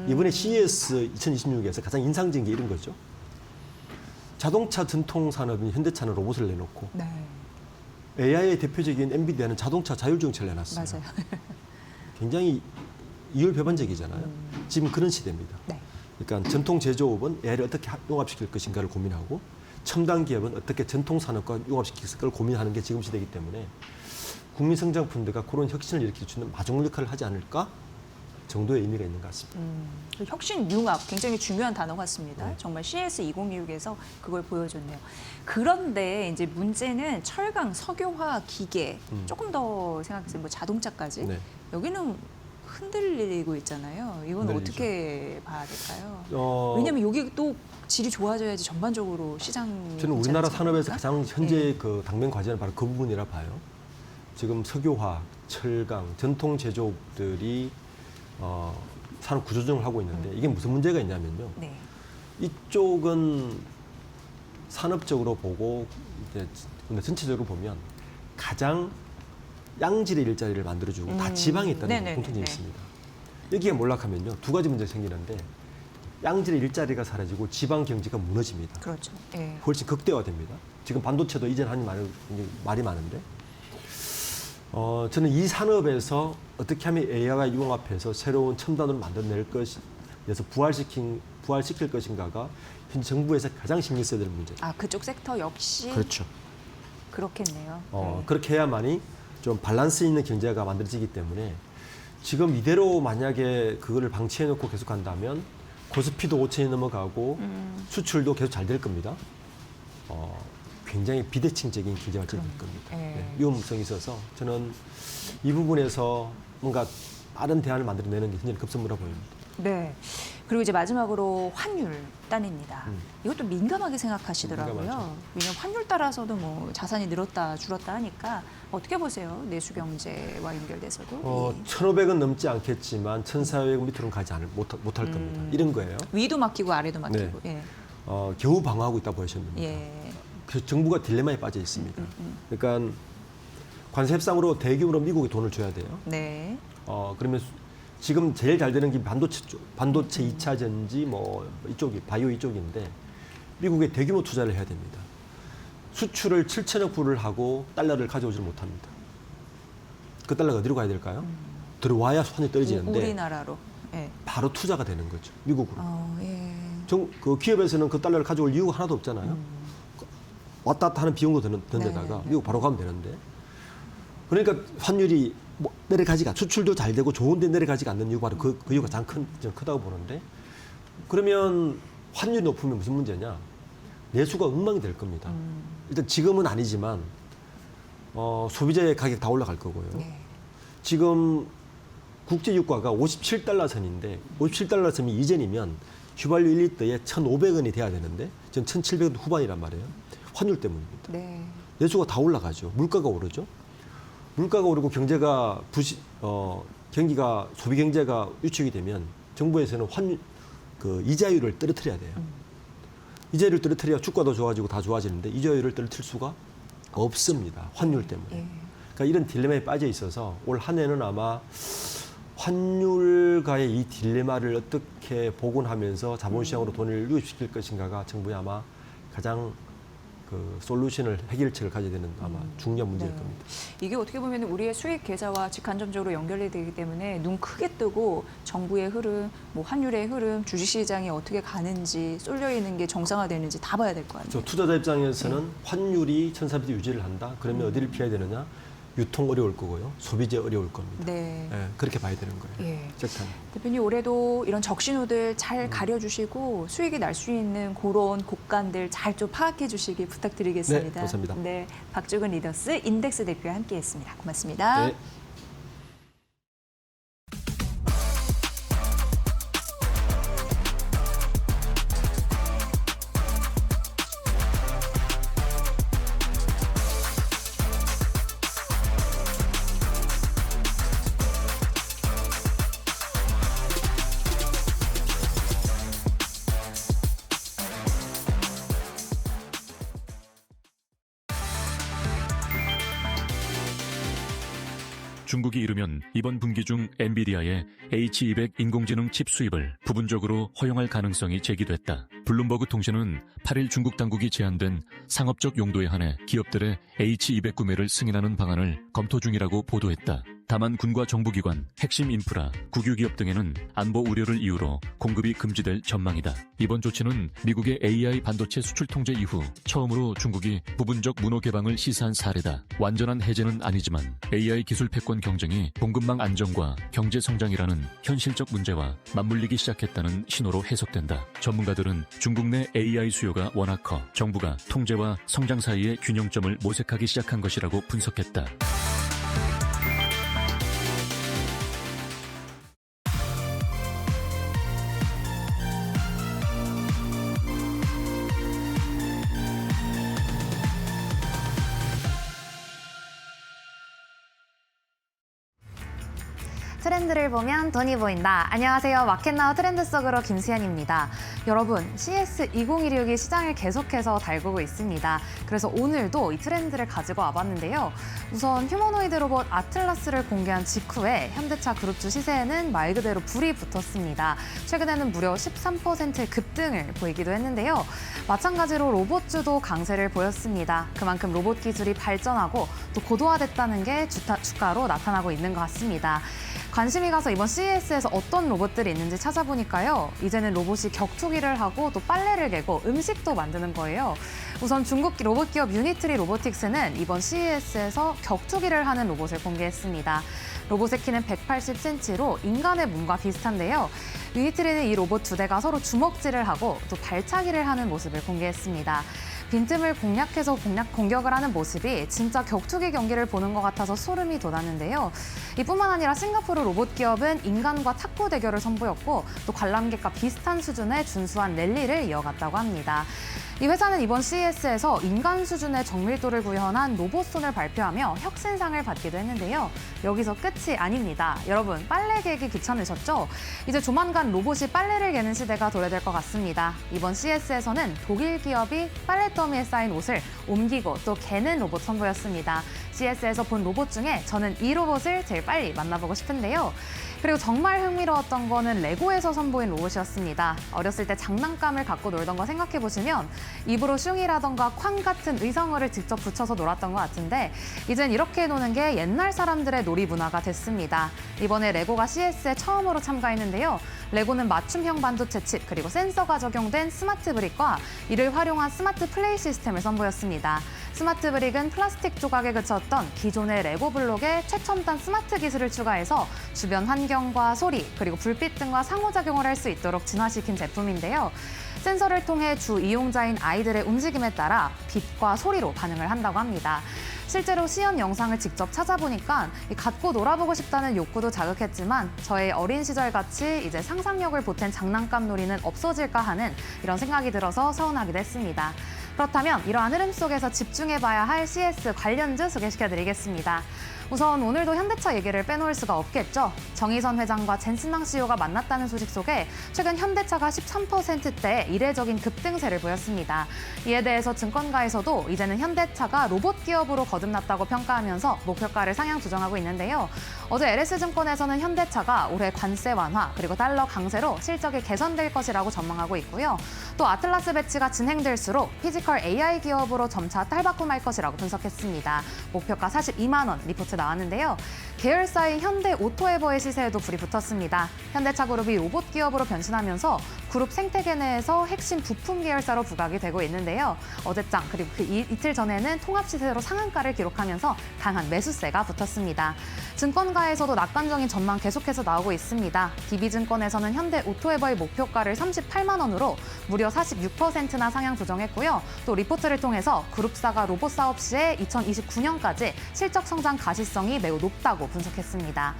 이번에 CES 2026에서 가장 인상적인 게 이런 거죠. 자동차 전통 산업인 현대차는 로봇을 내놓고 네. AI의 대표적인 엔비디아는 자동차 자율주행차를 내놨어요. 맞아요. 굉장히 이율배반적이잖아요. 지금 그런 시대입니다. 네. 그러니까 전통 제조업은 AI를 어떻게 융합시킬 것인가를 고민하고 첨단 기업은 어떻게 전통 산업과 융합시킬 걸 고민하는 게 지금 시대이기 때문에 국민 성장 펀드가 그런 혁신을 일으켜주는 마중 역할을 하지 않을까 정도의 의미가 있는 것 같습니다. 그 혁신 융합 굉장히 중요한 단어 같습니다. 네. 정말 CS 2026에서 그걸 보여줬네요. 그런데 이제 문제는 철강, 석유화, 기계 조금 더 생각해서 뭐 자동차까지 네. 여기는 흔들리고 있잖아요. 이건 흔들리죠. 어떻게 봐야 될까요? 왜냐하면 여기 또 질이 좋아져야지 전반적으로 시장. 저는 우리나라 괜찮지 산업에서 않습니까? 가장 현재 네. 그 당면 과제는 바로 그 부분이라 봐요. 지금 석유화, 철강, 전통 제조업들이 산업 구조조정을 하고 있는데 이게 무슨 문제가 있냐면요. 네. 이쪽은 산업적으로 보고 이제 근데 전체적으로 보면 가장 양질의 일자리를 만들어주고 다 지방에 있다는 네네네네. 공통점이 있습니다. 여기에 몰락하면요 2가지 문제가 생기는데 양질의 일자리가 사라지고 지방 경제가 무너집니다. 그렇죠. 예. 훨씬 극대화됩니다. 지금 반도체도 이제는 말이 많은데 저는 이 산업에서 어떻게 하면 AI와 융합해서 새로운 첨단으로 만들어낼 것에서 부활시킬 것인가가 현재 정부에서 가장 신경 써야 될 문제죠. 아 그쪽 섹터 역시 그렇죠. 그렇겠네요. 네. 그렇게 해야만이 좀 밸런스 있는 경제가 만들어지기 때문에 지금 이대로 만약에 그거를 방치해놓고 계속 간다면 코스피도 5천이 넘어가고 수출도 계속 잘 될 겁니다. 굉장히 비대칭적인 경제 발전이 될 겁니다. 네, 위험성이 있어서 저는 이 부분에서 뭔가 빠른 대안을 만들어내는 게 굉장히 급선무라 보입니다. 네. 그리고 이제 마지막으로 환율 단입니다. 이것도 민감하게 생각하시더라고요. 민감하죠. 왜냐하면 환율 따라서도 뭐 자산이 늘었다 줄었다 하니까 어떻게 보세요? 내수 경제와 연결돼서도 1,500은 넘지 않겠지만 1,400은 밑으로는 가지 못할 겁니다. 이런 거예요. 위도 막히고 아래도 막히고. 네. 겨우 방어하고 있다 보셨는데 예. 그래서 정부가 딜레마에 빠져 있습니다. 그러니까 관세 협상으로 대규모로 미국에 돈을 줘야 돼요. 네. 그러면 지금 제일 잘 되는 게 반도체 쪽, 반도체 2차 전지 뭐 이쪽이 바이오 이쪽인데 미국에 대규모 투자를 해야 됩니다. 수출을 7천억 불을 하고 달러를 가져오지 못합니다. 그 달러가 어디로 가야 될까요? 들어와야 환율이 떨어지는데 우리나라로. 예. 바로 투자가 되는 거죠. 미국으로. 예. 그 기업에서는 그 달러를 가져올 이유가 하나도 없잖아요. 왔다 갔다 하는 비용도 드는 데다가 미국 바로 가면 되는데 그러니까 환율이 뭐 내려가지가 수출도 잘 되고 좋은데 내려가지가 않는 이유가 바로 그 이유가 가장 크다고 보는데 그러면 환율이 높으면 무슨 문제냐? 내수가 엉망이 될 겁니다. 일단 지금은 아니지만 소비자의 가격 다 올라갈 거고요. 네. 지금 국제 유가가 57달러 선인데 57달러 선이 이전이면 휘발유 1리터에 1,500원이 돼야 되는데 전 1,700원 후반이란 말이에요. 환율 때문입니다. 네. 내수가 다 올라가죠. 물가가 오르죠. 물가가 오르고 경제가 경기가 소비 경제가 위축이 되면 정부에서는 이자율을 떨어뜨려야 돼요. 이자율을 떨어뜨려야 주가도 좋아지고 다 좋아지는데 이자율을 떨어뜨릴 수가 없습니다. 환율 때문에. 예. 그러니까 이런 딜레마에 빠져 있어서 올 한 해는 아마 환율과의 이 딜레마를 어떻게 복원하면서 자본시장으로 돈을 유입시킬 것인가가 정부의 아마 가장 그 솔루션을 해결책을 가져야 되는 아마 중요한 문제일 네. 겁니다. 이게 어떻게 보면 우리의 수익 계좌와 직간접적으로 연결이 되기 때문에 눈 크게 뜨고 정부의 흐름, 뭐 환율의 흐름, 주식시장이 어떻게 가는지 쏠려 있는 게 정상화되는지 다 봐야 될 것 같아요. 투자자 입장에서는 환율이 1,400대 유지를 한다. 그러면 어디를 피해야 되느냐? 유통 어려울 거고요. 소비재 어려울 겁니다. 네. 예, 그렇게 봐야 되는 거예요. 예. 섹터는. 대표님 올해도 이런 적신호들 잘 가려주시고 수익이 날 수 있는 그런 곡간들 잘 좀 파악해 주시기 부탁드리겠습니다. 네, 감사합니다. 네, 박주근 리더스 인덱스 대표와 함께했습니다. 고맙습니다. 네. 중국이 이르면 이번 분기 중 엔비디아의 H200 인공지능 칩 수입을 부분적으로 허용할 가능성이 제기됐다. 블룸버그 통신은 8일 중국 당국이 제안된 상업적 용도에 한해 기업들의 H200 구매를 승인하는 방안을 검토 중이라고 보도했다. 다만 군과 정부기관, 핵심 인프라, 국유기업 등에는 안보 우려를 이유로 공급이 금지될 전망이다. 이번 조치는 미국의 AI 반도체 수출 통제 이후 처음으로 중국이 부분적 문호 개방을 시사한 사례다. 완전한 해제는 아니지만 AI 기술 패권 경쟁이 공급망 안정과 경제 성장이라는 현실적 문제와 맞물리기 시작했다는 신호로 해석된다. 전문가들은 중국 내 AI 수요가 워낙 커 정부가 통제와 성장 사이의 균형점을 모색하기 시작한 것이라고 분석했다. 트렌드를 보면 돈이 보인다. 안녕하세요. 마켓나우 트렌드 속으로 김수현입니다. 여러분, CES 2016이 시장을 계속해서 달구고 있습니다. 그래서 오늘도 이 트렌드를 가지고 와봤는데요. 우선 휴머노이드 로봇 아틀라스를 공개한 직후에 현대차 그룹주 시세에는 말 그대로 불이 붙었습니다. 최근에는 무려 13%의 급등을 보이기도 했는데요. 마찬가지로 로봇주도 강세를 보였습니다. 그만큼 로봇 기술이 발전하고 또 고도화됐다는 게 주가로 나타나고 있는 것 같습니다. 관심이 가서 이번 CES에서 어떤 로봇들이 있는지 찾아보니까요. 이제는 로봇이 격투기를 하고 또 빨래를 개고 음식도 만드는 거예요. 우선 중국 로봇 기업 유니트리 로보틱스는 이번 CES에서 격투기를 하는 로봇을 공개했습니다. 로봇의 키는 180cm로 인간의 몸과 비슷한데요. 유니트리는 이 로봇 2대가 서로 주먹질을 하고 또 발차기를 하는 모습을 공개했습니다. 빈틈을 공략해서 공격을 하는 모습이 진짜 격투기 경기를 보는 것 같아서 소름이 돋았는데요. 이뿐만 아니라 싱가포르 로봇 기업은 인간과 탁구 대결을 선보였고 또 관람객과 비슷한 수준의 준수한 랠리를 이어갔다고 합니다. 이 회사는 이번 CES에서 인간 수준의 정밀도를 구현한 로봇손을 발표하며 혁신상을 받기도 했는데요. 여기서 끝이 아닙니다. 여러분, 빨래 개기 귀찮으셨죠? 이제 조만간 로봇이 빨래를 개는 시대가 도래될 것 같습니다. 이번 CES에서는 독일 기업이 빨래 더미에 쌓인 옷을 옮기고 또 개는 로봇 선보였습니다. CES에서 본 로봇 중에 저는 이 로봇을 제일 빨리 만나보고 싶은데요. 그리고 정말 흥미로웠던 거는 레고에서 선보인 로봇이었습니다. 어렸을 때 장난감을 갖고 놀던 거 생각해보시면 입으로 슝이라던가 쾅 같은 의성어를 직접 붙여서 놀았던 것 같은데 이젠 이렇게 노는 게 옛날 사람들의 놀이 문화가 됐습니다. 이번에 레고가 CES에 처음으로 참가했는데요. 레고는 맞춤형 반도체 칩 그리고 센서가 적용된 스마트 브릭과 이를 활용한 스마트 플레이 시스템을 선보였습니다. 스마트 브릭은 플라스틱 조각에 그쳤던 기존의 레고 블록에 최첨단 스마트 기술을 추가해서 주변 환경과 소리 그리고 불빛 등과 상호작용을 할 수 있도록 진화시킨 제품인데요. 센서를 통해 주 이용자인 아이들의 움직임에 따라 빛과 소리로 반응을 한다고 합니다. 실제로 시연 영상을 직접 찾아보니까 갖고 놀아보고 싶다는 욕구도 자극했지만 저의 어린 시절 같이 이제 상상력을 보탠 장난감 놀이는 없어질까 하는 이런 생각이 들어서 서운하기도 했습니다. 그렇다면 이러한 흐름 속에서 집중해봐야 할 CES 관련주 소개시켜드리겠습니다. 우선 오늘도 현대차 얘기를 빼놓을 수가 없겠죠. 정의선 회장과 젠슨왕 CEO가 만났다는 소식 속에 최근 현대차가 13%대 이례적인 급등세를 보였습니다. 이에 대해서 증권가에서도 이제는 현대차가 로봇 기업으로 거듭났다고 평가하면서 목표가를 상향 조정하고 있는데요. 어제 LS증권에서는 현대차가 올해 관세 완화 그리고 달러 강세로 실적이 개선될 것이라고 전망하고 있고요. 또 아틀라스 배치가 진행될수록 피지컬 AI 기업으로 점차 탈바꿈할 것이라고 분석했습니다. 목표가 42만 원 리포트 나왔는데요. 계열사인 현대 오토에버의 시세에도 불이 붙었습니다. 현대차 그룹이 로봇 기업으로 변신하면서 그룹 생태계 내에서 핵심 부품 계열사로 부각이 되고 있는데요. 어제장 그리고 이틀 전에는 통합 시세로 상한가를 기록하면서 강한 매수세가 붙었습니다. 증권가에서도 낙관적인 전망 계속해서 나오고 있습니다. DB증권에서는 현대 오토에버의 목표가를 38만 원으로 무려 46%나 상향 조정했고요. 또 리포트를 통해서 그룹사가 로봇 사업 시에 2029년까지 실적 성장 가시성이 매우 높다고 분석했습니다.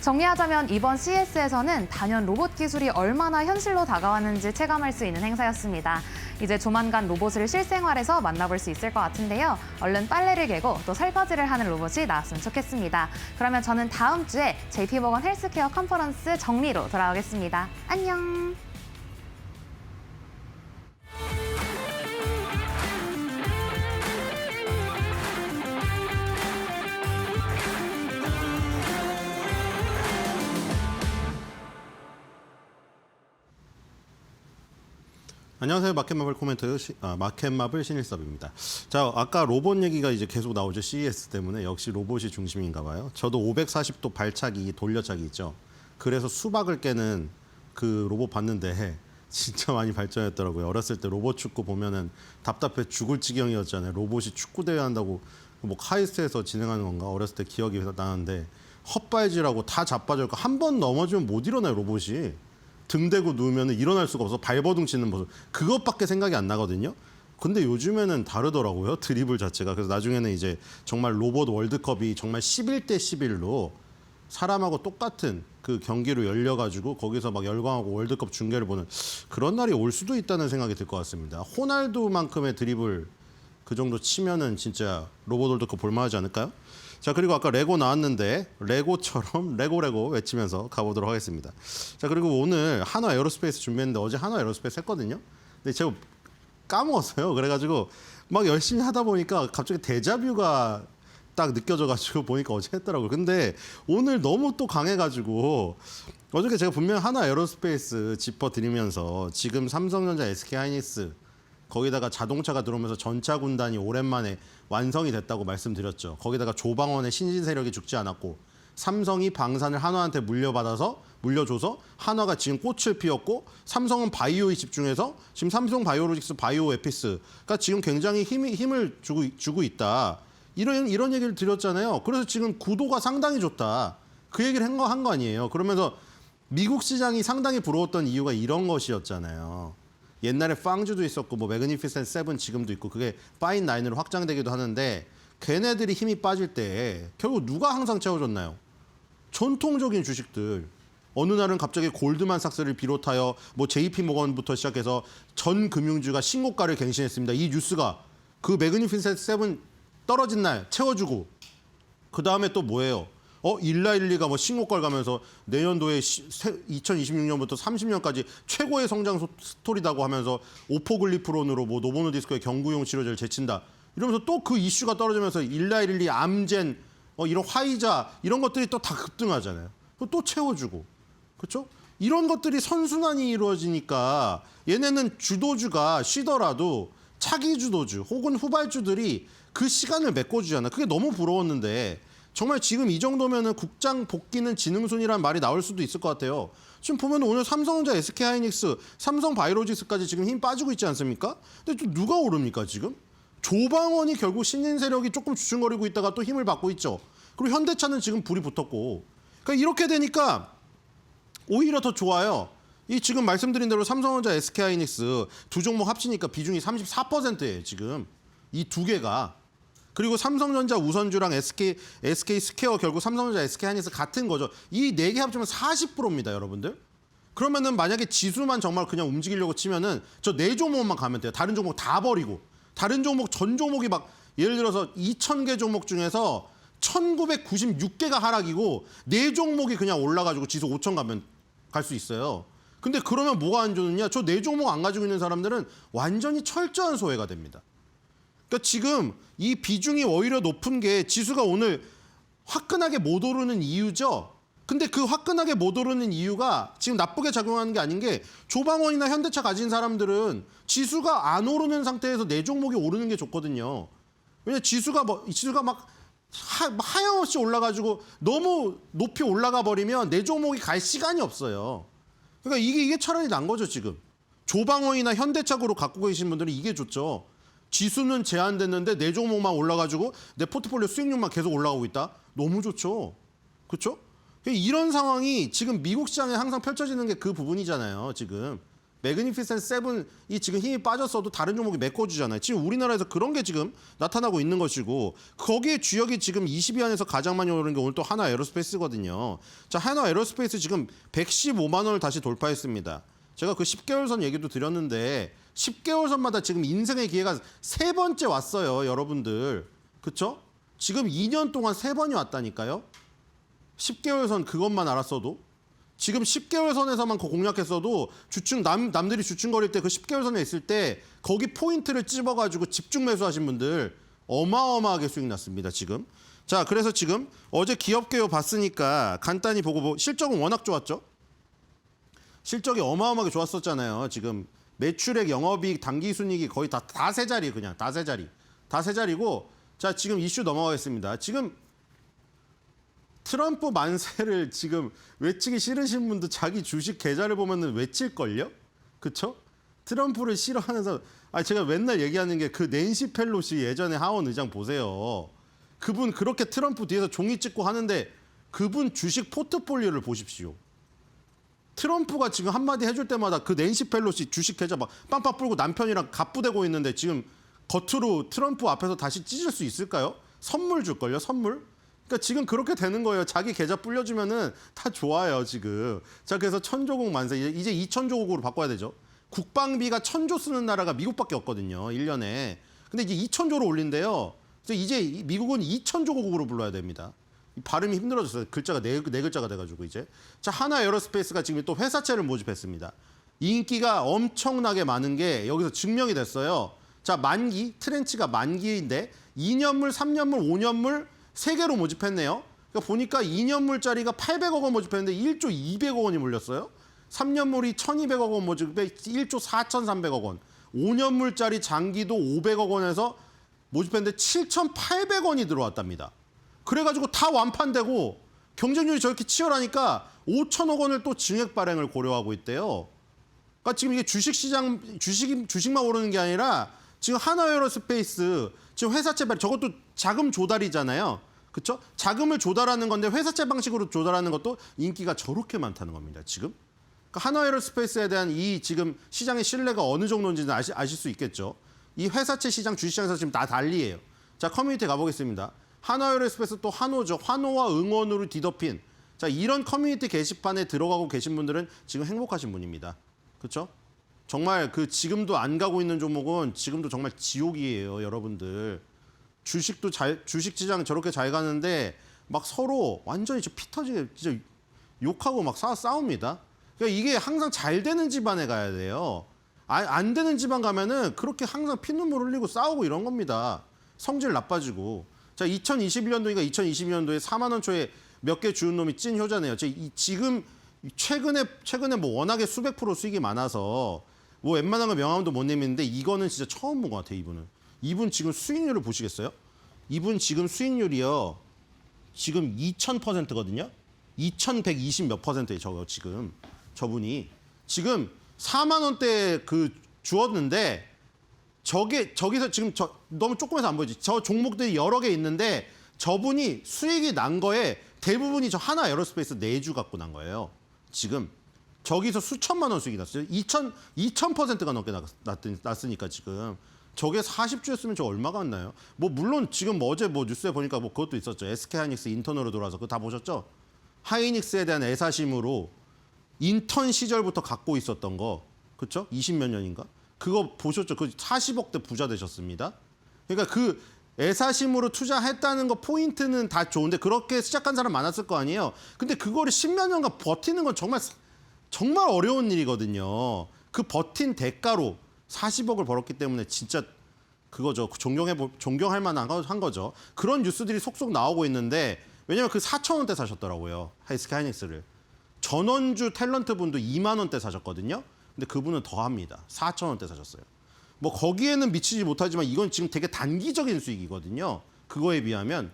정리하자면 이번 CES에서는 단연 로봇 기술이 얼마나 현실로 다가왔는지 체감할 수 있는 행사였습니다. 이제 조만간 로봇을 실생활에서 만나볼 수 있을 것 같은데요. 얼른 빨래를 개고 또 설거지를 하는 로봇이 나왔으면 좋겠습니다. 그러면 저는 다음 주에 JP모건 헬스케어 컨퍼런스 정리로 돌아오겠습니다. 안녕! 안녕하세요. 마켓마블 코멘트 마켓마블 신일섭입니다. 자, 아까 로봇 얘기가 이제 계속 나오죠. CES 때문에 역시 로봇이 중심인가 봐요. 저도 540도 발차기, 돌려차기 있죠. 그래서 수박을 깨는 그 로봇 봤는데 진짜 많이 발전했더라고요. 어렸을 때 로봇 축구 보면은 답답해 죽을 지경이었잖아요. 로봇이 축구 대회 한다고 뭐 카이스트에서 진행하는 건가 어렸을 때 기억이 나는데 헛발질하고 다 자빠져서 한 번 넘어지면 못 일어나요. 로봇이 등 대고 누우면 일어날 수가 없어. 발버둥 치는 모습 그것밖에 생각이 안 나거든요. 근데 요즘에는 다르더라고요. 드리블 자체가. 그래서 나중에는 이제 정말 로봇 월드컵이 정말 11대 11로 사람하고 똑같은 그 경기로 열려가지고 거기서 막 열광하고 월드컵 중계를 보는 그런 날이 올 수도 있다는 생각이 들 것 같습니다. 호날두만큼의 드리블 그 정도 치면은 진짜 로봇 월드컵 볼만하지 않을까요? 자, 그리고 아까 레고 나왔는데 레고처럼 레고 외치면서 가보도록 하겠습니다. 자, 그리고 오늘 한화 에어로스페이스 준비했는데 어제 한화 에어로스페이스 했거든요. 근데 제가 까먹었어요. 그래가지고 막 열심히 하다 보니까 갑자기 데자뷰가 딱 느껴져가지고 보니까 어제 했더라고요. 근데 오늘 너무 또 강해가지고 어저께 제가 분명 한화 에어로스페이스 짚어드리면서 지금 삼성전자, SK하이닉스 거기다가 자동차가 들어오면서 전차 군단이 오랜만에 완성이 됐다고 말씀드렸죠. 거기다가 조방원의 신진 세력이 죽지 않았고 삼성이 방산을 한화한테 물려줘서 한화가 지금 꽃을 피웠고 삼성은 바이오에 집중해서 지금 삼성 바이오로직스, 바이오 에피스가 지금 굉장히 힘을 주고 있다. 이런 얘기를 드렸잖아요. 그래서 지금 구도가 상당히 좋다. 그 얘기를 한 거 아니에요. 그러면서 미국 시장이 상당히 부러웠던 이유가 이런 것이었잖아요. 옛날에 팡주도 있었고 뭐 매그니피센트 세븐 지금도 있고 그게 파인 나인으로 확장되기도 하는데 걔네들이 힘이 빠질 때 결국 누가 항상 채워줬나요? 전통적인 주식들. 어느 날은 갑자기 골드만삭스를 비롯하여 뭐 JP 모건부터 시작해서 전 금융주가 신고가를 갱신했습니다. 이 뉴스가 그 매그니피센트 세븐 떨어진 날 채워주고 그 다음에 또 뭐예요? 일라일리가 뭐 신고가를 가면서 내년도에 2026년부터 30년까지 최고의 성장 스토리다고 하면서 오포글리프론으로 뭐 노보노디스크의 경구용 치료제를 제친다. 이러면서 또 그 이슈가 떨어지면서 일라일리, 암젠, 이런 화이자 이런 것들이 또 다 급등하잖아요. 또 채워주고. 그렇죠? 이런 것들이 선순환이 이루어지니까 얘네는 주도주가 쉬더라도 차기 주도주 혹은 후발주들이 그 시간을 메꿔주잖아요. 그게 너무 부러웠는데 정말 지금 이 정도면은 국장 복귀는 지능순이란 말이 나올 수도 있을 것 같아요. 지금 보면 오늘 삼성전자, SK하이닉스, 삼성 바이오로직스까지 지금 힘 빠지고 있지 않습니까? 근데 또 누가 오릅니까 지금? 조방원이 결국 신진 세력이 조금 주춤거리고 있다가 또 힘을 받고 있죠. 그리고 현대차는 지금 불이 붙었고. 그러니까 이렇게 되니까 오히려 더 좋아요. 이 지금 말씀드린 대로 삼성전자, SK하이닉스 두 종목 합치니까 비중이 34%예요 지금. 이 두 개가. 그리고 삼성전자 우선주랑 SK 스퀘어 결국 삼성전자, SK하이닉스 같은 거죠. 이 네 개 합치면 40%입니다, 여러분들. 그러면은 만약에 지수만 정말 그냥 움직이려고 치면은 저 네 종목만 가면 돼요. 다른 종목 다 버리고. 다른 종목 전 종목이 막 예를 들어서 2,000개 종목 중에서 1,996개가 하락이고 네 종목이 그냥 올라가지고 지수 5,000 가면 갈 수 있어요. 근데 그러면 뭐가 안 좋느냐? 저 네 종목 안 가지고 있는 사람들은 완전히 철저한 소외가 됩니다. 그러니까 지금 이 비중이 오히려 높은 게 지수가 오늘 화끈하게 못 오르는 이유죠. 근데 그 화끈하게 못 오르는 이유가 지금 나쁘게 작용하는 게 아닌 게 조방원이나 현대차 가진 사람들은 지수가 안 오르는 상태에서 내 종목이 오르는 게 좋거든요. 왜냐면 지수가 막 하염없이 올라가지고 너무 높이 올라가 버리면 내 종목이 갈 시간이 없어요. 그러니까 이게 차라리 난 거죠 지금. 조방원이나 현대차로 갖고 계신 분들은 이게 좋죠. 지수는 제한됐는데 내 종목만 올라가지고 내 포트폴리오 수익률만 계속 올라가고 있다. 너무 좋죠. 그렇죠? 이런 상황이 지금 미국 시장에 항상 펼쳐지는 게 그 부분이잖아요. 지금 매그니피센트 세븐이 지금 힘이 빠졌어도 다른 종목이 메꿔주잖아요. 지금 우리나라에서 그런 게 지금 나타나고 있는 것이고 거기에 주역이 지금 20위 안에서 가장 많이 오르는 게 오늘 또 한화 에어로스페이스거든요. 자, 한화 에어로스페이스 지금 115만 원을 다시 돌파했습니다. 제가 그 10개월 선 얘기도 드렸는데 10개월 선마다 지금 인생의 기회가 세 번째 왔어요, 여러분들. 그렇죠? 지금 2년 동안 세 번이 왔다니까요. 10개월 선 그것만 알았어도 지금 10개월 선에서만 공략했어도 남들이 주춤거릴 때 그 10개월 선에 있을 때 거기 포인트를 찝어가지고 집중 매수하신 분들 어마어마하게 수익 났습니다, 지금. 자, 그래서 지금 어제 기업개요 봤으니까 간단히 보고 실적은 워낙 좋았죠. 실적이 어마어마하게 좋았었잖아요. 지금 매출액, 영업이익, 당기순이익이 거의 다 세 자리 그냥 다 세 자리. 다 세 자리고 자 지금 이슈 넘어가겠습니다. 지금 트럼프 만세를 지금 외치기 싫으신 분도 자기 주식 계좌를 보면은 외칠걸요? 그쵸? 트럼프를 싫어하는 사람. 제가 맨날 얘기하는 게 그 낸시 펠로시 예전에 하원 의장 보세요. 그분 그렇게 트럼프 뒤에서 종이 찍고 하는데 그분 주식 포트폴리오를 보십시오. 트럼프가 지금 한마디 해줄 때마다 그 낸시 펠로시 주식 계좌 막 빵빵 불고 남편이랑 갑부대고 있는데 지금 겉으로 트럼프 앞에서 다시 찢을 수 있을까요? 선물 줄걸요? 선물? 그러니까 지금 그렇게 되는 거예요. 자기 계좌 불려주면은 다 좋아요, 지금. 자, 그래서 천조국 만세. 이제 2천조국으로 바꿔야 되죠. 국방비가 1,000조 쓰는 나라가 미국밖에 없거든요, 1년에. 근데 이제 2,000조로 올린대요. 그래서 이제 미국은 2천조국으로 불러야 됩니다. 발음이 힘들어졌어요. 글자가 네 글자가 돼가지고 이제. 자, 하나 에어로스페이스가 지금 또 회사채를 모집했습니다. 인기가 엄청나게 많은 게 여기서 증명이 됐어요. 자, 만기, 트렌치가 만기인데 2년물, 3년물, 5년물 3개로 모집했네요. 그러니까 보니까 2년물짜리가 800억 원 모집했는데 1조 200억 원이 몰렸어요. 3년물이 1,200억 원 모집에 1조 4,300억 원. 5년물짜리 장기도 500억 원에서 모집했는데 7,800원이 들어왔답니다. 그래가지고 다 완판되고 경쟁률이 저렇게 치열하니까 5천억 원을 또 증액 발행을 고려하고 있대요. 그러니까 지금 이게 주식만 오르는 게 아니라 지금 하나에어로스페이스 지금 회사채 발행 저것도 자금 조달이잖아요. 그렇죠? 자금을 조달하는 건데 회사채 방식으로 조달하는 것도 인기가 저렇게 많다는 겁니다. 지금. 그러니까 하나에어로스페이스에 대한 이 지금 시장의 신뢰가 어느 정도인지는 아실 수 있겠죠. 이 회사채 시장, 주식시장에서 지금 다 난리예요. 자, 커뮤니티 가보겠습니다. 하나에어로스페이스 또 환호죠. 환호와 응원으로 뒤덮인. 자, 이런 커뮤니티 게시판에 들어가고 계신 분들은 지금 행복하신 분입니다. 그렇죠? 정말 그 지금도 안 가고 있는 종목은 지금도 정말 지옥이에요, 여러분들. 주식 시장 저렇게 잘 가는데 막 서로 완전히 피 터지게 진짜 욕하고 막 싸웁니다. 그러니까 이게 항상 잘 되는 집안에 가야 돼요. 안 되는 집안 가면은 그렇게 항상 피눈물 흘리고 싸우고 이런 겁니다. 성질 나빠지고. 자, 2021년도니까 2022년도에 4만 원 초에 몇 개 주는 놈이 찐 효자네요. 지금 최근에 뭐 워낙에 수백 프로 수익이 많아서 뭐 웬만한 거 명함도 못 내미는데 이거는 진짜 처음 본 것 같아요, 이분은. 이분 지금 수익률을 보시겠어요? 이분 지금 수익률이요. 지금 2000%거든요. 2120 몇 %예요, 지금. 저분이. 지금 4만 원대 주었는데 저기서 지금 너무 조금해서 안 보이지. 저 종목들이 여러 개 있는데 저분이 수익이 난 거에 대부분이 저 하나 에어로스페이스 4주 갖고 난 거예요. 지금 저기서 수천만 원 수익이 났어요. 2000%가 넘게 났으니까 지금. 저게 40주였으면 저 얼마가 왔나요? 뭐 물론 지금 어제 뉴스에 보니까 뭐 그것도 있었죠. SK하이닉스 인턴으로 들어와서 그거 다 보셨죠? 하이닉스에 대한 애사심으로 인턴 시절부터 갖고 있었던 거, 그렇죠? 20몇 년인가? 그거 보셨죠? 그 40억대 부자 되셨습니다. 그러니까 그 애사심으로 투자했다는 거 포인트는 다 좋은데 그렇게 시작한 사람 많았을 거 아니에요. 근데 그거를 10몇 년간 버티는 건 정말 어려운 일이거든요. 그 버틴 대가로 40억을 벌었기 때문에 진짜 그거죠. 존경할 만한 한 거죠. 그런 뉴스들이 속속 나오고 있는데 왜냐면 그 4,000원대 사셨더라고요. SK하이닉스를. 전원주 탤런트 분도 2만 원대 사셨거든요. 근데 그분은 더 합니다. 4,000원대 사셨어요. 뭐 거기에는 미치지 못하지만 이건 지금 되게 단기적인 수익이거든요. 그거에 비하면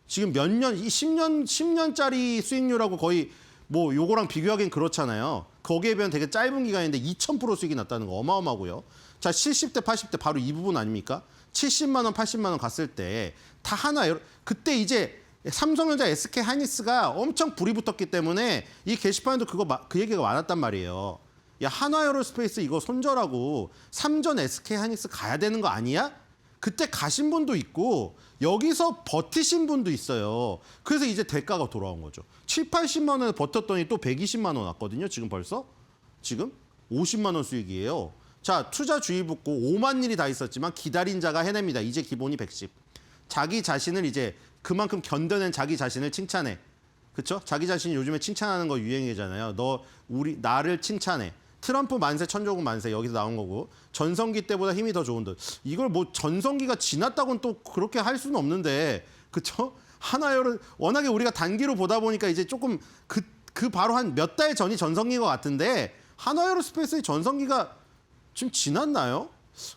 지금 몇 년, 10년짜리 수익률하고 거의 뭐 요거랑 비교하기엔 그렇잖아요. 거기에 비하면 되게 짧은 기간인데 2000% 수익이 났다는 거 어마어마하고요. 자, 70대, 80대 바로 이 부분 아닙니까? 70만 원, 80만 원 갔을 때 다 그때 이제 삼성전자, SK하이닉스가 엄청 불이 붙었기 때문에 이 게시판에도 그 얘기가 많았단 말이에요. 야, 하나에어로스페이스 이거 손절하고 삼전 SK하이닉스 가야 되는 거 아니야? 그때 가신 분도 있고 여기서 버티신 분도 있어요. 그래서 이제 대가가 돌아온 거죠. 7, 80만 원에 버텼더니 또 120만 원 왔거든요. 지금 벌써. 지금 50만 원 수익이에요. 자, 투자 주의 붙고 5만 일이 다 있었지만 기다린 자가 해냅니다. 이제 기본이 110. 자기 자신을 이제 그만큼 견뎌낸 자기 자신을 칭찬해. 그렇죠? 자기 자신이 요즘에 칭찬하는 거 유행이잖아요. 나를 칭찬해. 트럼프 만세, 천조국 만세 여기서 나온 거고 전성기 때보다 힘이 더 좋은데 이걸 뭐 전성기가 지났다고는 또 그렇게 할 수는 없는데 그렇죠? 하나여를 워낙에 우리가 단기로 보다 보니까 이제 조금 그 바로 한 몇 달 전이 전성기인 것 같은데 하나에어로스페이스의 전성기가 지금 지났나요?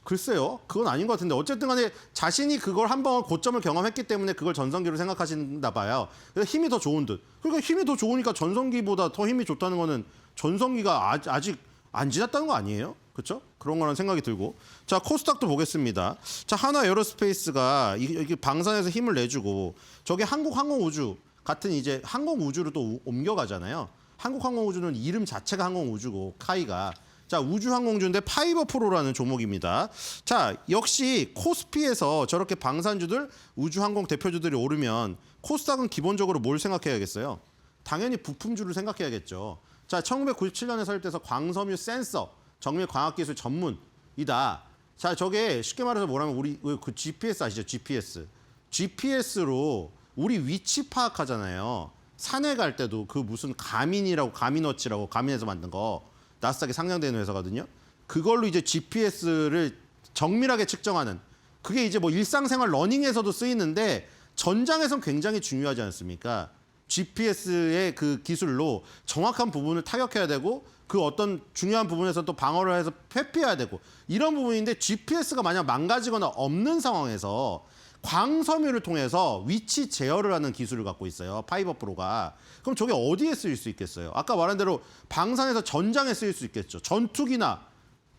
글쎄요. 그건 아닌 것 같은데 어쨌든 간에 자신이 그걸 한번 고점을 경험했기 때문에 그걸 전성기로 생각하신다 봐요. 그래서 힘이 더 좋은 듯. 그러니까 힘이 더 좋으니까 전성기보다 더 힘이 좋다는 거는 전성기가 아직 안 지났다는 거 아니에요? 그렇죠? 그런 거라는 생각이 들고. 자, 코스닥도 보겠습니다. 자, 한화 에어로스페이스가 이게 방산에서 힘을 내주고 저게 한국항공우주 같은 이제 항공우주로 또 옮겨가잖아요. 한국항공우주는 이름 자체가 항공우주고 카이가. 자, 우주항공주인데 파이버 프로라는 종목입니다. 자, 역시 코스피에서 저렇게 방산주들, 우주항공 대표주들이 오르면 코스닥은 기본적으로 뭘 생각해야겠어요? 당연히 부품주를 생각해야겠죠. 자, 1997년에 설립돼서 광섬유 센서, 정밀 광학기술 전문이다. 자, 저게 쉽게 말해서 뭐라면 우리 그 GPS 아시죠? GPS. GPS로 우리 위치 파악하잖아요. 산에 갈 때도 그 무슨 가민이라고, 가민워치라고, 가민에서 만든 거. 나스닥에 상장되는 회사거든요. 그걸로 이제 GPS를 정밀하게 측정하는 그게 이제 뭐 일상생활 러닝에서도 쓰이는데 전장에선 굉장히 중요하지 않습니까? GPS의 그 기술로 정확한 부분을 타격해야 되고 그 어떤 중요한 부분에서 또 방어를 해서 회피해야 되고 이런 부분인데 GPS가 만약 망가지거나 없는 상황에서 광섬유를 통해서 위치 제어를 하는 기술을 갖고 있어요. 파이버 프로가. 그럼 저게 어디에 쓰일 수 있겠어요? 아까 말한 대로 방산에서 전장에 쓰일 수 있겠죠. 전투기나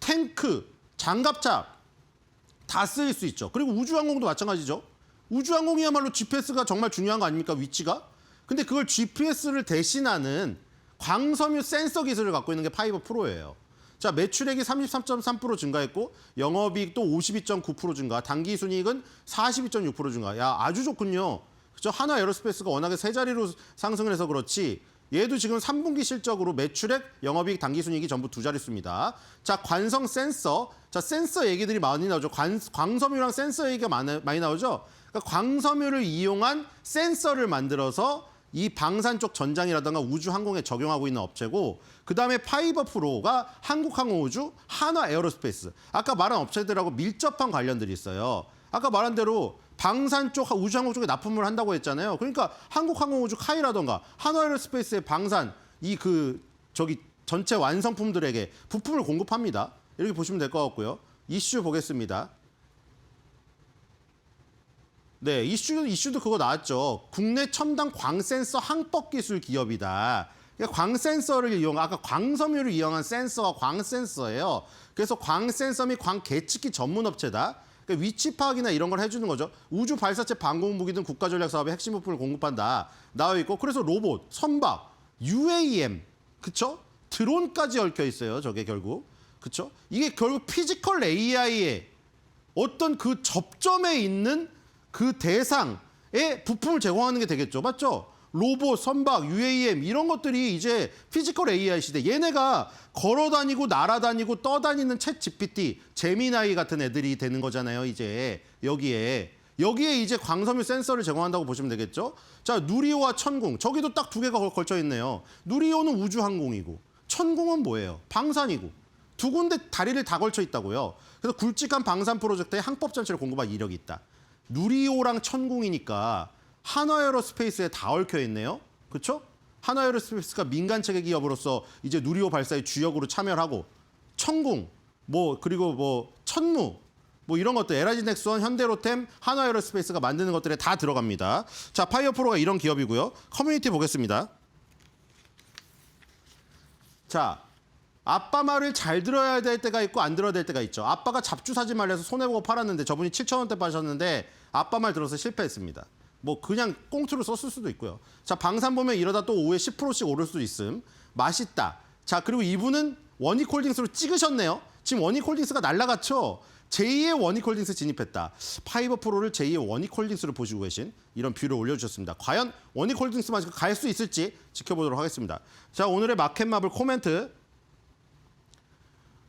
탱크, 장갑차 다 쓰일 수 있죠. 그리고 우주항공도 마찬가지죠. 우주항공이야말로 GPS가 정말 중요한 거 아닙니까? 위치가. 근데 그걸 GPS를 대신하는 광섬유 센서 기술을 갖고 있는 게 파이버 프로예요. 자, 매출액이 33.3% 증가했고 영업이익도 52.9% 증가, 당기순이익은 42.6% 증가. 야, 아주 좋군요. 그죠? 한화 에어로스페이스가 워낙에 세 자리로 상승을 해서 그렇지 얘도 지금 3분기 실적으로 매출액, 영업이익, 당기순이익이 전부 두 자릿수입니다. 자, 관성 센서. 자, 센서 얘기들이 많이 나오죠. 광섬유랑 센서 얘기가 많이 나오죠. 그러니까 광섬유를 이용한 센서를 만들어서 이 방산 쪽 전장이라든가 우주 항공에 적용하고 있는 업체고 그다음에 파이버 프로가 한국항공우주, 한화 에어로스페이스. 아까 말한 업체들하고 밀접한 관련들이 있어요. 아까 말한 대로 방산 쪽 우주항공 쪽에 납품을 한다고 했잖아요. 그러니까 한국항공우주 카이라든가 한화 에어로스페이스의 방산 저기 전체 완성품들에게 부품을 공급합니다. 이렇게 보시면 될 것 같고요. 이슈 보겠습니다. 네, 이슈도 그거 나왔죠. 국내 첨단 광센서 항법기술 기업이다. 그러니까 광센서를 아까 광섬유를 이용한 센서가 광센서예요. 그래서 광센서 및 광계측기 전문업체다. 그러니까 위치 파악이나 이런 걸 해주는 거죠. 우주 발사체 방공무기 등 국가전략 사업에 핵심 부품을 공급한다. 나와 있고 그래서 로봇, 선박, UAM, 그쵸? 드론까지 얽혀 있어요. 저게 결국. 그쵸? 이게 결국 피지컬 AI의 어떤 그 접점에 있는 그 대상에 부품을 제공하는 게 되겠죠. 맞죠? 로봇, 선박, UAM 이런 것들이 이제 피지컬 AI 시대. 얘네가 걸어다니고 날아다니고 떠다니는 챗 GPT, 제미나이 같은 애들이 되는 거잖아요. 이제 여기에 이제 광섬유 센서를 제공한다고 보시면 되겠죠. 자, 누리호와 천궁. 저기도 딱 두 개가 걸쳐 있네요. 누리호는 우주항공이고 천궁은 뭐예요? 방산이고. 두 군데 다리를 다 걸쳐 있다고요. 그래서 굵직한 방산 프로젝트에 항법 전체를 공급할 이력이 있다. 누리호랑 천궁이니까 한화에어로스페이스에 다 얽혀 있네요. 그렇죠? 한화에어로스페이스가 민간 체계 기업으로서 이제 누리호 발사의 주역으로 참여를 하고 천궁, 그리고 천무, 이런 것들 LIG 넥스원, 현대로템, 한화에어로스페이스가 만드는 것들에 다 들어갑니다. 자, 파이어 프로가 이런 기업이고요. 커뮤니티 보겠습니다. 자, 아빠 말을 잘 들어야 될 때가 있고 안 들어야 될 때가 있죠. 아빠가 잡주사지 말래서 손해보고 팔았는데 저분이 7,000원대 빠셨는데 아빠 말 들어서 실패했습니다. 그냥 꽁투로 썼을 수도 있고요. 자, 방산 보면 이러다 또 오후에 10%씩 오를 수도 있음. 맛있다. 자, 그리고 이분은 원익홀딩스로 찍으셨네요. 지금 원익홀딩스가 날라갔죠. 제2의 원익홀딩스 진입했다. 파이버 프로를 제2의 원익홀딩스로 보시고 계신 이런 뷰를 올려주셨습니다. 과연 원익홀딩스만 갈 수 있을지 지켜보도록 하겠습니다. 자, 오늘의 마켓마블 코멘트.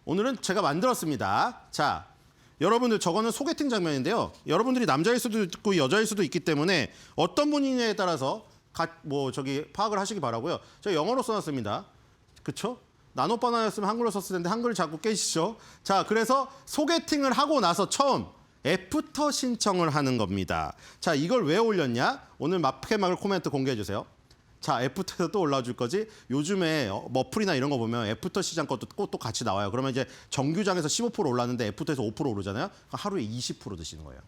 오늘은 제가 만들었습니다. 자, 여러분들 저거는 소개팅 장면인데요. 여러분들이 남자일 수도 있고 여자일 수도 있기 때문에 어떤 분이냐에 따라서 파악을 하시기 바라고요. 제가 영어로 써놨습니다. 그쵸? 나노바나였으면 한글로 썼을 텐데 한글을 자꾸 깨시죠. 자, 그래서 소개팅을 하고 나서 처음 애프터 신청을 하는 겁니다. 자, 이걸 왜 올렸냐? 오늘 마켓마블 코멘트 공개해 주세요. 자, 애프터에서 또 올라줄 거지? 요즘에 머플이나 이런 거 보면 애프터 시장 것도 또 같이 나와요. 그러면 이제 정규장에서 15% 올랐는데 애프터에서 5% 오르잖아요. 하루에 20% 드시는 거예요.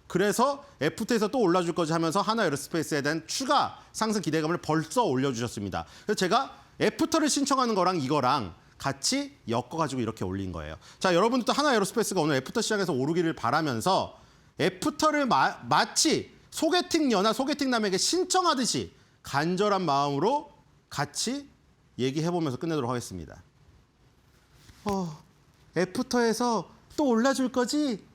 그래서 애프터에서 또 올라줄 거지 하면서 하나 에어로스페이스에 대한 추가 상승 기대감을 벌써 올려주셨습니다. 그래서 제가 애프터를 신청하는 거랑 이거랑 같이 엮어가지고 이렇게 올린 거예요. 자, 여러분들도 하나 에어로스페이스가 오늘 애프터 시장에서 오르기를 바라면서 애프터를 마치 소개팅 연하 소개팅남에게 신청하듯이 간절한 마음으로 같이 얘기해보면서 끝내도록 하겠습니다. 애프터에서 또 올라줄 거지?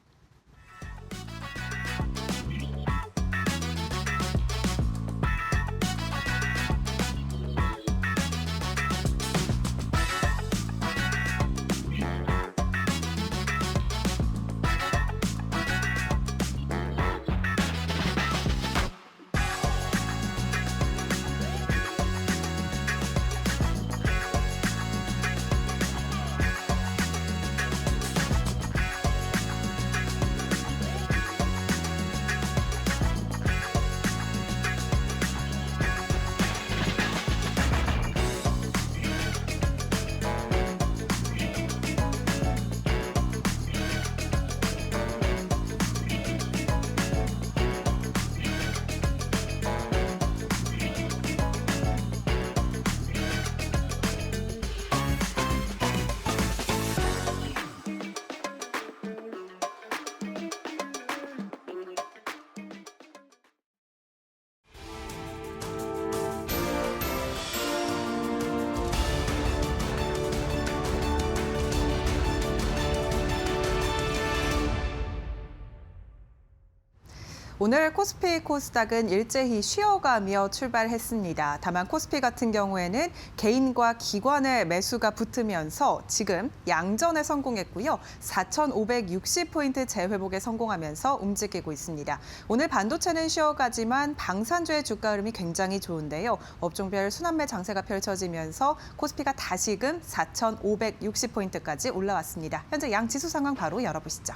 오늘 코스피 코스닥은 일제히 쉬어가며 출발했습니다. 다만 코스피 같은 경우에는 개인과 기관의 매수가 붙으면서 지금 양전에 성공했고요. 4,560포인트 재회복에 성공하면서 움직이고 있습니다. 오늘 반도체는 쉬어가지만 방산주의 주가 흐름이 굉장히 좋은데요. 업종별 순환매 장세가 펼쳐지면서 코스피가 다시금 4,560포인트까지 올라왔습니다. 현재 양 지수 상황 바로 열어보시죠.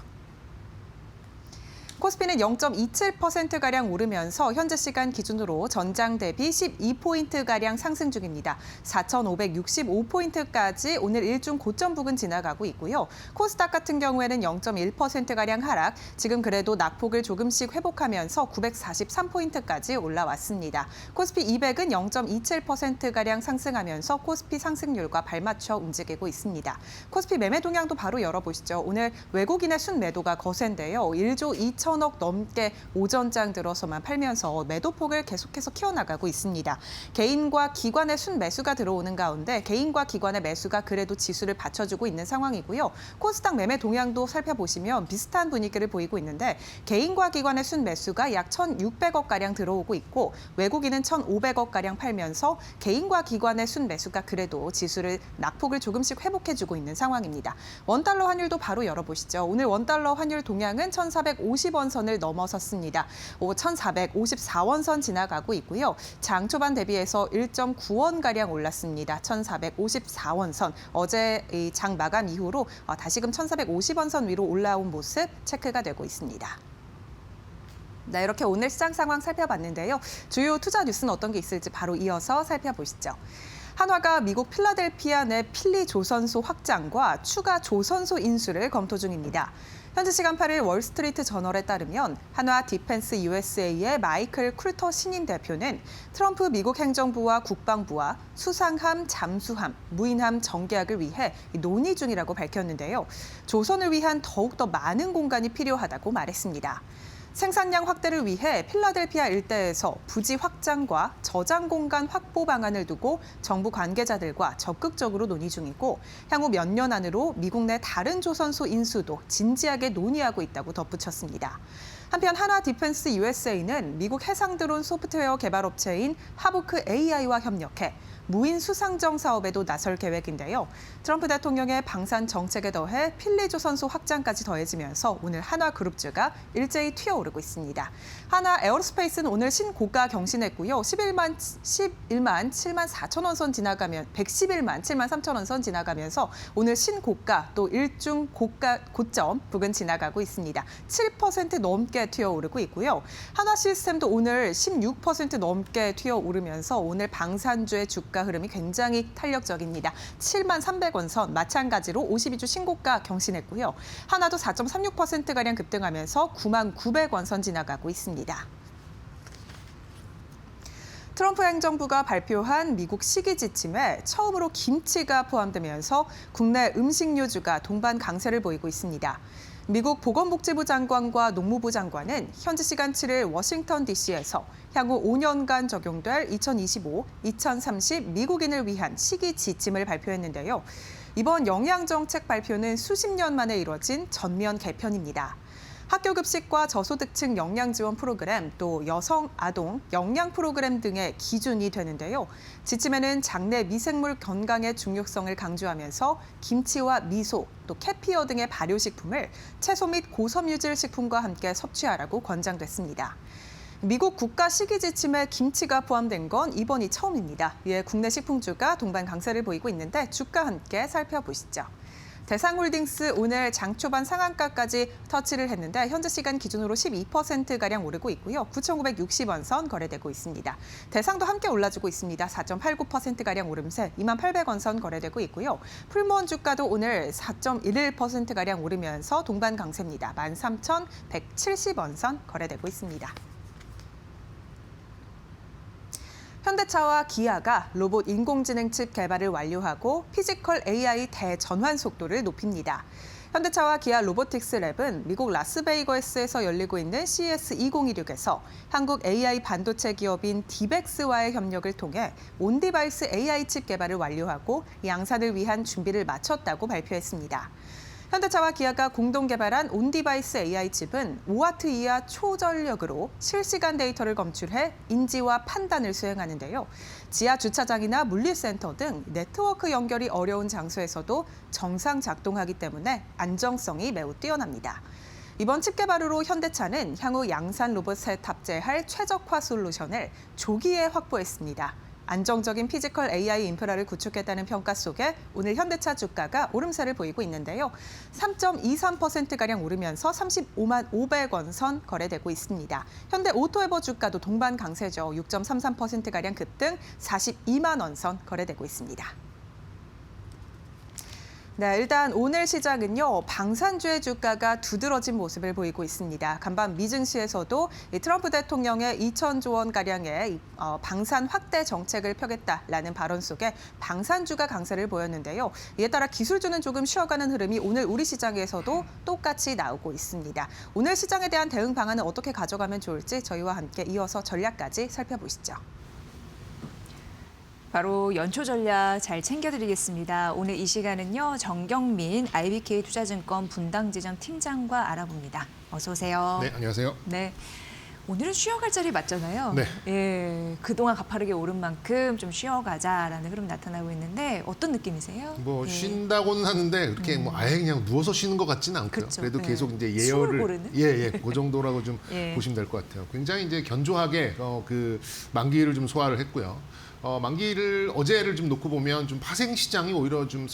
코스피는 0.27%가량 오르면서 현재 시간 기준으로 전장 대비 12포인트가량 상승 중입니다. 4,565포인트까지 오늘 일중 고점 부근 지나가고 있고요. 코스닥 같은 경우에는 0.1%가량 하락, 지금 그래도 낙폭을 조금씩 회복하면서 943포인트까지 올라왔습니다. 코스피 200은 0.27%가량 상승하면서 코스피 상승률과 발맞춰 움직이고 있습니다. 코스피 매매 동향도 바로 열어보시죠. 오늘 외국인의 순매도가 거센데요. 1조 2천억 넘게 오전장 들어서만 팔면서 매도폭을 계속해서 키워나가고 있습니다. 개인과 기관의 순매수가 들어오는 가운데 개인과 기관의 매수가 그래도 지수를 받쳐주고 있는 상황이고요. 코스닥 매매 동향도 살펴보시면 비슷한 분위기를 보이고 있는데 개인과 기관의 순매수가 약 1,600억가량 들어오고 있고 외국인은 1,500억가량 팔면서 개인과 기관의 순매수가 그래도 지수를 낙폭을 조금씩 회복해주고 있는 상황입니다. 원달러 환율도 바로 열어보시죠. 오늘 원달러 환율 동향은 1,450원 선을 넘어섰습니다. 1,454원 선 지나가고 있고요. 장 초반 대비해서 1.9원가량 올랐습니다. 1,454원 선. 어제 장 마감 이후로 다시금 1,450원 선 위로 올라온 모습 체크가 되고 있습니다. 네, 이렇게 오늘 시장 상황 살펴봤는데요. 주요 투자 뉴스는 어떤 게 있을지 바로 이어서 살펴보시죠. 한화가 미국 필라델피아 내 필리 조선소 확장과 추가 조선소 인수를 검토 중입니다. 현지 시간 8일 월스트리트 저널에 따르면 한화 디펜스 USA의 마이클 쿨터 신임 대표는 트럼프 미국 행정부와 국방부와 수상함, 잠수함, 무인함 전개학을 위해 논의 중이라고 밝혔는데요. 조선을 위한 더욱더 많은 공간이 필요하다고 말했습니다. 생산량 확대를 위해 필라델피아 일대에서 부지 확장과 저장 공간 확보 방안을 두고 정부 관계자들과 적극적으로 논의 중이고 향후 몇 년 안으로 미국 내 다른 조선소 인수도 진지하게 논의하고 있다고 덧붙였습니다. 한편 하나 디펜스 USA는 미국 해상 드론 소프트웨어 개발 업체인 하보크 AI와 협력해 무인 수상정 사업에도 나설 계획인데요. 트럼프 대통령의 방산 정책에 더해 필리 조선소 확장까지 더해지면서 오늘 한화그룹주가 일제히 튀어오르고 있습니다. 한화 에어로스페이스는 오늘 신고가 경신했고요. 111만 7만 4천 원 선 지나가면 111만 7만 3천 원 선 지나가면서 오늘 신고가 또 일중 고점 부근 지나가고 있습니다. 7% 넘게 넘게 튀어오르고 있고요. 한화시스템도 오늘 16% 넘게 튀어오르면서 오늘 방산주의 주가 흐름이 굉장히 탄력적입니다. 7만 300원 선 마찬가지로 52주 신고가 경신했고요. 하나도 4.36%가량 급등하면서 9만 900원 선 지나가고 있습니다. 트럼프 행정부가 발표한 미국 시기 지침에 처음으로 김치가 포함되면서 국내 음식료주가 동반 강세를 보이고 있습니다. 미국 보건복지부 장관과 농무부 장관은 현지 시간 7일 워싱턴 DC에서 향후 5년간 적용될 2025-2030 미국인을 위한 시기 지침을 발표했는데요. 이번 영양정책 발표는 수십 년 만에 이뤄진 전면 개편입니다. 학교급식과 저소득층 영양지원 프로그램, 또 여성, 아동, 영양 프로그램 등의 기준이 되는데요. 지침에는 장내 미생물 건강의 중요성을 강조하면서 김치와 미소, 또 캐피어 등의 발효식품을 채소 및 고섬유질 식품과 함께 섭취하라고 권장됐습니다. 미국 국가 시기 지침에 김치가 포함된 건 이번이 처음입니다. 이에 국내 식품주가 동반 강세를 보이고 있는데 주가 함께 살펴보시죠. 대상홀딩스 오늘 장 초반 상한가까지 터치를 했는데 현재 시간 기준으로 12%가량 오르고 있고요. 9,960원 선 거래되고 있습니다. 대상도 함께 올라주고 있습니다. 4.89%가량 오름세 28,800원 선 거래되고 있고요. 풀무원 주가도 오늘 4.11%가량 오르면서 동반 강세입니다. 13,170원 선 거래되고 있습니다. 현대차와 기아가 로봇 인공지능 칩 개발을 완료하고 피지컬 AI 대전환 속도를 높입니다. 현대차와 기아 로보틱스 랩은 미국 라스베이거스에서 열리고 있는 CES 2026에서 한국 AI 반도체 기업인 디벡스와의 협력을 통해 온디바이스 AI 칩 개발을 완료하고 양산을 위한 준비를 마쳤다고 발표했습니다. 현대차와 기아가 공동 개발한 온디바이스 AI 칩은 5와트 이하 초전력으로 실시간 데이터를 검출해 인지와 판단을 수행하는데요. 지하 주차장이나 물류센터 등 네트워크 연결이 어려운 장소에서도 정상 작동하기 때문에 안정성이 매우 뛰어납니다. 이번 칩 개발으로 현대차는 향후 양산 로봇에 탑재할 최적화 솔루션을 조기에 확보했습니다. 안정적인 피지컬 AI 인프라를 구축했다는 평가 속에 오늘 현대차 주가가 오름세를 보이고 있는데요. 3.23%가량 오르면서 35만 500원 선 거래되고 있습니다. 현대 오토에버 주가도 동반 강세죠. 6.33%가량 급등 42만 원 선 거래되고 있습니다. 네, 일단 오늘 시장은요, 방산주의 주가가 두드러진 모습을 보이고 있습니다. 간밤 미증시에서도 트럼프 대통령의 2,000조 원가량의 방산 확대 정책을 펴겠다라는 발언 속에 방산주가 강세를 보였는데요. 이에 따라 기술주는 조금 쉬어가는 흐름이 오늘 우리 시장에서도 똑같이 나오고 있습니다. 오늘 시장에 대한 대응 방안은 어떻게 가져가면 좋을지 저희와 함께 이어서 전략까지 살펴보시죠. 바로 연초 전략 잘 챙겨드리겠습니다. 오늘 이 시간은요, 정경민 IBK 투자증권 분당지점 팀장과 알아봅니다. 어서 오세요. 네, 안녕하세요. 네, 오늘은 쉬어갈 자리 맞잖아요. 네. 예, 그동안 가파르게 오른 만큼 좀 쉬어가자라는 흐름 나타나고 있는데 어떤 느낌이세요? 뭐 예. 쉰다고는 하는데 그렇게 뭐 아예 그냥 누워서 쉬는 것 같지는 않고요. 그쵸, 그래도 네. 계속 이제 숨을 예열을 고르는? 그 정도라고 좀 예. 보시면 될 것 같아요. 굉장히 이제 견조하게 그 만기를 좀 소화를 했고요. 만기를 어제를 좀 놓고 보면 좀 파생 시장이 오히려 좀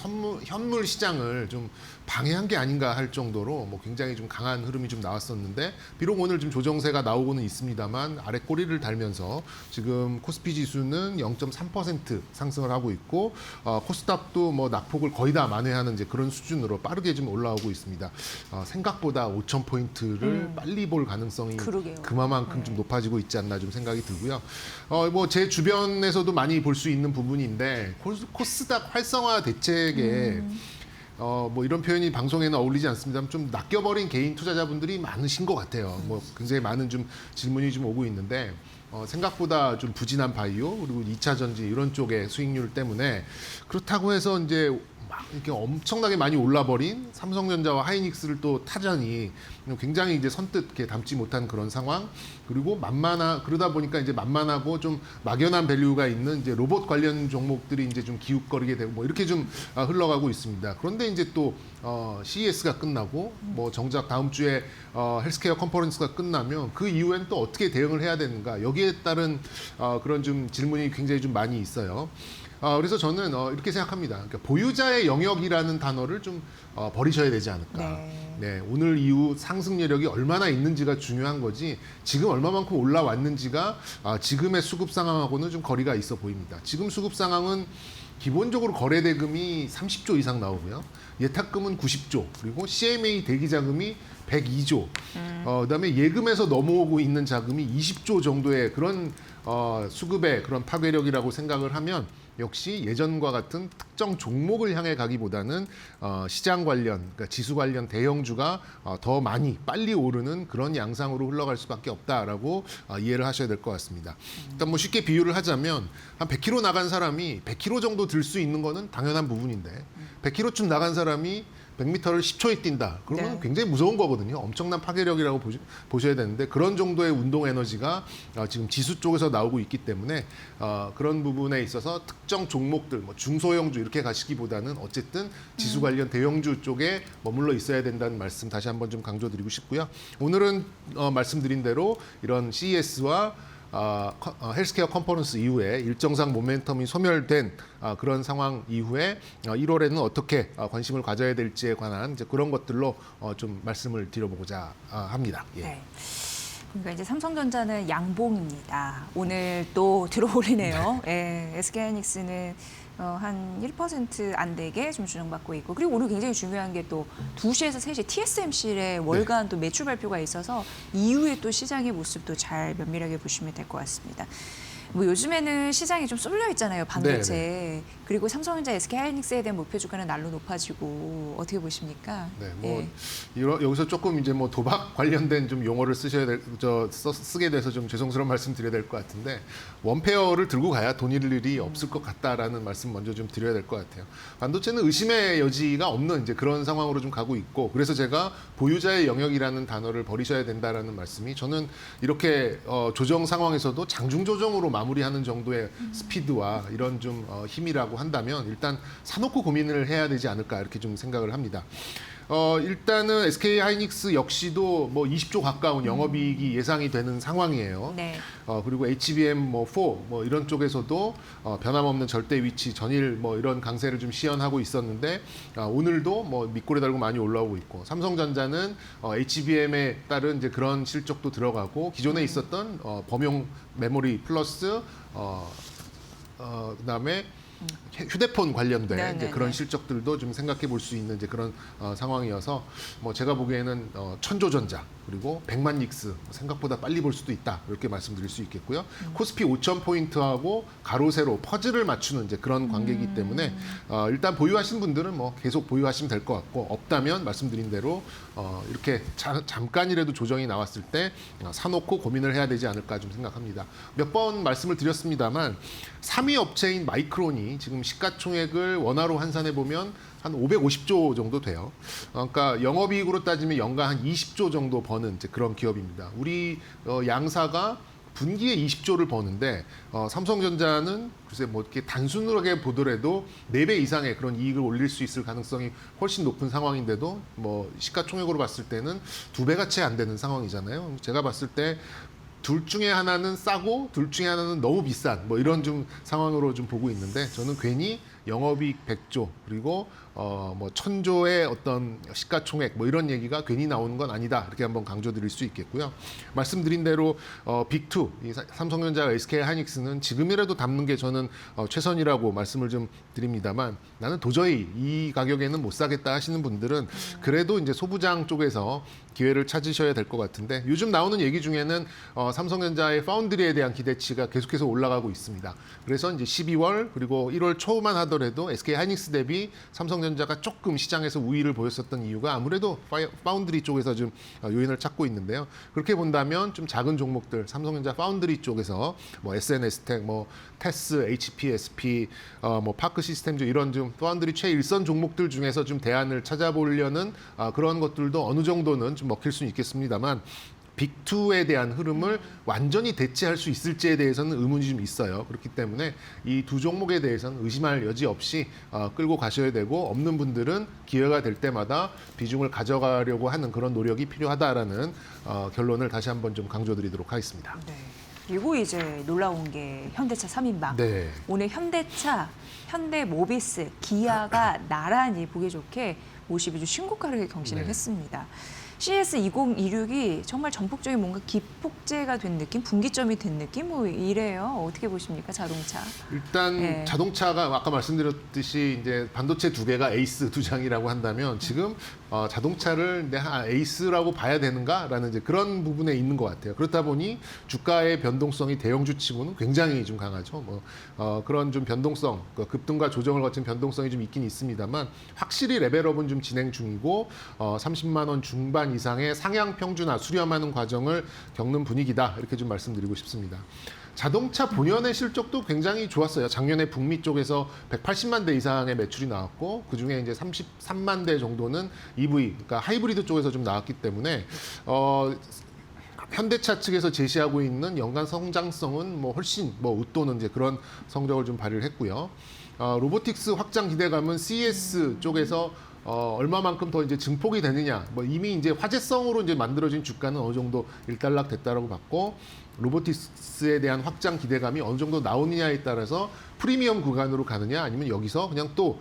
현물 시장을 좀 방해한 게 아닌가 할 정도로 뭐 굉장히 좀 강한 흐름이 좀 나왔었는데 비록 오늘 좀 조정세가 나오고는 있습니다만 아래 꼬리를 달면서 지금 코스피 지수는 0.3% 상승을 하고 있고 코스닥도 뭐 낙폭을 거의 다 만회하는 이제 그런 수준으로 빠르게 좀 올라오고 있습니다. 생각보다 5,000포인트를 빨리 볼 가능성이 그러게요. 그만큼 좀 높아지고 있지 않나 좀 생각이 들고요. 뭐 제 주변에서도 많이 볼 수 있는 부분인데 코스닥 활성화 대책에 뭐 이런 표현이 방송에는 어울리지 않습니다만 좀 낚여버린 개인 투자자분들이 많으신 것 같아요. 뭐 굉장히 많은 좀 질문이 좀 오고 있는데 생각보다 좀 부진한 바이오 그리고 2차 전지 이런 쪽의 수익률 때문에 그렇다고 해서 이제 막 이렇게 엄청나게 많이 올라버린 삼성전자와 하이닉스를 또 타자니 굉장히 이제 선뜻 이렇게 담지 못한 그런 상황 그리고 그러다 보니까 이제 만만하고 좀 막연한 밸류가 있는 이제 로봇 관련 종목들이 이제 좀 기웃거리게 되고 뭐 이렇게 좀 흘러가고 있습니다. 그런데 이제 또 CES가 끝나고 뭐 정작 다음 주에 헬스케어 컨퍼런스가 끝나면 그 이후엔 또 어떻게 대응을 해야 되는가 여기에 따른 그런 좀 질문이 굉장히 좀 많이 있어요. 그래서 저는 이렇게 생각합니다. 그러니까 보유자의 영역이라는 단어를 좀 버리셔야 되지 않을까. 네. 오늘 이후 상승 여력이 얼마나 있는지가 중요한 거지 지금 얼마만큼 올라왔는지가 지금의 수급 상황하고는 좀 거리가 있어 보입니다. 지금 수급 상황은 기본적으로 거래 대금이 30조 이상 나오고요. 예탁금은 90조, 그리고 CMA 대기 자금이 102조, 그다음에 예금에서 넘어오고 있는 자금이 20조 정도의 그런 수급의 그런 파괴력이라고 생각을 하면 역시 예전과 같은 특정 종목을 향해 가기보다는 시장 관련, 그러니까 지수 관련 대형주가 더 많이 빨리 오르는 그런 양상으로 흘러갈 수밖에 없다라고 이해를 하셔야 될 것 같습니다. 일단 뭐 쉽게 비유를 하자면 한 100km 나간 사람이 100km 정도 들 수 있는 거는 당연한 부분인데 100km쯤 나간 사람이 100m를 10초에 뛴다. 그러면 네. 굉장히 무서운 거거든요. 엄청난 파괴력이라고 보셔야 되는데 그런 정도의 운동 에너지가 지금 지수 쪽에서 나오고 있기 때문에 그런 부분에 있어서 특정 종목들, 뭐 중소형주 이렇게 가시기보다는 어쨌든 지수 관련 대형주 쪽에 머물러 있어야 된다는 말씀 다시 한번 좀 강조드리고 싶고요. 오늘은 말씀드린 대로 이런 CES와 헬스케어 컨퍼런스 이후에 일정상 모멘텀이 소멸된 그런 상황 이후에 1월에는 어떻게 관심을 가져야 될지에 관한 이제 그런 것들로 좀 말씀을 드려보고자 합니다. 예. 네. 그러니까 이제 삼성전자는 양봉입니다. 오늘 또 들어올리네요. 예, SK하이닉스는 한 1% 안 되게 좀 조정받고 있고, 그리고 오늘 굉장히 중요한 게 또 2시에서 3시 TSMC의 월간 또 매출 발표가 있어서 이후에 또 시장의 모습도 잘 면밀하게 보시면 될 것 같습니다. 뭐 요즘에는 시장이 좀 쏠려 있잖아요, 반도체. 네. 그리고 삼성전자, SK하이닉스에 대한 목표 주가는 날로 높아지고 어떻게 보십니까? 네, 뭐 여기서 조금 이제 뭐 도박 관련된 좀 용어를 쓰게 돼서 좀 죄송스러운 말씀 드려야 될 것 같은데 원페어를 들고 가야 돈 잃을 일이 없을 것 같다라는 말씀 먼저 좀 드려야 될 것 같아요. 반도체는 의심의 여지가 없는 이제 그런 상황으로 좀 가고 있고 그래서 제가 보유자의 영역이라는 단어를 버리셔야 된다라는 말씀이 저는 이렇게 조정 상황에서도 장중 조정으로 마무리하는 정도의 스피드와 이런 좀 힘이라고 한다면 일단 사놓고 고민을 해야 되지 않을까 이렇게 좀 생각을 합니다. 일단은 SK하이닉스 역시도 뭐 20조 가까운 영업이익이 예상이 되는 상황이에요. 네. 그리고 HBM 4 뭐 이런 쪽에서도 변함없는 절대 위치 전일 뭐 이런 강세를 좀 시연하고 있었는데 오늘도 뭐 밑꼬리 달고 많이 올라오고 있고 삼성전자는 HBM에 따른 이제 그런 실적도 들어가고 기존에 있었던 범용 메모리 플러스 그다음에 휴대폰 관련된 이제 그런 실적들도 좀 생각해 볼 수 있는 이제 그런 상황이어서 뭐 제가 보기에는 천조전자 그리고 백만닉스 생각보다 빨리 볼 수도 있다 이렇게 말씀드릴 수 있겠고요. 코스피 5,000포인트하고 가로 세로 퍼즐을 맞추는 이제 그런 관계이기 때문에 일단 보유하신 분들은 뭐 계속 보유하시면 될 것 같고 없다면 말씀드린 대로 이렇게 잠깐이라도 조정이 나왔을 때 사놓고 고민을 해야 되지 않을까 좀 생각합니다. 몇 번 말씀을 드렸습니다만 3위 업체인 마이크론이 지금 시가총액을 원화로 환산해 보면 한 550조 정도 돼요. 그러니까 영업이익으로 따지면 연간 한 20조 정도 버는 이제 그런 기업입니다. 우리 양사가 분기에 20조를 버는데 삼성전자는 글쎄 뭐 이렇게 단순하게 보더라도 4배 이상의 그런 이익을 올릴 수 있을 가능성이 훨씬 높은 상황인데도 뭐 시가총액으로 봤을 때는 2배가 채 안 되는 상황이잖아요. 제가 봤을 때 둘 중에 하나는 싸고 둘 중에 하나는 너무 비싼 뭐 이런 좀 상황으로 좀 보고 있는데 저는 괜히 영업이익 100조 그리고 뭐 1000조의 어떤 시가총액 뭐 이런 얘기가 괜히 나오는 건 아니다 이렇게 한번 강조드릴 수 있겠고요. 말씀드린 대로 빅2 이 삼성전자와 SK하이닉스는 지금이라도 담는 게 저는 최선이라고 말씀을 좀 드립니다만 나는 도저히 이 가격에는 못 사겠다 하시는 분들은 그래도 이제 소부장 쪽에서 기회를 찾으셔야 될 것 같은데 요즘 나오는 얘기 중에는 삼성전자의 파운드리에 대한 기대치가 계속해서 올라가고 있습니다. 그래서 이제 12월 그리고 1월 초만 하더라도 SK하이닉스 대비 삼성전자가 조금 시장에서 우위를 보였었던 이유가 아무래도 파운드리 쪽에서 좀 요인을 찾고 있는데요. 그렇게 본다면 좀 작은 종목들 삼성전자 파운드리 쪽에서 뭐 SNS텍, 뭐 테스, HPSP, 뭐 파크 시스템즈 이런 좀 파운드리 최일선 종목들 중에서 좀 대안을 찾아보려는 그런 것들도 어느 정도는 좀 먹힐 수는 있겠습니다만 빅2에 대한 흐름을 완전히 대체할 수 있을지에 대해서는 의문이 좀 있어요. 그렇기 때문에 이 두 종목에 대해서는 의심할 여지 없이 끌고 가셔야 되고 없는 분들은 기회가 될 때마다 비중을 가져가려고 하는 그런 노력이 필요하다라는 결론을 다시 한번 좀 강조드리도록 하겠습니다. 네. 그리고 이제 놀라운 게 현대차 3인방. 네. 오늘 현대차, 현대모비스, 기아가 나란히 보기 좋게 52주 신고가를 경신을 네. 했습니다. CS 2026이 정말 전폭적인 뭔가 기폭제가 된 느낌, 분기점이 된 느낌 뭐 이래요. 어떻게 보십니까, 자동차? 일단 네. 자동차가 아까 말씀드렸듯이 이제 반도체 두 개가 에이스 두 장이라고 한다면 지금 자동차를 내가 에이스라고 봐야 되는가라는 이제 그런 부분에 있는 것 같아요. 그렇다 보니 주가의 변동성이 대형주치고는 굉장히 좀 강하죠. 그런 좀 변동성, 급등과 조정을 거친 변동성이 좀 있긴 있습니다만 확실히 레벨업은 좀 진행 중이고 30만 원 중반 이상의 상향 평준화 수렴하는 과정을 겪는 분위기다 이렇게 좀 말씀드리고 싶습니다. 자동차 본연의 실적도 굉장히 좋았어요. 작년에 북미 쪽에서 180만 대 이상의 매출이 나왔고 그중에 이제 33만 대 정도는 EV, 그러니까 하이브리드 쪽에서 좀 나왔기 때문에 현대차 측에서 제시하고 있는 연간 성장성은 뭐 훨씬 웃도는 이제 그런 성적을 좀 발휘를 했고요. 로보틱스 확장 기대감은 CES 쪽에서 얼마만큼 더 이제 증폭이 되느냐, 이미 이제 화제성으로 이제 만들어진 주가는 어느 정도 일단락 됐다라고 봤고, 로보틱스에 대한 확장 기대감이 어느 정도 나오느냐에 따라서 프리미엄 구간으로 가느냐, 아니면 여기서 그냥 또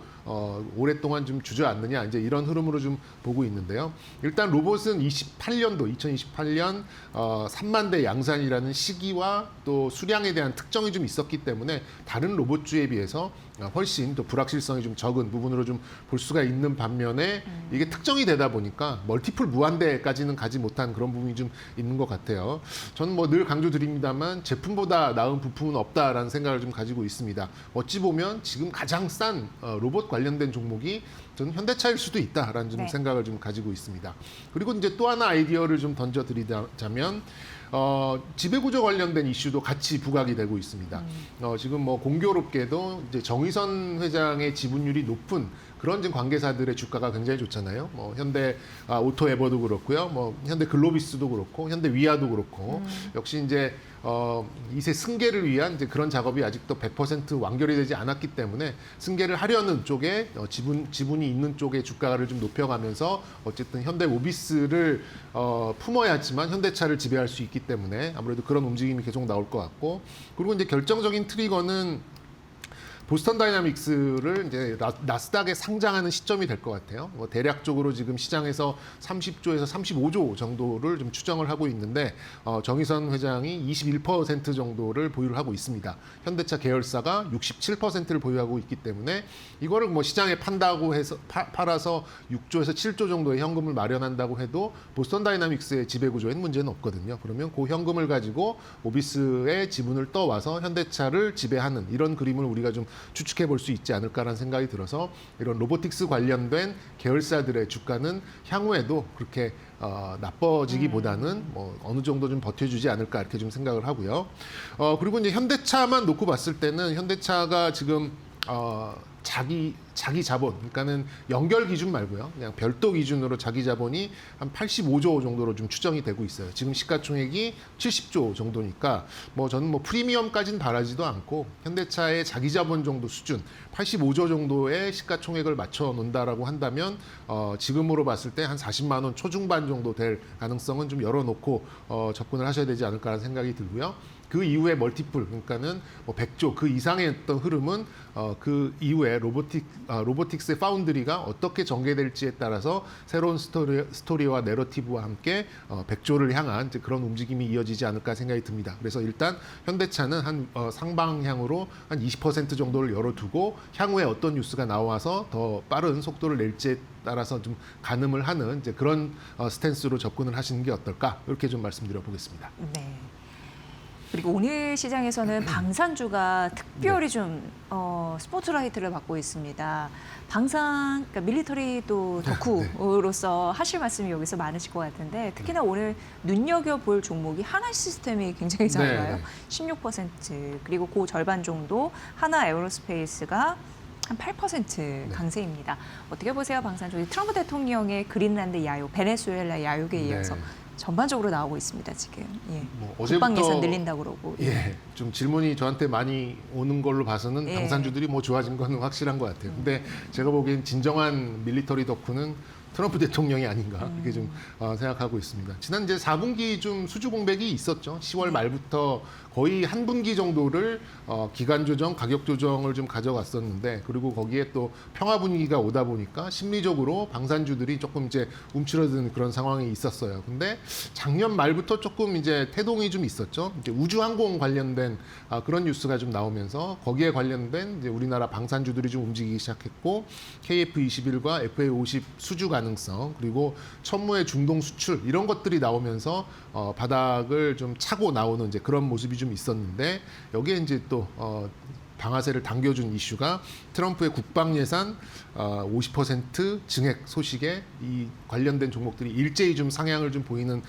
오랫동안 좀 주저앉느냐, 이제 이런 흐름으로 좀 보고 있는데요. 일단 로봇은 2028년 3만 대 양산이라는 시기와 또 수량에 대한 특정이 좀 있었기 때문에 다른 로봇주에 비해서 훨씬 또 불확실성이 좀 적은 부분으로 좀 볼 수가 있는 반면에 이게 특정이 되다 보니까 멀티플 무한대까지는 가지 못한 그런 부분이 좀 있는 것 같아요. 저는 늘 강조드립니다만 제품보다 나은 부품은 없다라는 생각을 좀 가지고 있습니다. 어찌 보면 지금 가장 싼 로봇 관련된 종목이 저는 현대차일 수도 있다라는 좀 네. 생각을 좀 가지고 있습니다. 그리고 이제 또 하나 아이디어를 좀 던져드리자면 지배구조 관련된 이슈도 같이 부각이 되고 있습니다. 지금 공교롭게도 이제 정의선 회장의 지분율이 높은 그런 이제 관계사들의 주가가 굉장히 좋잖아요. 현대 오토에버도 그렇고요. 현대 글로비스도 그렇고, 현대 위아도 그렇고, 역시 이제 이세 승계를 위한 이제 그런 작업이 아직도 100% 완결이 되지 않았기 때문에 승계를 하려는 쪽에 지분이 있는 쪽의 주가를 좀 높여가면서 어쨌든 현대 모비스를 품어야지만 현대차를 지배할 수 있기 때문에 아무래도 그런 움직임이 계속 나올 것 같고, 그리고 이제 결정적인 트리거는 보스턴 다이나믹스를 이제 나스닥에 상장하는 시점이 될 것 같아요. 대략적으로 지금 시장에서 30조에서 35조 정도를 좀 추정을 하고 있는데 정의선 회장이 21% 정도를 보유를 하고 있습니다. 현대차 계열사가 67%를 보유하고 있기 때문에 이거를 시장에 판다고 해서 팔아서 6조에서 7조 정도의 현금을 마련한다고 해도 보스턴 다이나믹스의 지배 구조에는 문제는 없거든요. 그러면 그 현금을 가지고 모비스의 지분을 떠와서 현대차를 지배하는 이런 그림을 우리가 좀 추측해 볼 수 있지 않을까라는 생각이 들어서 이런 로보틱스 관련된 계열사들의 주가는 향후에도 그렇게 나빠지기보다는 어느 정도 좀 버텨주지 않을까 이렇게 좀 생각을 하고요. 그리고 이제 현대차만 놓고 봤을 때는 현대차가 지금 자기 자본, 그러니까는 연결 기준 말고요. 그냥 별도 기준으로 자기 자본이 한 85조 정도로 좀 추정이 되고 있어요. 지금 시가총액이 70조 정도니까 저는 프리미엄까지는 바라지도 않고 현대차의 자기 자본 정도 수준, 85조 정도의 시가총액을 맞춰 놓는다라고 한다면 지금으로 봤을 때 한 40만 원 초중반 정도 될 가능성은 좀 열어놓고 접근을 하셔야 되지 않을까라는 생각이 들고요. 그 이후에 멀티플, 그러니까는 100조 그 이상의 어떤 흐름은 그 이후에 로보틱스의 파운드리가 어떻게 전개될지에 따라서 새로운 스토리와 내러티브와 함께 100조를 향한 이제 그런 움직임이 이어지지 않을까 생각이 듭니다. 그래서 일단 현대차는 한 상방향으로 한 20% 정도를 열어두고 향후에 어떤 뉴스가 나와서 더 빠른 속도를 낼지에 따라서 좀 가늠을 하는 이제 그런 스탠스로 접근을 하시는 게 어떨까 이렇게 좀 말씀드려 보겠습니다. 네. 그리고 오늘 시장에서는 방산주가 특별히 좀 스포트라이트를 받고 있습니다. 방산, 그러니까 밀리터리도 덕후로서 하실 말씀이 여기서 많으실 것 같은데 특히나 오늘 눈여겨볼 종목이 하나 시스템이 굉장히 작아요. 16% 그리고 그 절반 정도 하나 에어로스페이스가 한 8% 강세입니다. 어떻게 보세요, 방산주? 트럼프 대통령의 그린란드 야욕, 베네수엘라 야욕에 이어서 전반적으로 나오고 있습니다, 지금. 예. 국방 예산 늘린다고 그러고. 예. 좀 질문이 저한테 많이 오는 걸로 봐서는 방산주들이 좋아진 건 확실한 것 같아요. 근데 제가 보기엔 진정한 밀리터리 덕후는 트럼프 대통령이 아닌가 이렇게 좀 생각하고 있습니다. 지난 이제 4분기 좀 수주 공백이 있었죠. 10월 말부터 거의 한 분기 정도를 기간 조정, 가격 조정을 좀 가져갔었는데 그리고 거기에 또 평화 분위기가 오다 보니까 심리적으로 방산주들이 조금 이제 움츠러드는 그런 상황이 있었어요. 근데 작년 말부터 조금 이제 태동이 좀 있었죠. 이제 우주항공 관련된 그런 뉴스가 좀 나오면서 거기에 관련된 이제 우리나라 방산주들이 좀 움직이기 시작했고 KF21과 FA50 수주 가능성 그리고 천무의 중동 수출 이런 것들이 나오면서 바닥을 좀 차고 나오는 이제 그런 모습이 좀 있었는데 여기에 이제 또 방아쇠를 당겨준 이슈가 트럼프의 국방 예산 50% 증액 소식에 이 관련된 종목들이 일제히 좀 상향을 좀 보이는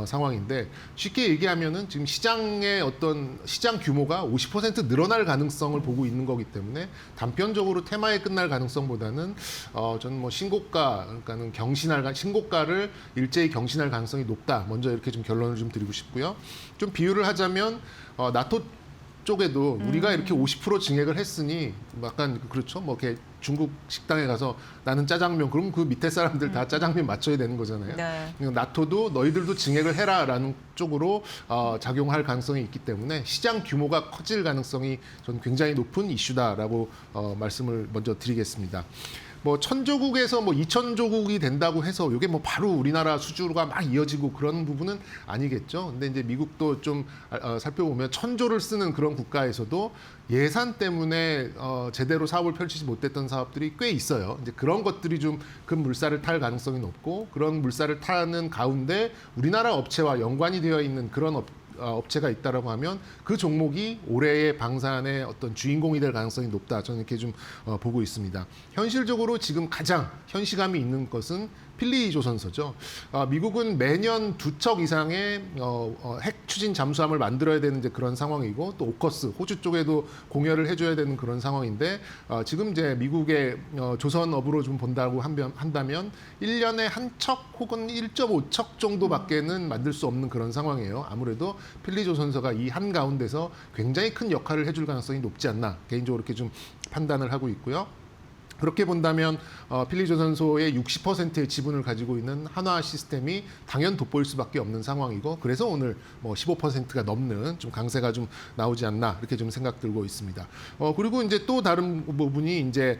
상황인데 쉽게 얘기하면은 지금 시장의 어떤 시장 규모가 50% 늘어날 가능성을 보고 있는 거기 때문에 단편적으로 테마에 끝날 가능성보다는 저는 뭐 신고가 그러니까는 신고가를 일제히 경신할 가능성이 높다. 먼저 이렇게 좀 결론을 좀 드리고 싶고요. 좀 비유를 하자면 나토 쪽에도 우리가 이렇게 50% 증액을 했으니 약간 그렇죠. 뭐 이렇게 중국 식당에 가서 나는 짜장면 그럼 그 밑에 사람들 다 짜장면 맞춰야 되는 거잖아요. 네. 나토도 너희들도 증액을 해라라는 쪽으로 작용할 가능성이 있기 때문에 시장 규모가 커질 가능성이 저는 굉장히 높은 이슈다라고 말씀을 먼저 드리겠습니다. 뭐 1000조국에서 뭐 2000조국이 된다고 해서 이게 뭐 바로 우리나라 수주가 막 이어지고 그런 부분은 아니겠죠. 근데 이제 미국도 좀 살펴보면 1000조를 쓰는 그런 국가에서도 예산 때문에 제대로 사업을 펼치지 못했던 사업들이 꽤 있어요. 이제 그런 것들이 좀 큰 물살을 탈 가능성이 높고 그런 물살을 타는 가운데 우리나라 업체와 연관이 되어 있는 그런 업체가 있다라고 하면 그 종목이 올해의 방산의 어떤 주인공이 될 가능성이 높다. 저는 이렇게 좀 보고 있습니다. 현실적으로 지금 가장 현시감이 있는 것은 필리조선소죠. 미국은 매년 2척 이상의 핵 추진 잠수함을 만들어야 되는 이제 그런 상황이고 또 오커스 호주 쪽에도 공여를 해줘야 되는 그런 상황인데 지금 이제 미국의 조선업으로 좀 본다고 한다면 1년에 한 척 혹은 1.5척 정도밖에는 만들 수 없는 그런 상황이에요. 아무래도 필리조선소가 이 한 가운데서 굉장히 큰 역할을 해줄 가능성이 높지 않나 개인적으로 이렇게 좀 판단을 하고 있고요. 그렇게 본다면 필리조선소의 60%의 지분을 가지고 있는 한화 시스템이 당연 돋보일 수밖에 없는 상황이고 그래서 오늘 뭐 15%가 넘는 좀 강세가 좀 나오지 않나 이렇게 좀 생각 들고 있습니다. 그리고 이제 또 다른 부분이 이제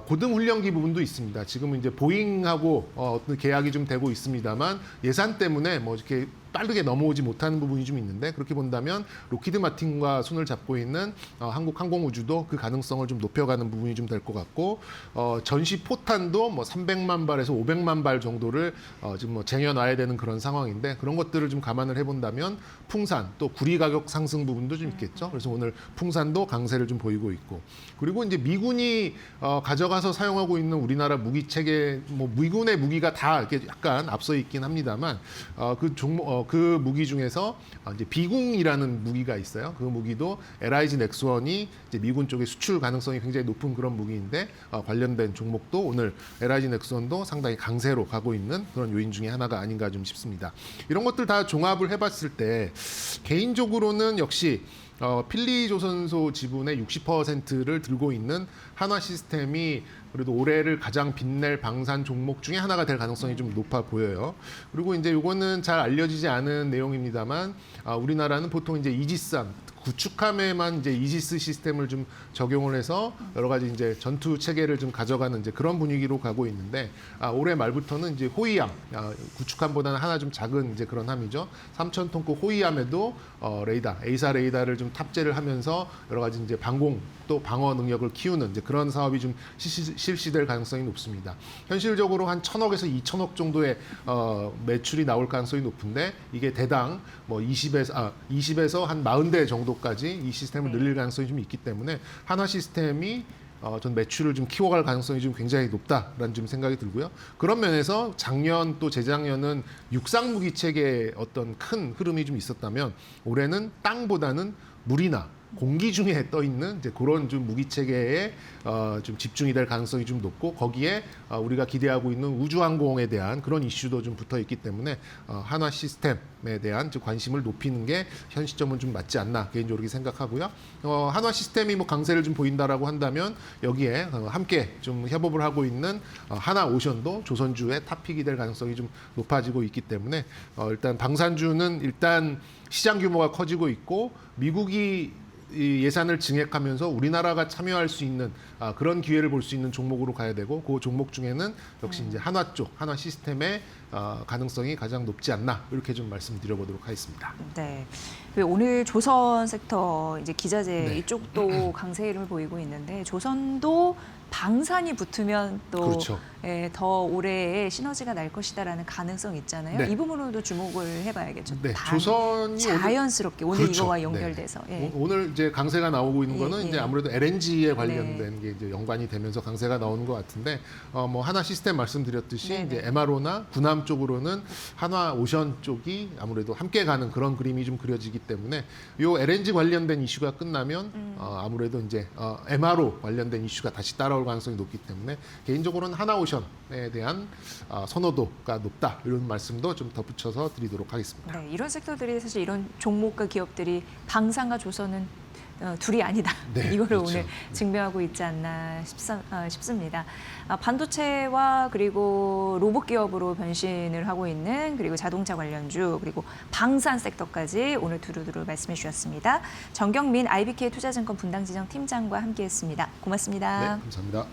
고등훈련기 부분도 있습니다. 지금은 이제 보잉하고 어떤 계약이 좀 되고 있습니다만 예산 때문에 뭐 이렇게 빠르게 넘어오지 못하는 부분이 좀 있는데 그렇게 본다면 로키드 마틴과 손을 잡고 있는 한국항공우주도 그 가능성을 좀 높여가는 부분이 좀 될 것 같고 전시 포탄도 뭐 300만 발에서 500만 발 정도를 지금 뭐 쟁여놔야 되는 그런 상황인데 그런 것들을 좀 감안을 해본다면 풍산 또 구리 가격 상승 부분도 좀 있겠죠. 그래서 오늘 풍산도 강세를 좀 보이고 있고 그리고 이제 미군이 가져가서 사용하고 있는 우리나라 무기 체계 뭐 미군의 무기가 다 이렇게 약간 앞서 있긴 합니다만 그 무기 중에서 이제 비궁이라는 무기가 있어요. 그 무기도 LIG 넥스원이 이제 미군 쪽에 수출 가능성이 굉장히 높은 그런 무기인데 관련된 종목도 오늘 LIG 넥스원도 상당히 강세로 가고 있는 그런 요인 중에 하나가 아닌가 좀 싶습니다. 이런 것들 다 종합을 해봤을 때 개인적으로는 역시 필리조선소 지분의 60%를 들고 있는 한화 시스템이 그래도 올해를 가장 빛낼 방산 종목 중에 하나가 될 가능성이 좀 높아 보여요. 그리고 이제 요거는 잘 알려지지 않은 내용입니다만 우리나라는 보통 이제 이지스함 구축함에만 이제 이지스 시스템을 좀 적용을 해서 여러 가지 이제 전투 체계를 좀 가져가는 이제 그런 분위기로 가고 있는데 올해 말부터는 이제 호위함 구축함보다는 하나 좀 작은 이제 그런 함이죠. 3,000톤급 호위함에도 레이더 A사 레이더를 좀 탑재를 하면서 여러 가지 이제 방공 또 방어 능력을 키우는 이제 그런 사업이 좀 실시될 가능성이 높습니다. 현실적으로 한 1,000억에서 2,000억 정도의 매출이 나올 가능성이 높은데 이게 대당 뭐 20에서 한 40대 정도까지 이 시스템을 늘릴 가능성이 좀 있기 때문에 한화 시스템이 전 매출을 좀 키워갈 가능성이 좀 굉장히 높다라는 좀 생각이 들고요. 그런 면에서 작년 또 재작년은 육상 무기 체계의 어떤 큰 흐름이 좀 있었다면 올해는 땅보다는 물이나 공기 중에 떠 있는 이제 그런 좀 무기 체계에 좀 집중이 될 가능성이 좀 높고 거기에 우리가 기대하고 있는 우주항공에 대한 그런 이슈도 좀 붙어 있기 때문에 한화 시스템에 대한 좀 관심을 높이는 게 현 시점은 좀 맞지 않나 개인적으로 그렇게 생각하고요. 한화 시스템이 뭐 강세를 좀 보인다라고 한다면 여기에 함께 좀 협업을 하고 있는 하나 오션도 조선주의 탑픽이 될 가능성이 좀 높아지고 있기 때문에 일단 방산주는 일단 시장 규모가 커지고 있고 미국이 이 예산을 증액하면서 우리나라가 참여할 수 있는 그런 기회를 볼 수 있는 종목으로 가야 되고 그 종목 중에는 역시 이제 한화 쪽, 한화 시스템의 가능성이 가장 높지 않나 이렇게 좀 말씀드려보도록 하겠습니다. 네. 오늘 조선 섹터 이제 기자재 네. 이쪽도 강세를 보이고 있는데 조선도 방산이 붙으면 또 그렇죠. 예, 더 올해에 시너지가 날 것이다라는 가능성이 있잖아요. 네. 이 부분으로도 주목을 해봐야겠죠. 네, 다 조선이 자연스럽게 오늘 그렇죠. 이거와 네. 연결돼서. 예. 오늘 이제 강세가 나오고 있는 예, 거는 예. 이제 아무래도 LNG에 관련된 네. 게 이제 연관이 되면서 강세가 나오는 것 같은데 뭐 한화 시스템 말씀드렸듯이 네, 이제 네. MRO나 군함 쪽으로는 한화 오션 쪽이 아무래도 함께 가는 그런 그림이 좀 그려지기 때문에 요 LNG 관련된 이슈가 끝나면 아무래도 이제 MRO 관련된 이슈가 다시 따라올 가능성이 높기 때문에 개인적으로는 한화 오션에 대한 선호도가 높다 이런 말씀도 좀 덧붙여서 드리도록 하겠습니다. 네, 이런 섹터들이 사실 이런 종목과 기업들이 방산과 조선은 둘이 아니다. 네, 이거를 그렇죠. 오늘 증명하고 있지 않나 싶습니다. 반도체와 그리고 로봇 기업으로 변신을 하고 있는 그리고 자동차 관련주 그리고 방산 섹터까지 오늘 두루두루 말씀해 주셨습니다. 정경민 IBK 투자증권 분당지정 팀장과 함께했습니다. 고맙습니다. 네, 감사합니다.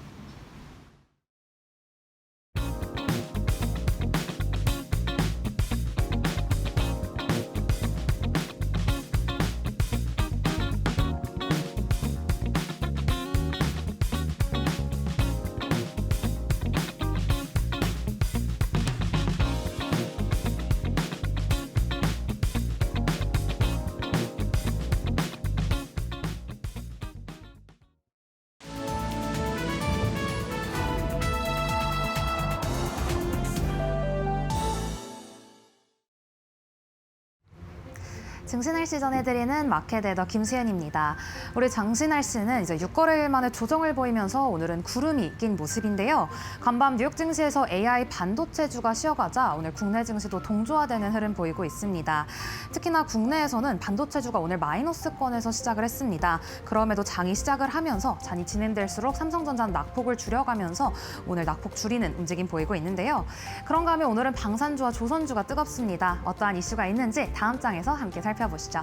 증시날씨 전해드리는 마켓에더 김수현입니다. 우리 장시날씨는 이제 6거래일 만에 조정을 보이면서 오늘은 구름이 낀 모습인데요. 간밤 뉴욕 증시에서 AI 반도체주가 쉬어가자 오늘 국내 증시도 동조화되는 흐름 보이고 있습니다. 특히나 국내에서는 반도체주가 오늘 마이너스권에서 시작을 했습니다. 그럼에도 장이 시작을 하면서 장이 진행될수록 삼성전자는 낙폭을 줄여가면서 오늘 낙폭 줄이는 움직임 보이고 있는데요. 그런가 하면 오늘은 방산주와 조선주가 뜨겁습니다. 어떠한 이슈가 있는지 다음 장에서 함께 살펴보시죠.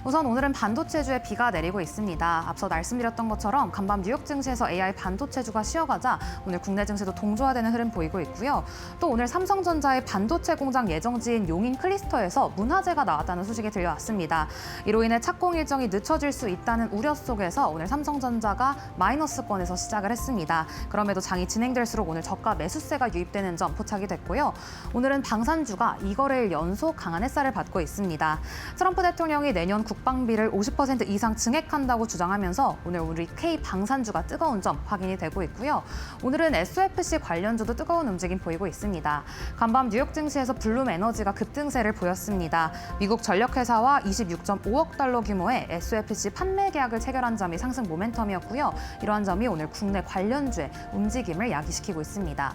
우선 오늘은 반도체주에 비가 내리고 있습니다. 앞서 말씀드렸던 것처럼 간밤 뉴욕 증시에서 AI 반도체주가 쉬어가자 오늘 국내 증시도 동조화되는 흐름 보이고 있고요. 또 오늘 삼성전자의 반도체 공장 예정지인 용인 클리스터에서 문화재가 나왔다는 소식이 들려왔습니다. 이로 인해 착공 일정이 늦춰질 수 있다는 우려 속에서 오늘 삼성전자가 마이너스권에서 시작을 했습니다. 그럼에도 장이 진행될수록 오늘 저가 매수세가 유입되는 점 포착이 됐고요. 오늘은 방산주가 2거래일 연속 강한 햇살을 받고 있습니다. 트럼프 대통령이 내년 국방비를 50% 이상 증액한다고 주장하면서 오늘 우리 K 방산주가 뜨거운 점 확인이 되고 있고요. 오늘은 SOFC 관련주도 뜨거운 움직임 보이고 있습니다. 간밤 뉴욕 증시에서 블룸 에너지가 급등세를 보였습니다. 미국 전력회사와 26.5억 달러 규모의 SOFC 판매 계약을 체결한 점이 상승 모멘텀이었고요. 이러한 점이 오늘 국내 관련주의 움직임을 야기시키고 있습니다.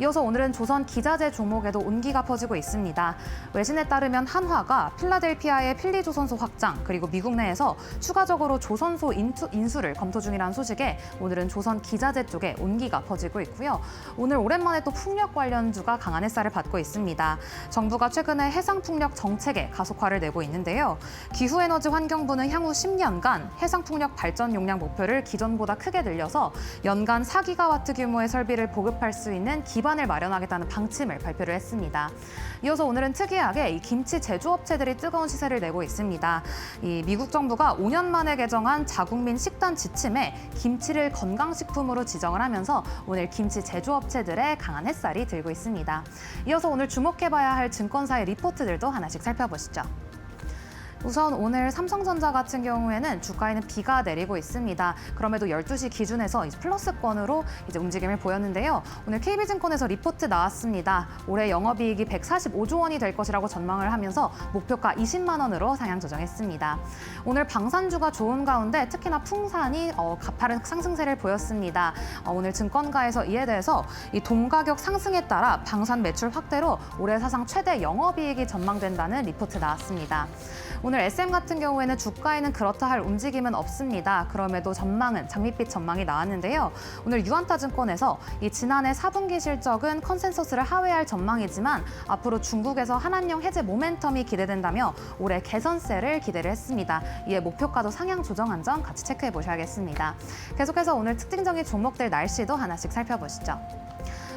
이어서 오늘은 조선 기자재 종목에도 온기가 퍼지고 있습니다. 외신에 따르면 한화가 필라델피아의 필리조선소 확장 그리고 미국 내에서 추가적으로 조선소 인수를 검토 중이라는 소식에 오늘은 조선 기자재 쪽에 온기가 퍼지고 있고요. 오늘 오랜만에 또 풍력 관련주가 강한 햇살을 받고 있습니다. 정부가 최근에 해상풍력 정책에 가속화를 내고 있는데요. 기후에너지 환경부는 향후 10년간 해상풍력 발전 용량 목표를 기존보다 크게 늘려서 연간 4기가와트 규모의 설비를 보급할 수 있는 기반을 마련하겠다는 방침을 발표를 했습니다. 이어서 오늘은 특이하게 이 김치 제조업체들이 뜨거운 시세를 내고 있습니다. 이 미국 정부가 5년 만에 개정한 자국민 식단 지침에 김치를 건강식품으로 지정을 하면서 오늘 김치 제조업체들의 강한 햇살이 들고 있습니다. 이어서 오늘 주목해봐야 할 증권사의 리포트들도 하나씩 살펴보시죠. 우선 오늘 삼성전자 같은 경우에는 주가에는 비가 내리고 있습니다. 그럼에도 12시 기준에서 이제 플러스권으로 이제 움직임을 보였는데요. 오늘 KB증권에서 리포트 나왔습니다. 올해 영업이익이 145조 원이 될 것이라고 전망을 하면서 목표가 20만 원으로 상향 조정했습니다. 오늘 방산주가 좋은 가운데 특히나 풍산이 가파른 상승세를 보였습니다. 오늘 증권가에서 이에 대해서 이 동가격 상승에 따라 방산 매출 확대로 올해 사상 최대 영업이익이 전망된다는 리포트 나왔습니다. 오늘 SM 같은 경우에는 주가에는 그렇다 할 움직임은 없습니다. 그럼에도 전망은 장밋빛 전망이 나왔는데요. 오늘 유안타증권에서 이 지난해 4분기 실적은 컨센서스를 하회할 전망이지만 앞으로 중국에서 한한령 해제 모멘텀이 기대된다며 올해 개선세를 기대를 했습니다. 이에 목표가도 상향 조정한 점 같이 체크해 보셔야겠습니다. 계속해서 오늘 특징적인 종목들 날씨도 하나씩 살펴보시죠.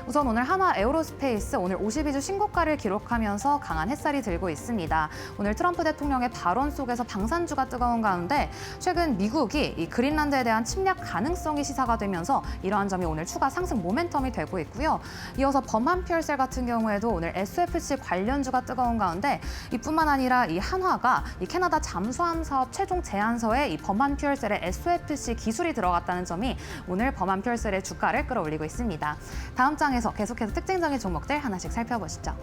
우선 오늘 한화 에어로스페이스 오늘 52주 신고가를 기록하면서 강한 햇살이 들고 있습니다. 오늘 트럼프 대통령의 발언 속에서 방산주가 뜨거운 가운데 최근 미국이 이 그린란드에 대한 침략 가능성이 시사가 되면서 이러한 점이 오늘 추가 상승 모멘텀이 되고 있고요. 이어서 범한 퓨얼셀 같은 경우에도 오늘 SFC 관련주가 뜨거운 가운데 이뿐만 아니라 이 한화가 이 캐나다 잠수함 사업 최종 제안서에 이 범한 퓨얼셀의 SFC 기술이 들어갔다는 점이 오늘 범한 퓨얼셀의 주가를 끌어올리고 있습니다. 다음 장에서 계속해서 특징적인 종목들 하나씩 살펴보시죠.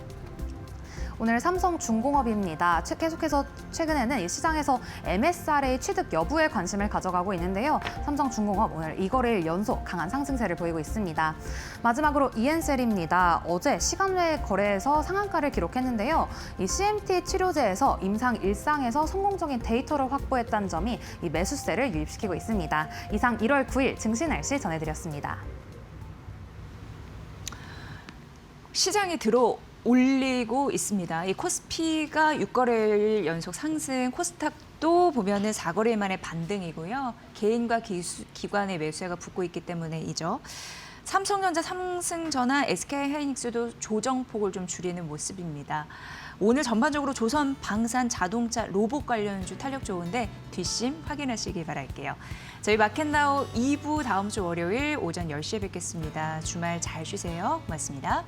오늘 삼성중공업입니다. 계속해서 최근에는 이 시장에서 MSRA 취득 여부에 관심을 가져가고 있는데요. 삼성중공업 오늘 2거래일 연속 강한 상승세를 보이고 있습니다. 마지막으로 이엔셀입니다. 어제 시간 외 거래에서 상한가를 기록했는데요. 이 CMT 치료제에서 임상 1상에서 성공적인 데이터를 확보했다는 점이 이 매수세를 유입시키고 있습니다. 이상 1월 9일 증시 날씨 전해드렸습니다. 시장이 들어 올리고 있습니다. 이 코스피가 6거래일 연속 상승, 코스닥도 보면은 4거래일 만에 반등이고요. 개인과 기관의 매수세가 붙고 있기 때문에이죠. 삼성전자 상승 전환, SK하이닉스도 조정폭을 좀 줄이는 모습입니다. 오늘 전반적으로 조선, 방산, 자동차, 로봇 관련주 탄력 좋은데 뒷심 확인하시기 바랄게요. 저희 마켓나우 2부 다음 주 월요일 오전 10시에 뵙겠습니다. 주말 잘 쉬세요. 고맙습니다.